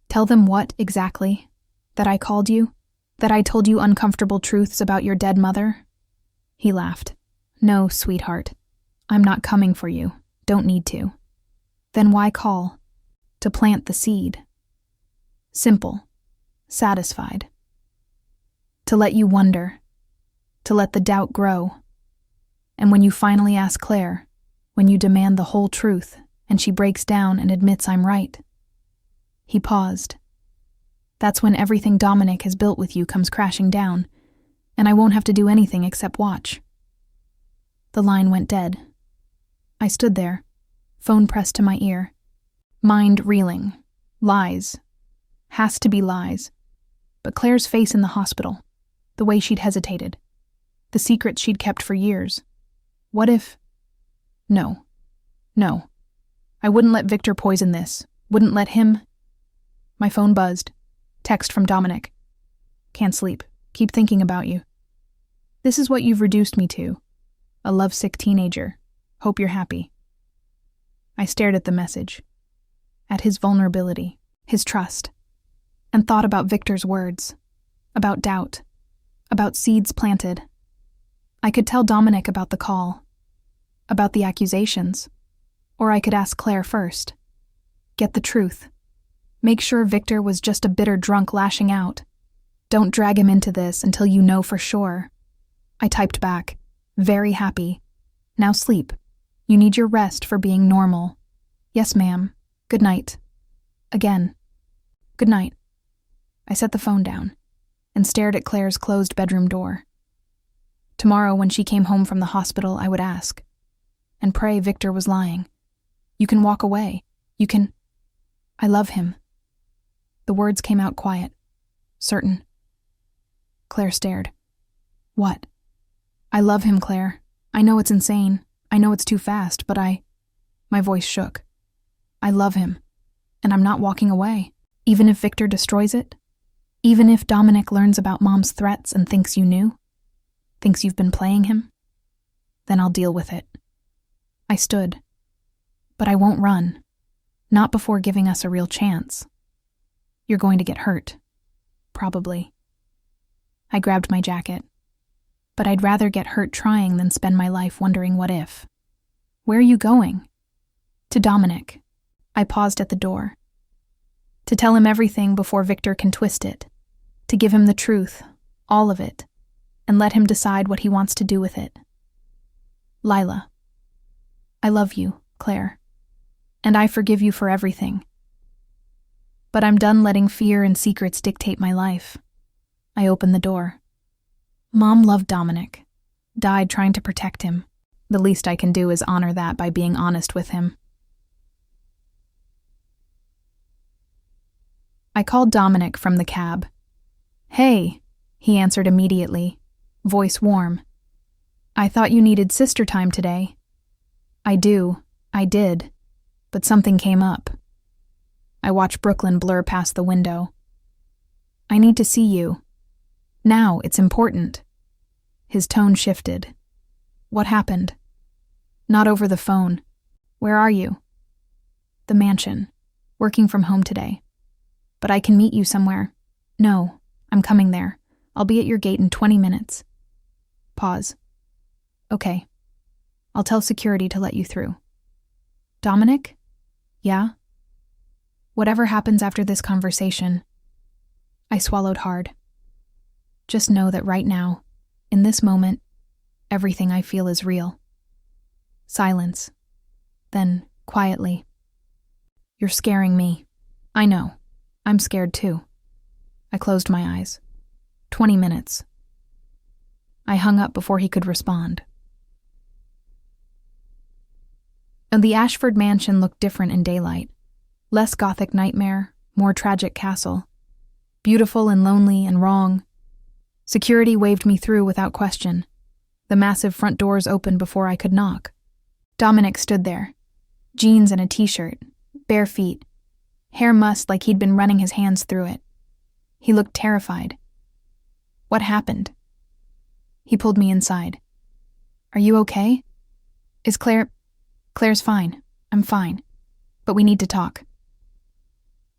"Tell them what, exactly? That I called you? That I told you uncomfortable truths about your dead mother?" He laughed. "No, sweetheart. I'm not coming for you. Don't need to." "Then why call?" "To plant the seed." Simple. Satisfied. To let you wonder. To let the doubt grow. And when you finally ask Claire, when you demand the whole truth, and she breaks down and admits I'm right. He paused. "That's when everything Dominic has built with you comes crashing down, and I won't have to do anything except watch." The line went dead. I stood there, phone pressed to my ear. Mind reeling. Lies. Has to be lies. But Claire's face in the hospital. The way she'd hesitated. The secrets she'd kept for years. What if... No. No. I wouldn't let Victor poison this. Wouldn't let him... My phone buzzed. Text from Dominic. "Can't sleep. Keep thinking about you. This is what you've reduced me to. A lovesick teenager. Hope you're happy." I stared at the message. At his vulnerability. His trust. And thought about Victor's words. About doubt. About seeds planted. I could tell Dominic about the call. About the accusations. Or I could ask Claire first. Get the truth. Make sure Victor was just a bitter drunk lashing out. Don't drag him into this until you know for sure. I typed back. Very happy. Now sleep. You need your rest for being normal. Yes, ma'am. Good night. Again. Good night. I set the phone down and stared at Claire's closed bedroom door. Tomorrow, when she came home from the hospital, I would ask and pray Victor was lying. You can walk away. You can... I love him. The words came out quiet. Certain. Claire stared. What? I love him, Claire. I know it's insane. I know it's too fast, but My voice shook. I love him. And I'm not walking away. Even if Victor destroys it? Even if Dominic learns about Mom's threats and thinks you knew? Thinks you've been playing him? Then I'll deal with it. I stood. But I won't run. Not before giving us a real chance. You're going to get hurt. Probably. I grabbed my jacket. But I'd rather get hurt trying than spend my life wondering what if. Where are you going? To Dominic. I paused at the door. To tell him everything before Victor can twist it. To give him the truth, all of it, and let him decide what he wants to do with it. Lila. I love you, Claire. And I forgive you for everything. But I'm done letting fear and secrets dictate my life. I opened the door. Mom loved Dominic. Died trying to protect him. The least I can do is honor that by being honest with him. I called Dominic from the cab. Hey, he answered immediately, voice warm. I thought you needed sister time today. I did, but something came up. I watched Brooklyn blur past the window. I need to see you. Now, it's important. His tone shifted. What happened? Not over the phone. Where are you? The mansion. Working from home today. But I can meet you somewhere. No, I'm coming there. I'll be at your gate in 20 minutes. Pause. Okay. I'll tell security to let you through. Dominic? Yeah? Whatever happens after this conversation, I swallowed hard. Just know that right now, in this moment, everything I feel is real. Silence. Then, quietly. You're scaring me. I know. I'm scared too. I closed my eyes. 20 minutes. I hung up before he could respond. The Ashford mansion looked different in daylight. Less gothic nightmare, more tragic castle. Beautiful and lonely and wrong. Security waved me through without question. The massive front doors opened before I could knock. Dominic stood there. Jeans and a t-shirt. Bare feet. Hair mussed like he'd been running his hands through it. He looked terrified. What happened? He pulled me inside. Are you okay? Is Claire... Claire's fine. I'm fine. But we need to talk.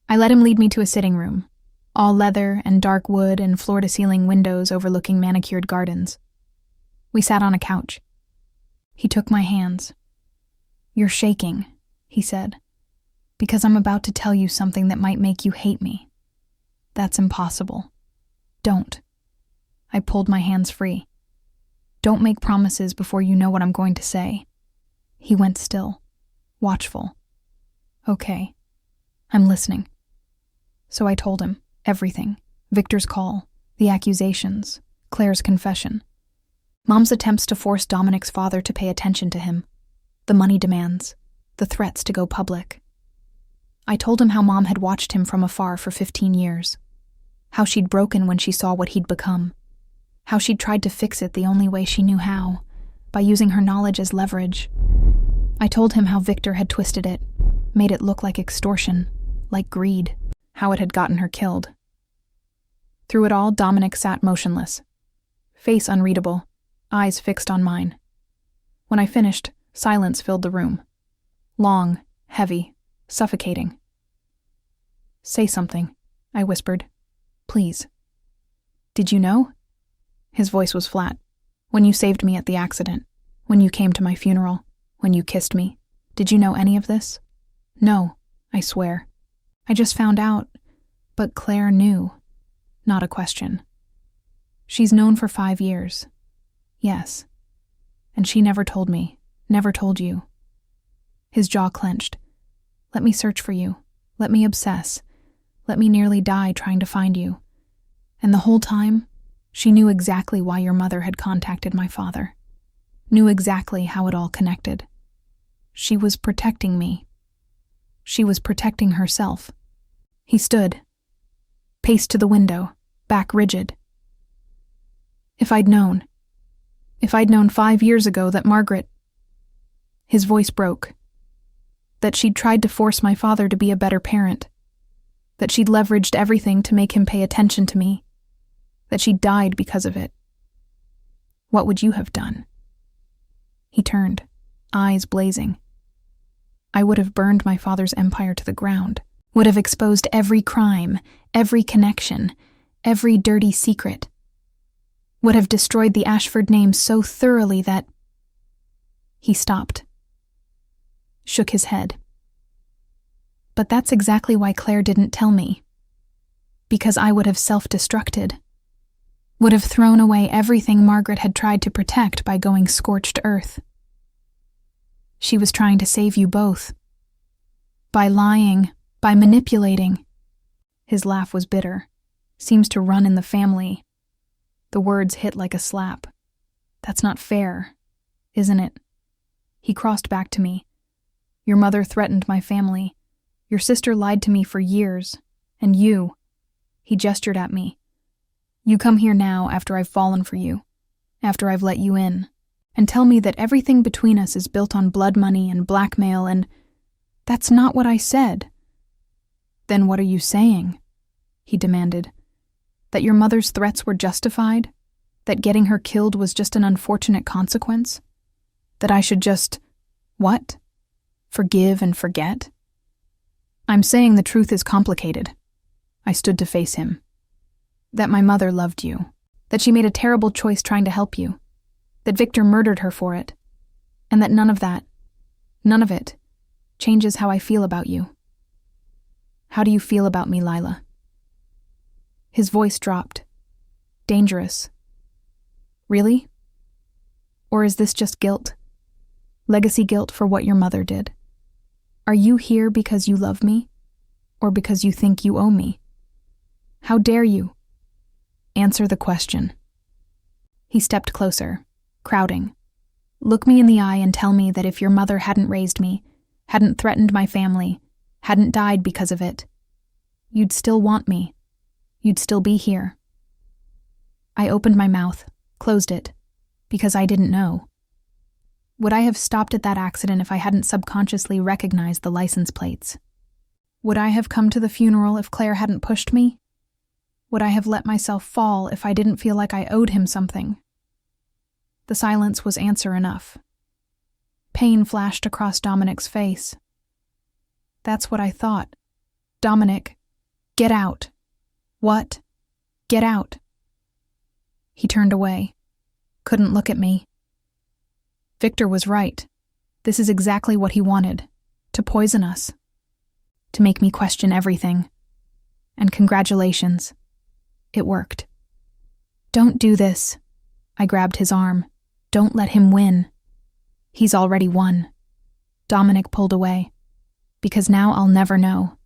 I let him lead me to a sitting room. All leather and dark wood and floor-to-ceiling windows overlooking manicured gardens. We sat on a couch. He took my hands. You're shaking, he said, because I'm about to tell you something that might make you hate me. That's impossible. Don't. I pulled my hands free. Don't make promises before you know what I'm going to say. He went still, watchful. Okay, I'm listening. So I told him everything. Victor's call, the accusations, Claire's confession. Mom's attempts to force Dominic's father to pay attention to him. The money demands, the threats to go public. I told him how Mom had watched him from afar for 15 years. How she'd broken when she saw what he'd become. How she'd tried to fix it the only way she knew how, by using her knowledge as leverage. I told him how Victor had twisted it, made it look like extortion, like greed, how it had gotten her killed. Through it all, Dominic sat motionless, face unreadable, eyes fixed on mine. When I finished, silence filled the room. Long, heavy, suffocating. Say something, I whispered. Please. Did you know? His voice was flat. When you saved me at the accident, when you came to my funeral, when you kissed me, did you know any of this? No, I swear. I just found out, but Claire knew. Not a question. She's known for 5 years. Yes. And she never told me, never told you. His jaw clenched. Let me search for you. Let me obsess. Let me nearly die trying to find you. And the whole time, she knew exactly why your mother had contacted my father. Knew exactly how it all connected. She was protecting me. She was protecting herself. He stood, paced to the window, back rigid. If I'd known 5 years ago that Margaret... His voice broke. That she'd tried to force my father to be a better parent. That she'd leveraged everything to make him pay attention to me. That she died because of it. What would you have done? He turned, eyes blazing. I would have burned my father's empire to the ground, would have exposed every crime, every connection, every dirty secret. Would have destroyed the Ashford name so thoroughly that... He stopped. Shook his head. But that's exactly why Claire didn't tell me. Because I would have self-destructed. Would have thrown away everything Margaret had tried to protect by going scorched earth. She was trying to save you both. By lying, by manipulating. His laugh was bitter. Seems to run in the family. The words hit like a slap. That's not fair, isn't it? He crossed back to me. Your mother threatened my family. Your sister lied to me for years. And you. He gestured at me. You come here now after I've fallen for you, after I've let you in, and tell me that everything between us is built on blood money and blackmail and... That's not what I said. Then what are you saying? He demanded. That your mother's threats were justified? That getting her killed was just an unfortunate consequence? That I should just... What? Forgive and forget? I'm saying the truth is complicated. I stood to face him. That my mother loved you. That she made a terrible choice trying to help you. That Victor murdered her for it. And that none of it, changes how I feel about you. How do you feel about me, Lila? His voice dropped. Dangerous. Really? Or is this just guilt? Legacy guilt for what your mother did? Are you here because you love me? Or because you think you owe me? How dare you? Answer the question. He stepped closer, crowding. Look me in the eye and tell me that if your mother hadn't raised me, hadn't threatened my family, hadn't died because of it, you'd still want me. You'd still be here. I opened my mouth, closed it, because I didn't know. Would I have stopped at that accident if I hadn't subconsciously recognized the license plates? Would I have come to the funeral if Claire hadn't pushed me? Would I have let myself fall if I didn't feel like I owed him something? The silence was answer enough. Pain flashed across Dominic's face. That's what I thought. Dominic, get out. What? Get out. He turned away. Couldn't look at me. Victor was right. This is exactly what he wanted. To poison us. To make me question everything. And congratulations. It worked. Don't do this. I grabbed his arm. Don't let him win. He's already won. Dominic pulled away. Because now I'll never know.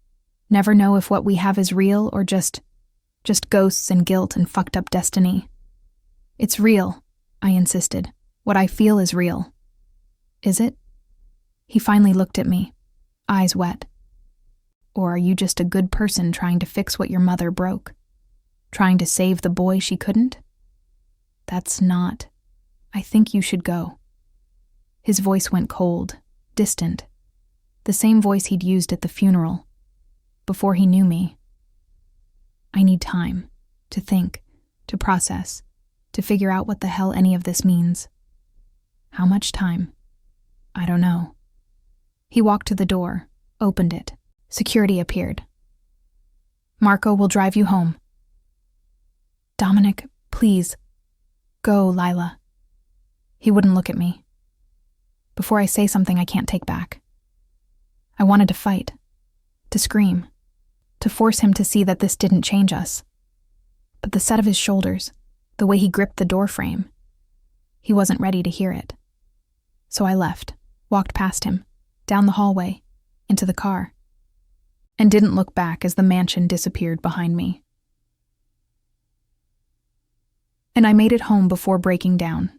Never know if what we have is real or just ghosts and guilt and fucked up destiny. It's real, I insisted. What I feel is real. Is it? He finally looked at me, eyes wet. Or are you just a good person trying to fix what your mother broke? Trying to save the boy she couldn't? That's not. I think you should go. His voice went cold, distant. The same voice he'd used at the funeral, before he knew me. I need time, to think, to process, to figure out what the hell any of this means. How much time? I don't know. He walked to the door, opened it. Security appeared. Marco will drive you home. Dominic, please. Go, Lila. He wouldn't look at me. Before I say something I can't take back. I wanted to fight, to scream, to force him to see that this didn't change us. But the set of his shoulders, the way he gripped the doorframe, he wasn't ready to hear it. So I left, walked past him, down the hallway, into the car, and didn't look back as the mansion disappeared behind me. And I made it home before breaking down,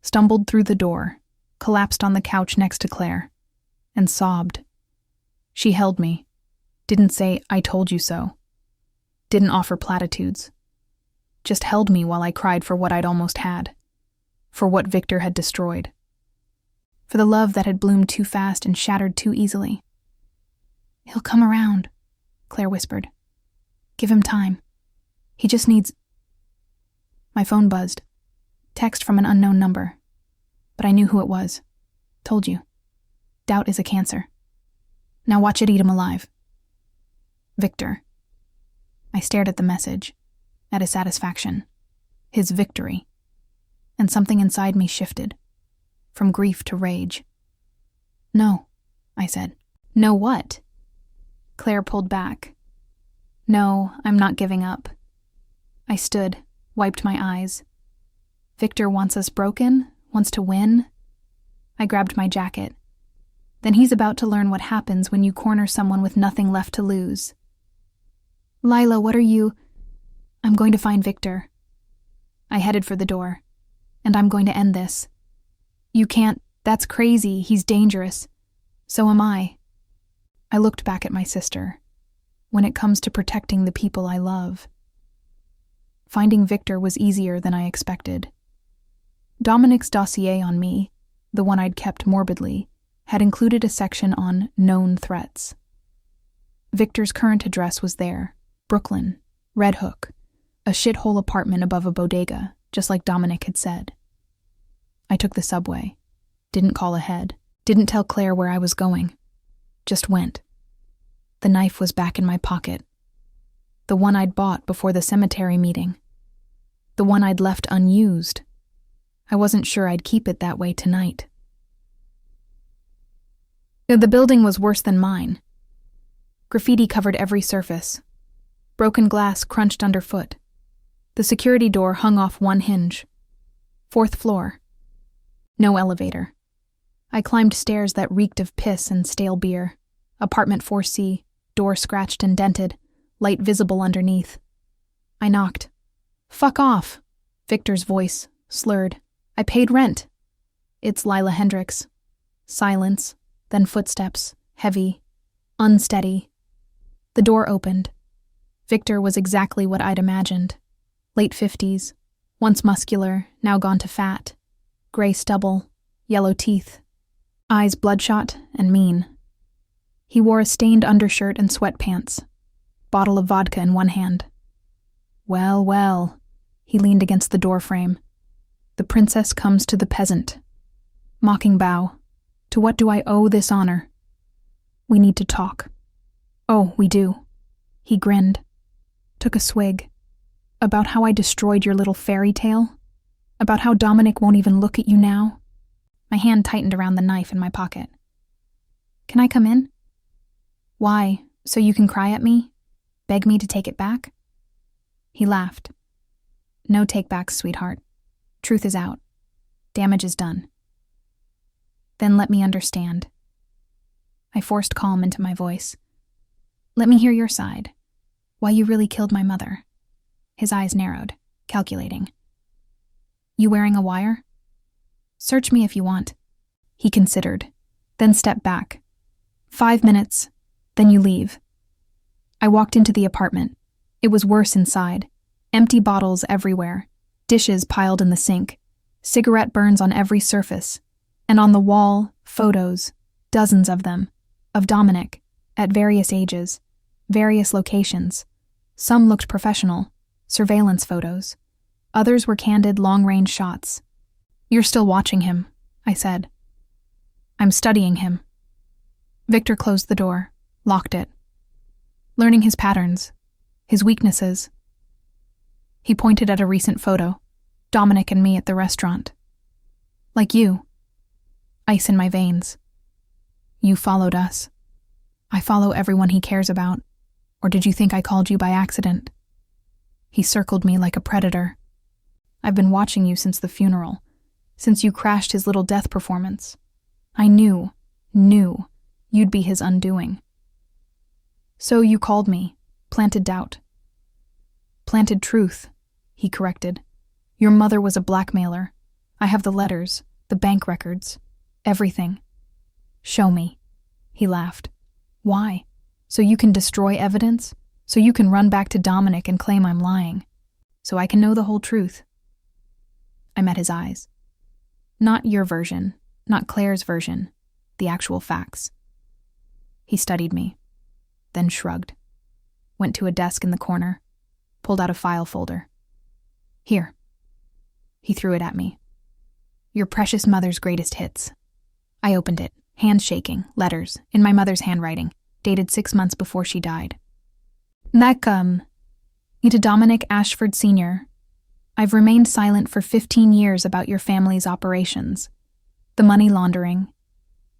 stumbled through the door, collapsed on the couch next to Claire, and sobbed. She held me, didn't say, "I told you so," didn't offer platitudes, just held me while I cried for what I'd almost had, for what Victor had destroyed, for the love that had bloomed too fast and shattered too easily. "He'll come around," Claire whispered. "Give him time. He just needs—" My phone buzzed. Text from an unknown number. But I knew who it was. Told you. Doubt is a cancer. Now watch it eat him alive. Victor. I stared at the message, at his satisfaction, his victory, and something inside me shifted, from grief to rage. "No," I said. "No what?" Claire pulled back. "No, I'm not giving up." I stood, wiped my eyes. Victor wants us broken, wants to win. I grabbed my jacket. Then he's about to learn what happens when you corner someone with nothing left to lose. "Lila, what are you—" "I'm going to find Victor." I headed for the door. "And I'm going to end this." "You can't. That's crazy. He's dangerous. So am I." I looked back at my sister. When it comes to protecting the people I love. Finding Victor was easier than I expected. Dominic's dossier on me, the one I'd kept morbidly, had included a section on known threats. Victor's current address was there, Brooklyn, Red Hook, a shithole apartment above a bodega, just like Dominic had said. I took the subway, didn't call ahead, didn't tell Claire where I was going, just went. The knife was back in my pocket. The one I'd bought before the cemetery meeting. The one I'd left unused. I wasn't sure I'd keep it that way tonight. The building was worse than mine. Graffiti covered every surface. Broken glass crunched underfoot. The security door hung off one hinge. 4th floor. No elevator. I climbed stairs that reeked of piss and stale beer. Apartment 4C, door scratched and dented, light visible underneath. I knocked. "Fuck off!" Victor's voice, slurred. "I paid rent." "It's Lila Hendricks." Silence, then footsteps, heavy, unsteady. The door opened. Victor was exactly what I'd imagined. Late 50s, once muscular, now gone to fat. Gray stubble, yellow teeth. Eyes bloodshot and mean. He wore a stained undershirt and sweatpants. Bottle of vodka in one hand. "Well, well," he leaned against the doorframe. "The princess comes to the peasant." Mocking bow. "To what do I owe this honor?" "We need to talk." "Oh, we do." He grinned. Took a swig. "About how I destroyed your little fairy tale? About how Dominic won't even look at you now?" My hand tightened around the knife in my pocket. "Can I come in?" "Why? So you can cry at me? Beg me to take it back?" He laughed. "No take-backs, sweetheart. Truth is out. Damage is done." "Then let me understand." I forced calm into my voice. "Let me hear your side. Why you really killed my mother." His eyes narrowed, calculating. "You wearing a wire?" "Search me if you want." He considered, then stepped back. 5 minutes, then you leave." I walked into the apartment. It was worse inside. Empty bottles everywhere, dishes piled in the sink, cigarette burns on every surface, and on the wall, photos, dozens of them, of Dominic, at various ages, various locations. Some looked professional, surveillance photos. Others were candid, long-range shots. "You're still watching him," I said. "I'm studying him." Victor closed the door, locked it. Learning his patterns, his weaknesses. He pointed at a recent photo, Dominic and me at the restaurant. "Like you." Ice in my veins. "You followed us." "I follow everyone he cares about. Or did you think I called you by accident?" He circled me like a predator. "I've been watching you since the funeral, since you crashed his little death performance. I knew you'd be his undoing." "So you called me, planted doubt." "Planted truth," he corrected. "Your mother was a blackmailer. I have the letters, the bank records, everything." "Show me," he laughed. "Why? So you can destroy evidence? So you can run back to Dominic and claim I'm lying? So I can know the whole truth?" I met his eyes. "Not your version, not Claire's version, the actual facts." He studied me, then shrugged, went to a desk in the corner, pulled out a file folder. "Here." He threw it at me. "Your precious mother's greatest hits." I opened it, hands shaking, letters, in my mother's handwriting, dated 6 months before she died. To Dominic Ashford Sr., I've remained silent for 15 years about your family's operations, the money laundering,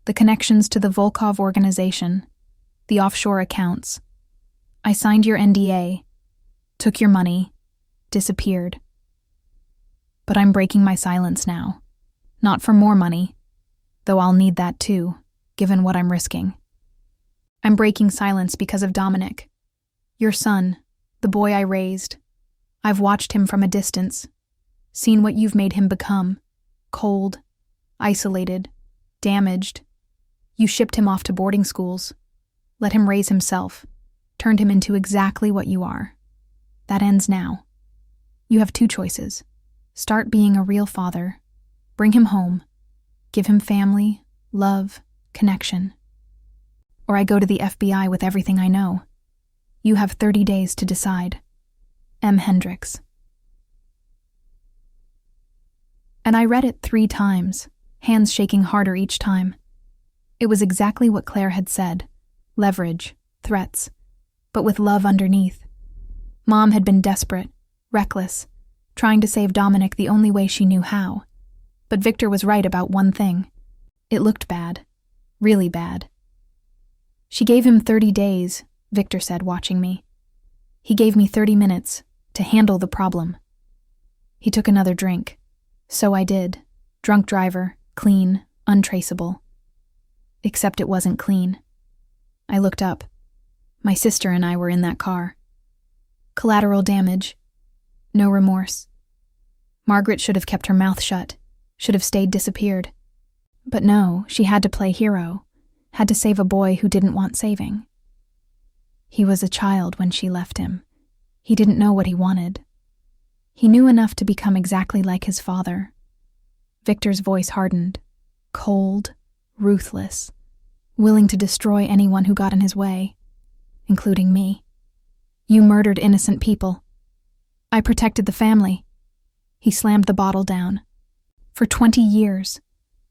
the connections to the Volkov organization, the offshore accounts. I signed your NDA, took your money, disappeared. But I'm breaking my silence now. Not for more money, though I'll need that too, given what I'm risking. I'm breaking silence because of Dominic, your son, the boy I raised. I've watched him from a distance, seen what you've made him become, cold, isolated, damaged. You shipped him off to boarding schools, let him raise himself, turned him into exactly what you are. That ends now. You have 2 choices. Start being a real father, bring him home, give him family, love, connection. Or I go to the FBI with everything I know. You have 30 days to decide. M. Hendricks. And I read it 3 times, hands shaking harder each time. It was exactly what Claire had said. Leverage, threats, but with love underneath. Mom had been desperate, reckless, trying to save Dominic the only way she knew how. But Victor was right about one thing. It looked bad. Really bad. She gave him 30 days, Victor said, watching me. He gave me 30 minutes to handle the problem. He took another drink. So I did. Drunk driver, clean, untraceable. Except it wasn't clean. I looked up. My sister and I were in that car. Collateral damage. No remorse. Margaret should have kept her mouth shut, should have stayed disappeared. But no, she had to play hero, had to save a boy who didn't want saving. He was a child when she left him. He didn't know what he wanted. He knew enough to become exactly like his father. Victor's voice hardened, cold, ruthless, willing to destroy anyone who got in his way, including me. You murdered innocent people. I protected the family. He slammed the bottle down. For 20 years,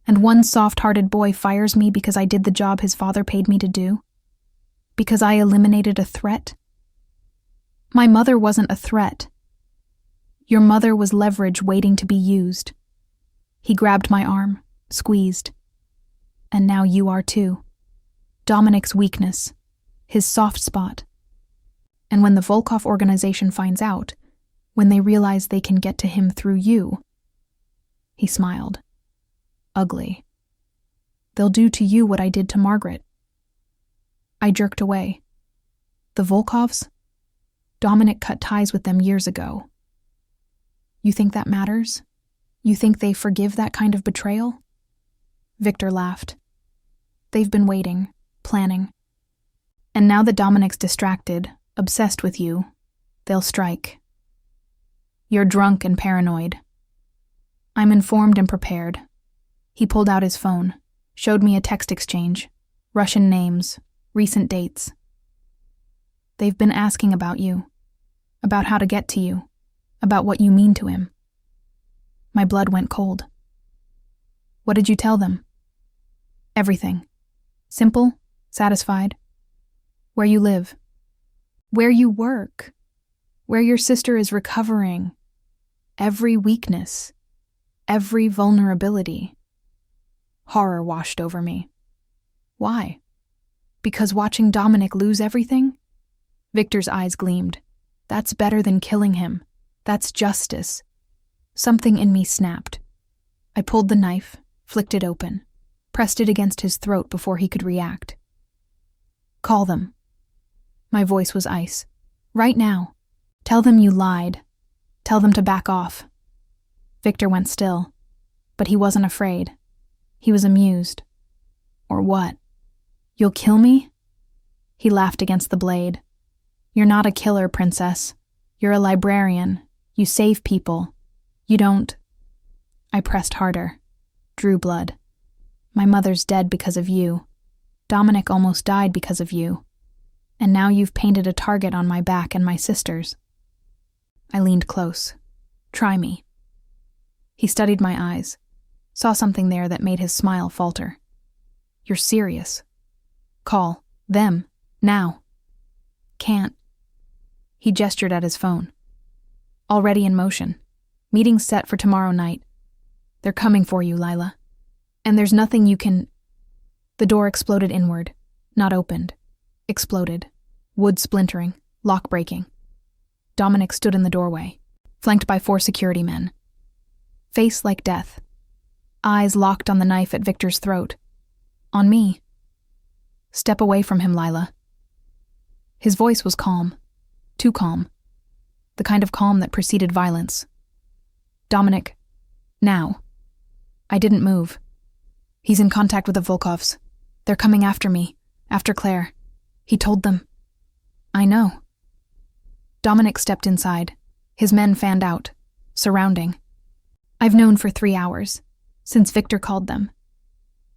and one soft-hearted boy fires me because I did the job his father paid me to do? Because I eliminated a threat? My mother wasn't a threat. Your mother was leverage waiting to be used. He grabbed my arm, squeezed. And now you are too. Dominic's weakness, his soft spot. And when the Volkov organization finds out, when they realize they can get to him through you, he smiled. Ugly. They'll do to you what I did to Margaret. I jerked away. The Volkovs? Dominic cut ties with them years ago. You think that matters? You think they forgive that kind of betrayal? Victor laughed. They've been waiting, planning. And now that Dominic's distracted, obsessed with you, they'll strike. You're drunk and paranoid. I'm informed and prepared. He pulled out his phone, showed me a text exchange, Russian names, recent dates. They've been asking about you, about how to get to you, about what you mean to him. My blood went cold. What did you tell them? Everything. Simple, satisfied. Where you live. Where you work. Where your sister is recovering. Every weakness. Every vulnerability. Horror washed over me. Why? Because watching Dominic lose everything? Victor's eyes gleamed. That's better than killing him. That's justice. Something in me snapped. I pulled the knife, flicked it open, pressed it against his throat before he could react. Call them. My voice was ice. Right now. Tell them you lied. Tell them to back off. Victor went still, but he wasn't afraid. He was amused. Or what? You'll kill me? He laughed against the blade. You're not a killer, princess. You're a librarian. You save people. You don't. I pressed harder. Drew blood. My mother's dead because of you. Dominic almost died because of you. And now you've painted a target on my back and my sister's. I leaned close. Try me. He studied my eyes, saw something there that made his smile falter. You're serious. Call. Them. Now. Can't. He gestured at his phone. Already in motion. Meeting set for tomorrow night. They're coming for you, Lila. And there's nothing you can... The door exploded inward, not opened. Exploded. Wood splintering, lock breaking. Dominic stood in the doorway, flanked by 4 security men. Face like death. Eyes locked on the knife at Victor's throat. On me. Step away from him, Lila. His voice was calm. Too calm. The kind of calm that preceded violence. Dominic. Now. I didn't move. He's in contact with the Volkovs. They're coming after me. After Claire. He told them. I know. Dominic stepped inside. His men fanned out, surrounding. I've known for 3 hours, since Victor called them.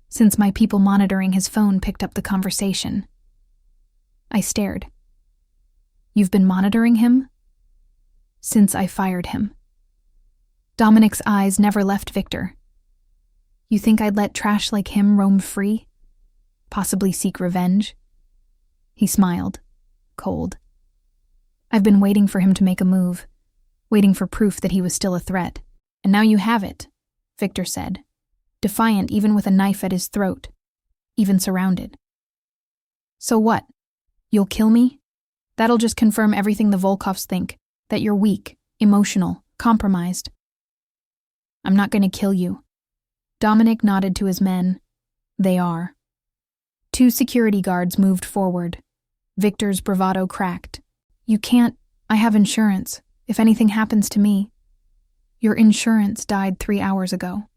Since my people monitoring his phone picked up the conversation. I stared. You've been monitoring him? Since I fired him. Dominic's eyes never left Victor. You think I'd let trash like him roam free? Possibly seek revenge? He smiled, cold. I've been waiting for him to make a move, waiting for proof that he was still a threat. And now you have it, Victor said, defiant even with a knife at his throat, even surrounded. So what? You'll kill me? That'll just confirm everything the Volkovs think, that you're weak, emotional, compromised. I'm not going to kill you. Dominic nodded to his men. They are. 2 security guards moved forward. Victor's bravado cracked. You can't. I have insurance. If anything happens to me. Your insurance died 3 hours ago.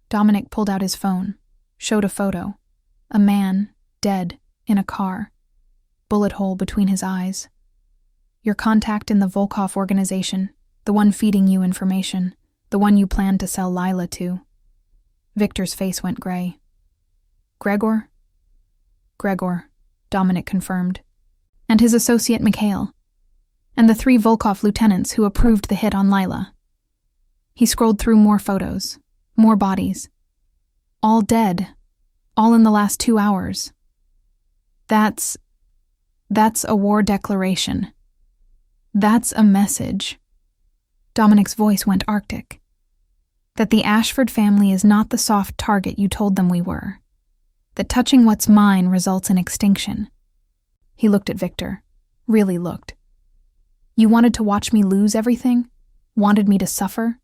Dominic pulled out his phone, showed a photo. A man, dead, in a car. Bullet hole between his eyes. Your contact in the Volkov organization, the one feeding you information, the one you planned to sell Lila to. Victor's face went gray. Gregor? Gregor, Dominic confirmed. And his associate Mikhail. And the 3 Volkov lieutenants who approved the hit on Lila. He scrolled through more photos, more bodies. All dead, all in the last 2 hours. That's a war declaration. That's a message. Dominic's voice went arctic. That the Ashford family is not the soft target you told them we were. That touching what's mine results in extinction. He looked at Victor. Really looked. You wanted to watch me lose everything? Wanted me to suffer?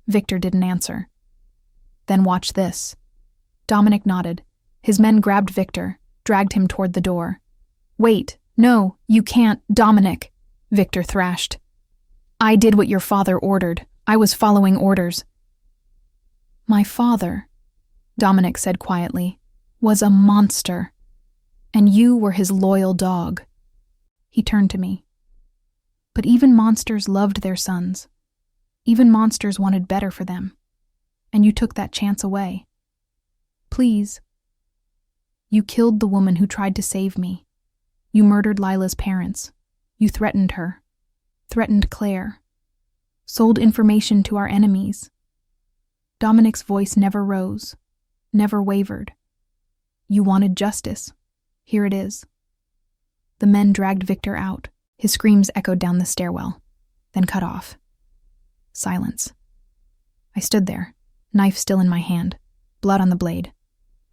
Victor didn't answer. Then watch this. Dominic nodded. His men grabbed Victor, dragged him toward the door. Wait, no, you can't, Dominic, Victor thrashed. I did what your father ordered. I was following orders. My father, Dominic said quietly, was a monster, and you were his loyal dog. He turned to me. But even monsters loved their sons. Even monsters wanted better for them. And you took that chance away. Please. You killed the woman who tried to save me. You murdered Lila's parents. You threatened her. Threatened Claire. Sold information to our enemies. Dominic's voice never rose, never wavered. You wanted justice. Here it is. The men dragged Victor out. His screams echoed down the stairwell, then cut off. Silence. I stood there, knife still in my hand, blood on the blade,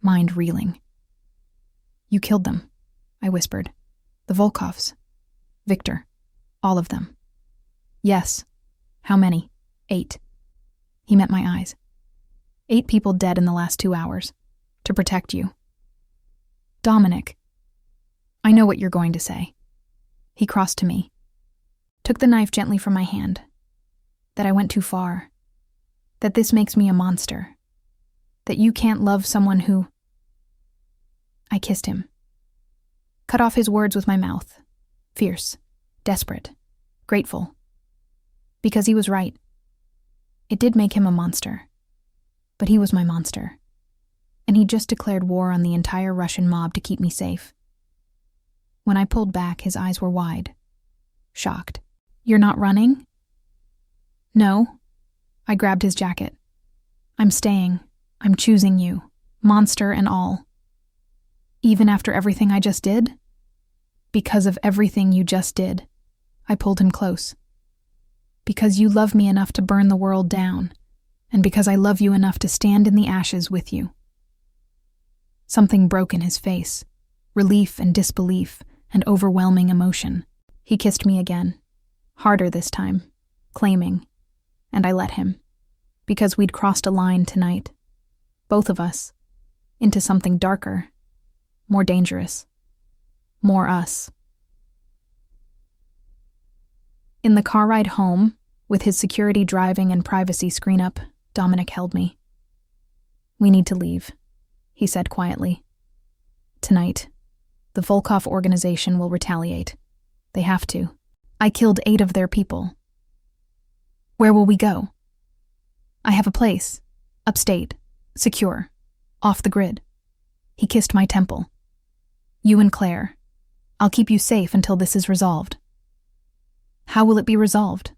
mind reeling. You killed them, I whispered. The Volkovs. Victor. All of them. Yes. How many? 8. He met my eyes. 8 people dead in the last 2 hours. To protect you. Dominic. I know what you're going to say. He crossed to me. Took the knife gently from my hand. That I went too far. That this makes me a monster. That you can't love someone who... I kissed him. Cut off his words with my mouth. Fierce. Desperate. Grateful. Because he was right. It did make him a monster. But he was my monster. And he just declared war on the entire Russian mob to keep me safe. When I pulled back, his eyes were wide. Shocked. You're not running? No. I grabbed his jacket. I'm staying. I'm choosing you. Monster and all. Even after everything I just did? Because of everything you just did. I pulled him close. Because you love me enough to burn the world down, and because I love you enough to stand in the ashes with you. Something broke in his face. Relief and disbelief and overwhelming emotion. He kissed me again. Harder this time. Claiming. And I let him. Because we'd crossed a line tonight. Both of us. Into something darker. More dangerous. More us. In the car ride home, with his security driving and privacy screen up, Dominic held me. We need to leave, he said quietly. Tonight, the Volkov organization will retaliate. They have to. I killed 8 of their people. Where will we go? I have a place. Upstate. Secure. Off the grid. He kissed my temple. You and Claire. I'll keep you safe until this is resolved. How will it be resolved?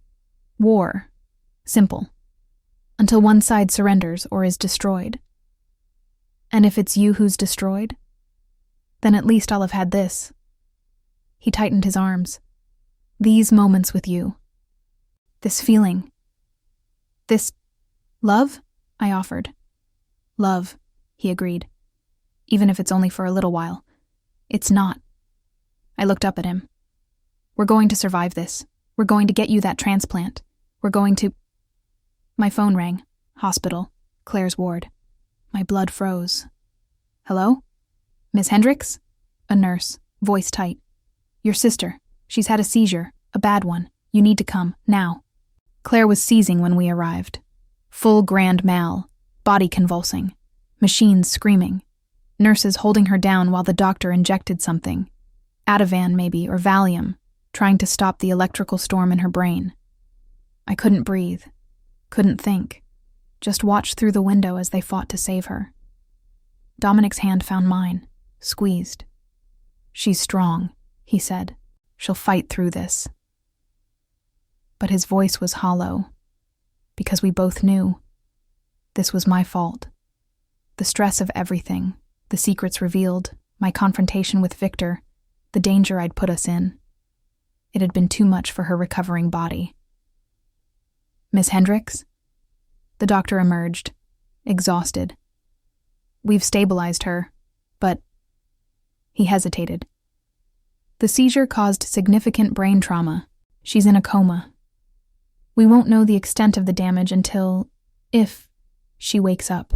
War. Simple. Until one side surrenders or is destroyed. And if it's you who's destroyed, then at least I'll have had this. He tightened his arms. These moments with you. This feeling. This love? I offered. Love, he agreed. Even if it's only for a little while. It's not. I looked up at him. We're going to survive this. We're going to get you that transplant. We're going to... My phone rang. Hospital. Claire's ward. My blood froze. Hello? Miss Hendricks? A nurse. Voice tight. Your sister. She's had a seizure. A bad one. You need to come. Now. Claire was seizing when we arrived. Full grand mal. Body convulsing. Machines screaming. Nurses holding her down while the doctor injected something. Ativan maybe, or Valium, trying to stop the electrical storm in her brain. I couldn't breathe. Couldn't think. Just watched through the window as they fought to save her. Dominic's hand found mine. Squeezed. She's strong, he said. She'll fight through this. But his voice was hollow, because we both knew this was my fault. The stress of everything, the secrets revealed, my confrontation with Victor, the danger I'd put us in. It had been too much for her recovering body. Miss Hendricks? The doctor emerged, exhausted. We've stabilized her, but... He hesitated. The seizure caused significant brain trauma. She's in a coma. We won't know the extent of the damage until, if, she wakes up.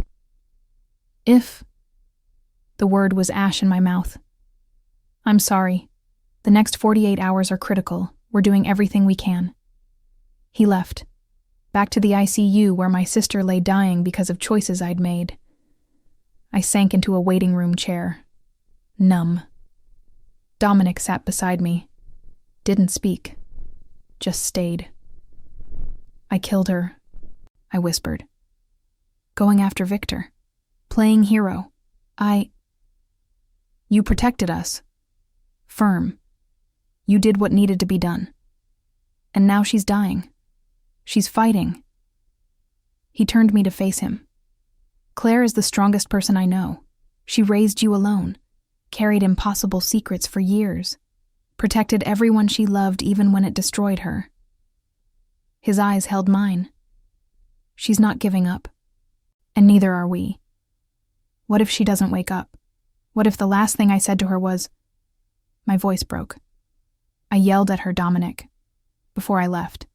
If... The word was ash in my mouth. I'm sorry. The next 48 hours are critical. We're doing everything we can. He left. Back to the ICU where my sister lay dying because of choices I'd made. I sank into a waiting room chair. Numb. Dominic sat beside me. Didn't speak. Just stayed. I killed her, I whispered. Going after Victor. Playing hero. You protected us. Firm. You did what needed to be done. And now she's dying. She's fighting. He turned me to face him. Claire is the strongest person I know. She raised you alone, carried impossible secrets for years, protected everyone she loved even when it destroyed her. His eyes held mine. She's not giving up. And neither are we. What if she doesn't wake up? What if the last thing I said to her was... My voice broke. I yelled at her, Dominic, before I left.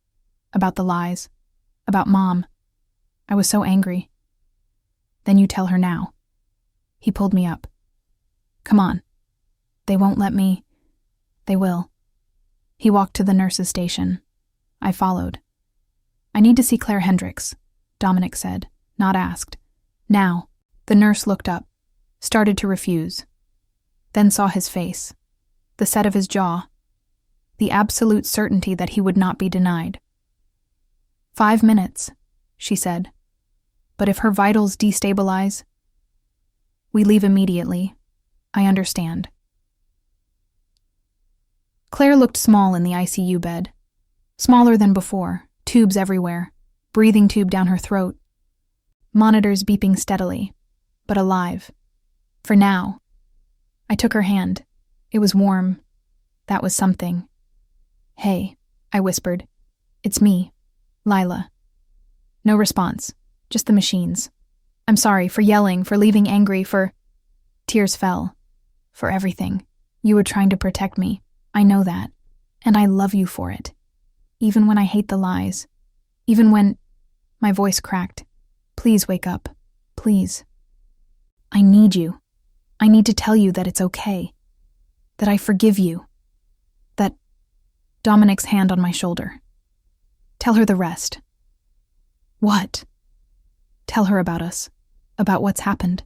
About the lies. About Mom. I was so angry. Then you tell her now. He pulled me up. Come on. They won't let me. They will. He walked to the nurse's station. I followed. I need to see Claire Hendricks, Dominic said, not asked. Now. The nurse looked up, started to refuse, then saw his face, the set of his jaw, the absolute certainty that he would not be denied. 5 minutes, she said. But if her vitals destabilize... We leave immediately. I understand. Claire looked small in the ICU bed. Smaller than before, tubes everywhere, breathing tube down her throat. Monitors beeping steadily, but alive. For now. I took her hand. It was warm. That was something. Hey, I whispered. It's me, Lila. No response, just the machines. I'm sorry for yelling, for leaving angry, for... Tears fell. For everything. You were trying to protect me. I know that. And I love you for it. Even when I hate the lies. Even when... My voice cracked. Please wake up. Please. I need you. I need to tell you that it's okay. That I forgive you. That... Dominic's hand on my shoulder. Tell her the rest. What? Tell her about us. About what's happened.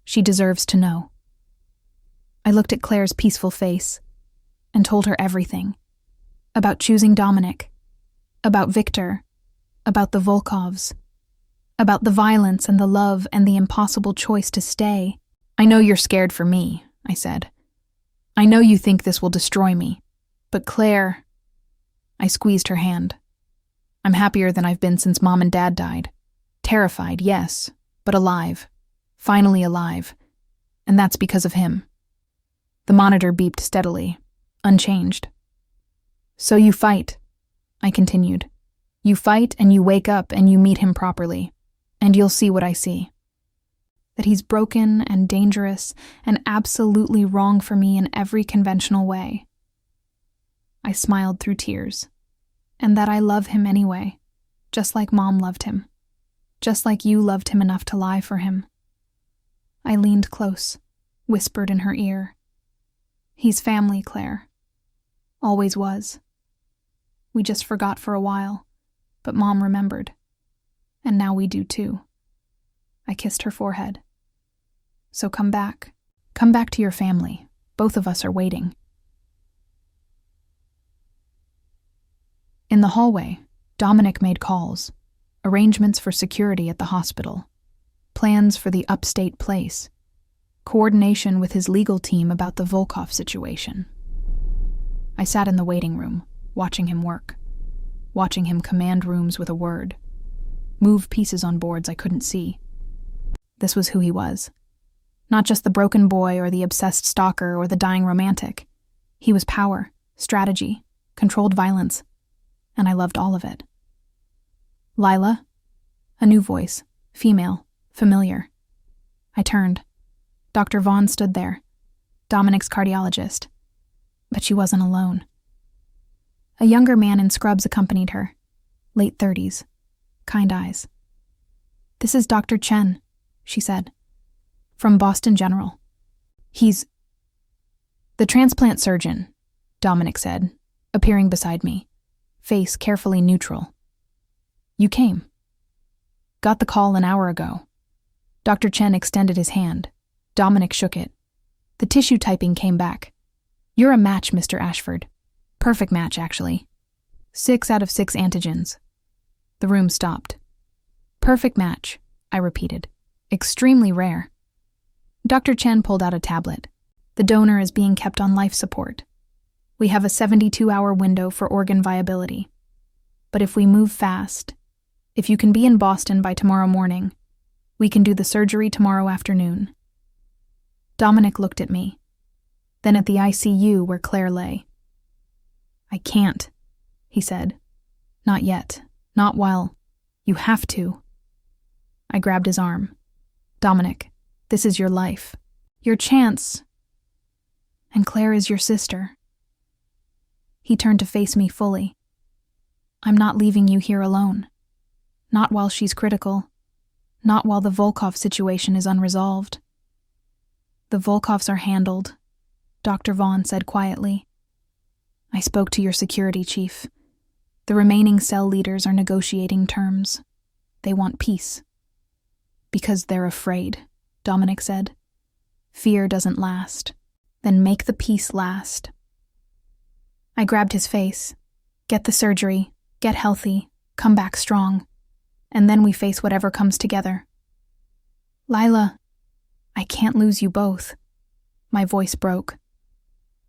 She deserves to know. I looked at Claire's peaceful face and told her everything. About choosing Dominic. About Victor. About the Volkovs. About the violence and the love and the impossible choice to stay. I know you're scared for me, I said. I know you think this will destroy me. But Claire... I squeezed her hand. I'm happier than I've been since Mom and Dad died. Terrified, yes, but alive. Finally alive. And that's because of him. The monitor beeped steadily, unchanged. So you fight, I continued. You fight and you wake up and you meet him properly. And you'll see what I see. That he's broken and dangerous and absolutely wrong for me in every conventional way. I smiled through tears. And that I love him anyway, just like Mom loved him. Just like you loved him enough to lie for him. I leaned close, whispered in her ear. He's family, Claire. Always was. We just forgot for a while, but Mom remembered. And now we do too. I kissed her forehead. So come back. Come back to your family. Both of us are waiting. In the hallway, Dominic made calls, arrangements for security at the hospital, plans for the upstate place, coordination with his legal team about the Volkov situation. I sat in the waiting room, watching him work, watching him command rooms with a word, move pieces on boards I couldn't see. This was who he was. Not just the broken boy or the obsessed stalker or the dying romantic. He was power, strategy, controlled violence, and I loved all of it. Lila? A new voice, female, familiar. I turned. Dr. Vaughn stood there, Dominic's cardiologist. But she wasn't alone. A younger man in scrubs accompanied her, late 30s, kind eyes. "This is Dr. Chen," she said, "from Boston General. He's..." "The transplant surgeon," Dominic said, appearing beside me, face carefully neutral. "You came." "Got the call an hour ago." Dr. Chen extended his hand. Dominic shook it. The tissue typing came back. "You're a match, Mr. Ashford. Perfect match, actually. 6 out of 6 antigens." The room stopped. "Perfect match," I repeated. "Extremely rare." Dr. Chen pulled out a tablet. "The donor is being kept on life support. We have a 72-hour window for organ viability. But if we move fast, if you can be in Boston by tomorrow morning, we can do the surgery tomorrow afternoon." Dominic looked at me, then at the ICU where Claire lay. "I can't," he said. "Not yet. Not while. You have to." I grabbed his arm. "Dominic, this is your life. Your chance. And Claire is your sister." He turned to face me fully. "I'm not leaving you here alone. Not while she's critical. Not while the Volkov situation is unresolved." "The Volkovs are handled," Dr. Vaughn said quietly. "I spoke to your security chief. The remaining cell leaders are negotiating terms. They want peace." "Because they're afraid," Dominic said. "Fear doesn't last. Then make the peace last." I grabbed his face. "Get the surgery, get healthy, come back strong, and then we face whatever comes together." "Lila, I can't lose you both." My voice broke.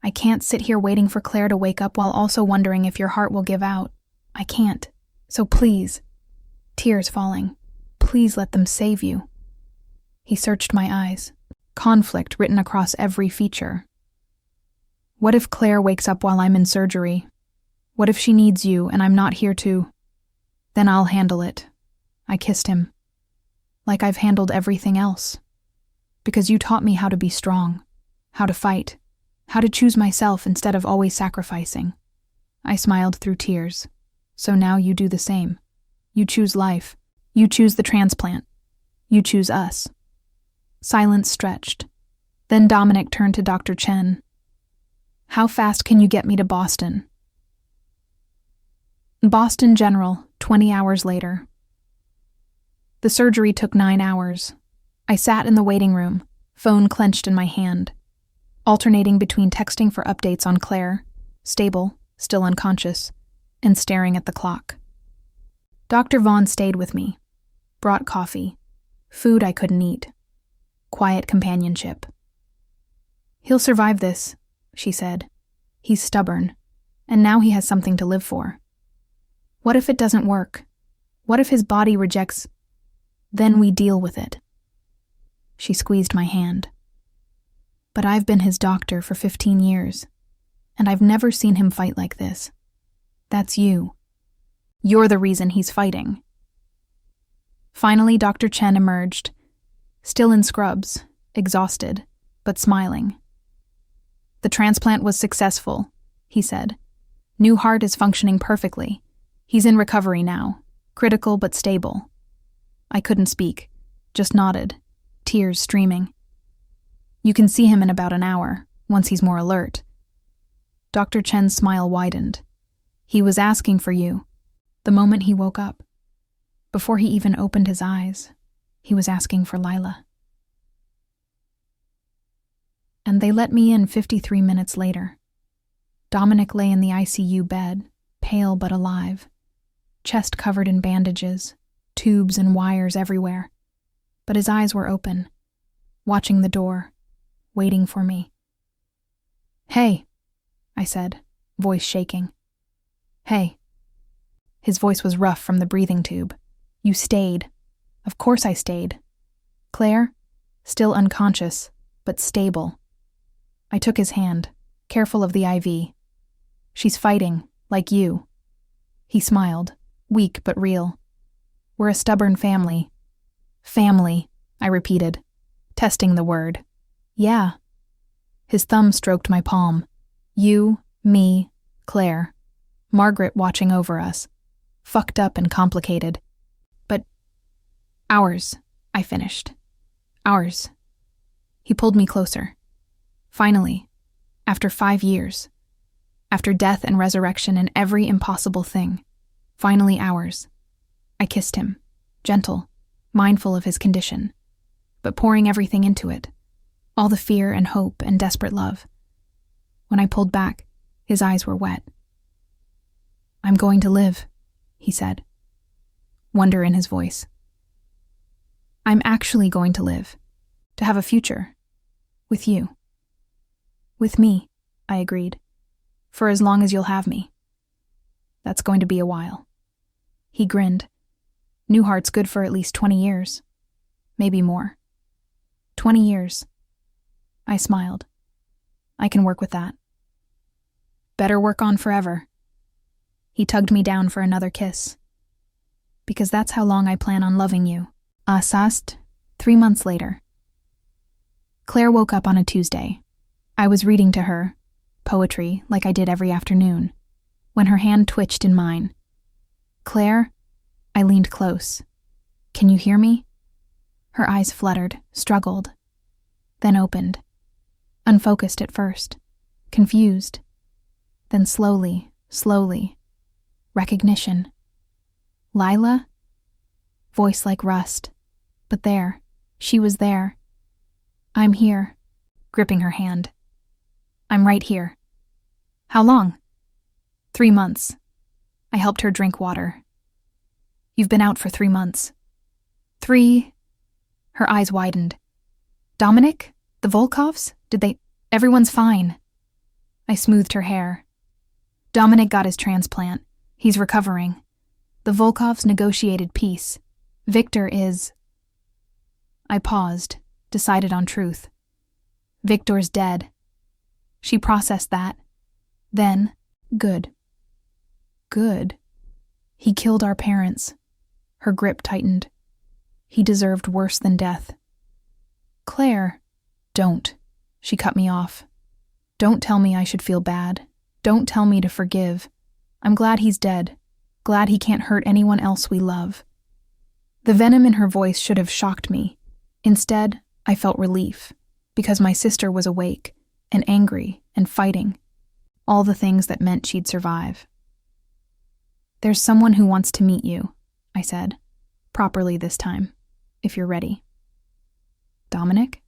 "I can't sit here waiting for Claire to wake up while also wondering if your heart will give out. I can't. So please," tears falling, "please let them save you." He searched my eyes, conflict written across every feature. "What if Claire wakes up while I'm in surgery? What if she needs you and I'm not here to..." "Then I'll handle it." I kissed him. "Like I've handled everything else. Because you taught me how to be strong, how to fight, how to choose myself instead of always sacrificing." I smiled through tears. "So now you do the same. You choose life. You choose the transplant. You choose us." Silence stretched. Then Dominic turned to Dr. Chen. "How fast can you get me to Boston?" Boston General, 20 hours later. The surgery took 9 hours. I sat in the waiting room, phone clenched in my hand, alternating between texting for updates on Claire, stable, still unconscious, and staring at the clock. Dr. Vaughn stayed with me, brought coffee, food I couldn't eat, quiet companionship. "He'll survive this," she said. "He's stubborn, and now he has something to live for. What if it doesn't work? What if his body rejects? Then we deal with it." She squeezed my hand. "But I've been his doctor for 15 years, and I've never seen him fight like this. That's you. You're the reason he's fighting." Finally, Dr. Chen emerged, still in scrubs, exhausted, but smiling. "The transplant was successful," he said. New heart is functioning perfectly. He's in recovery now, critical but stable. I couldn't speak, just nodded, tears streaming. You can see him in about an hour, once he's more alert. Dr. Chen's smile widened. He was asking for you, the moment he woke up. Before he even opened his eyes, he was asking for Lila. And they let me in 53 minutes later. Dominic lay in the ICU bed, pale but alive, chest covered in bandages, tubes and wires everywhere. But his eyes were open, watching the door, waiting for me. "Hey," I said, voice shaking. "Hey." His voice was rough from the breathing tube. "You stayed." "Of course I stayed." "Claire?" Still unconscious, but stable. I took his hand, careful of the IV. "She's fighting, like you." He smiled, weak but real. "We're a stubborn family." "Family," I repeated, testing the word. "Yeah." His thumb stroked my palm. "You, me, Claire. Margaret watching over us. Fucked up and complicated. But ours," I finished. "Ours." He pulled me closer. Finally, after 5 years, after death and resurrection and every impossible thing, finally ours. I kissed him, gentle, mindful of his condition, but pouring everything into it, all the fear and hope and desperate love. When I pulled back, his eyes were wet. "I'm going to live," he said, wonder in his voice. "I'm actually going to live, to have a future, with you." "With me," I agreed, "for as long as you'll have me." "That's going to be a while." He grinned. "Newhart's good for at least 20 years. Maybe more." 20 years. I smiled. "I can work with that." "Better work on forever." He tugged me down for another kiss. "Because that's how long I plan on loving you." Asast, 3 months later. Claire woke up on a Tuesday. I was reading to her, poetry, like I did every afternoon, when her hand twitched in mine. "Claire?" I leaned close. "Can you hear me?" Her eyes fluttered, struggled, then opened. Unfocused at first, confused. Then slowly, recognition. "Lila?" Voice like rust. But there, she was there. "I'm here," gripping her hand. "I'm right here." "How long?" 3 months. I helped her drink water. "You've been out for 3 months. 3. Her eyes widened. "Dominic? The Volkovs? Did they? Everyone's fine." I smoothed her hair. "Dominic got his transplant. He's recovering. The Volkovs negotiated peace. Victor is..." I paused, decided on truth. "Victor's dead." She processed that. Then, "Good." "Good?" "He killed our parents." Her grip tightened. "He deserved worse than death." "Claire." "Don't." She cut me off. "Don't tell me I should feel bad. Don't tell me to forgive. I'm glad he's dead. Glad he can't hurt anyone else we love." The venom in her voice should have shocked me. Instead, I felt relief, because my sister was awake, and angry, and fighting. All the things that meant she'd survive. "There's someone who wants to meet you," I said, properly this time, "if you're ready." "Dominic?"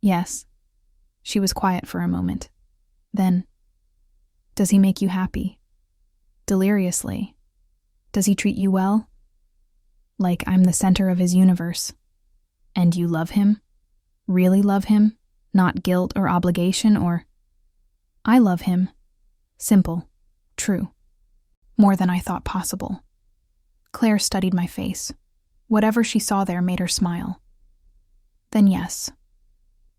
"Yes." She was quiet for a moment. Then, "Does he make you happy?" "Deliriously." "Does he treat you well?" "Like I'm the center of his universe." "And you love him? Really love him? Not guilt or obligation or..." "I love him. Simple. True. More than I thought possible." Claire studied my face. Whatever she saw there made her smile. "Then yes.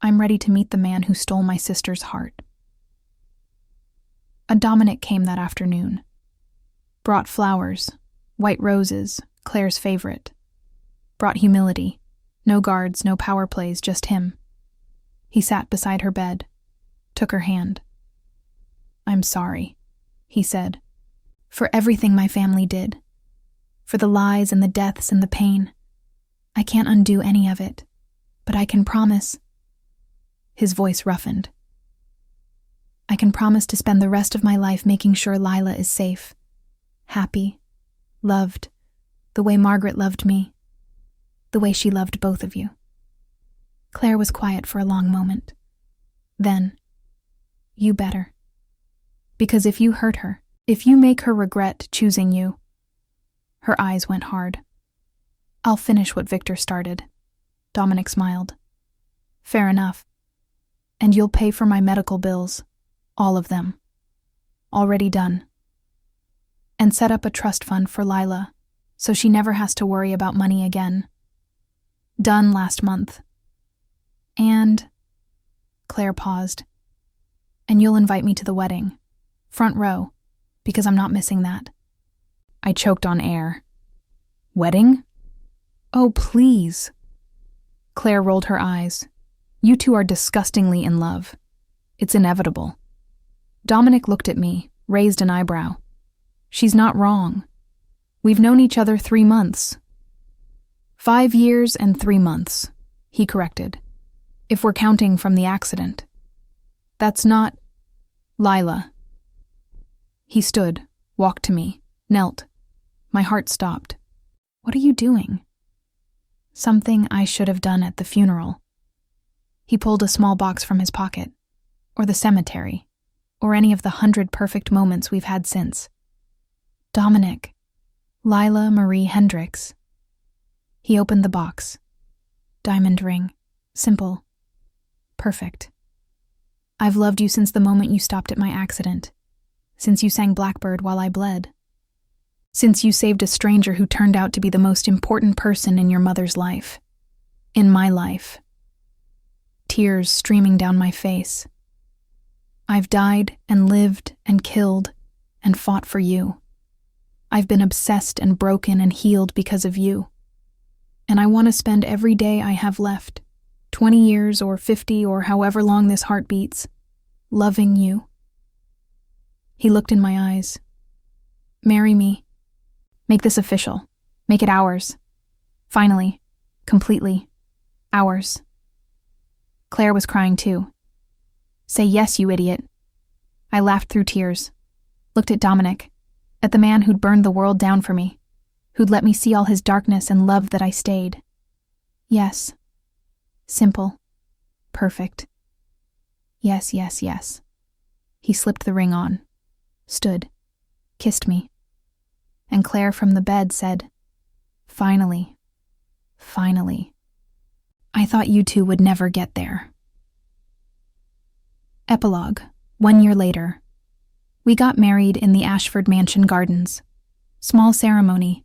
I'm ready to meet the man who stole my sister's heart." A Dominic came that afternoon. Brought flowers, white roses, Claire's favorite. Brought humility. No guards, no power plays, just him. He sat beside her bed, took her hand. "I'm sorry." he said. For everything my family did. For the lies and the deaths and the pain. I can't undo any of it, but I can promise. His voice roughened. I can promise to spend the rest of my life making sure Lila is safe, happy, loved, the way Margaret loved me, the way she loved both of you. Claire was quiet for a long moment. Then, you better. Because if you hurt her, if you make her regret choosing you, her eyes went hard. I'll finish what Victor started. Dominic smiled. Fair enough. And you'll pay for my medical bills. All of them. Already done. And set up a trust fund for Lila, so she never has to worry about money again. Done last month. And... Claire paused. And you'll invite me to the wedding. Front row, because I'm not missing that. I choked on air. Wedding? Oh, please. Claire rolled her eyes. You two are disgustingly in love. It's inevitable. Dominic looked at me, raised an eyebrow. She's not wrong. We've known each other 3 months. 5 years and 3 months, he corrected. If we're counting from the accident. That's not... Lila. He stood, walked to me, knelt. My heart stopped. What are you doing? Something I should have done at the funeral. He pulled a small box from his pocket. Or the cemetery. Or any of the 100 perfect moments we've had since. Dominic. Lila Marie Hendricks. He opened the box. Diamond ring. Simple. Perfect. I've loved you since the moment you stopped at my accident. Since you sang Blackbird while I bled. Since you saved a stranger who turned out to be the most important person in your mother's life. In my life. Tears streaming down my face. I've died and lived and killed and fought for you. I've been obsessed and broken and healed because of you. And I want to spend every day I have left, 20 years or 50 or however long this heart beats, loving you. He looked in my eyes. Marry me. Make this official. Make it ours. Finally. Completely. Ours. Claire was crying too. Say yes, you idiot. I laughed through tears. Looked at Dominic. At the man who'd burned the world down for me. Who'd let me see all his darkness and loved that I stayed. Yes. Simple. Perfect. Yes, yes, yes. He slipped the ring on. Stood. Kissed me. And Claire from the bed said, Finally. Finally. I thought you two would never get there. Epilogue. 1 year later. We got married in the Ashford Mansion gardens. Small ceremony.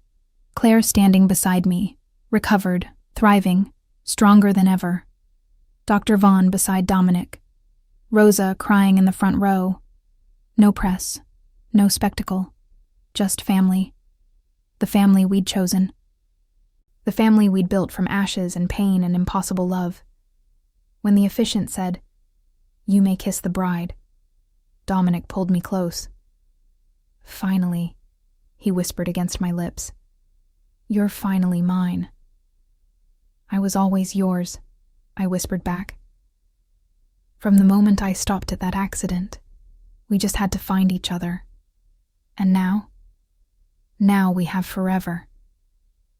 Claire standing beside me, recovered, thriving, stronger than ever. Dr. Vaughn beside Dominic. Rosa crying in the front row. No press. No spectacle. Just family. The family we'd chosen. The family we'd built from ashes and pain and impossible love. When the officiant said, You may kiss the bride, Dominic pulled me close. Finally, he whispered against my lips. You're finally mine. I was always yours, I whispered back. From the moment I stopped at that accident, we just had to find each other. And now we have forever.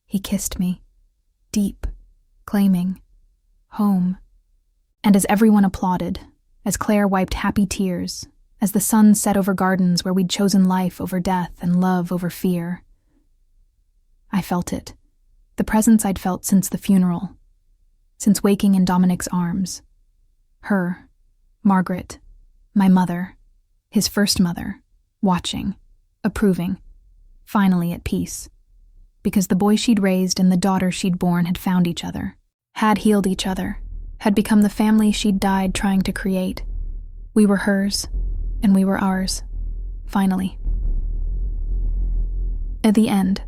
He kissed me, deep, claiming, home. And as everyone applauded, as Claire wiped happy tears, as the sun set over gardens where we'd chosen life over death and love over fear, I felt it, the presence I'd felt since the funeral, since waking in Dominic's arms. Her, Margaret, my mother, his first mother, watching, approving, finally at peace. Because the boy she'd raised and the daughter she'd born had found each other, had healed each other, had become the family she'd died trying to create. We were hers, and we were ours, finally. At the end,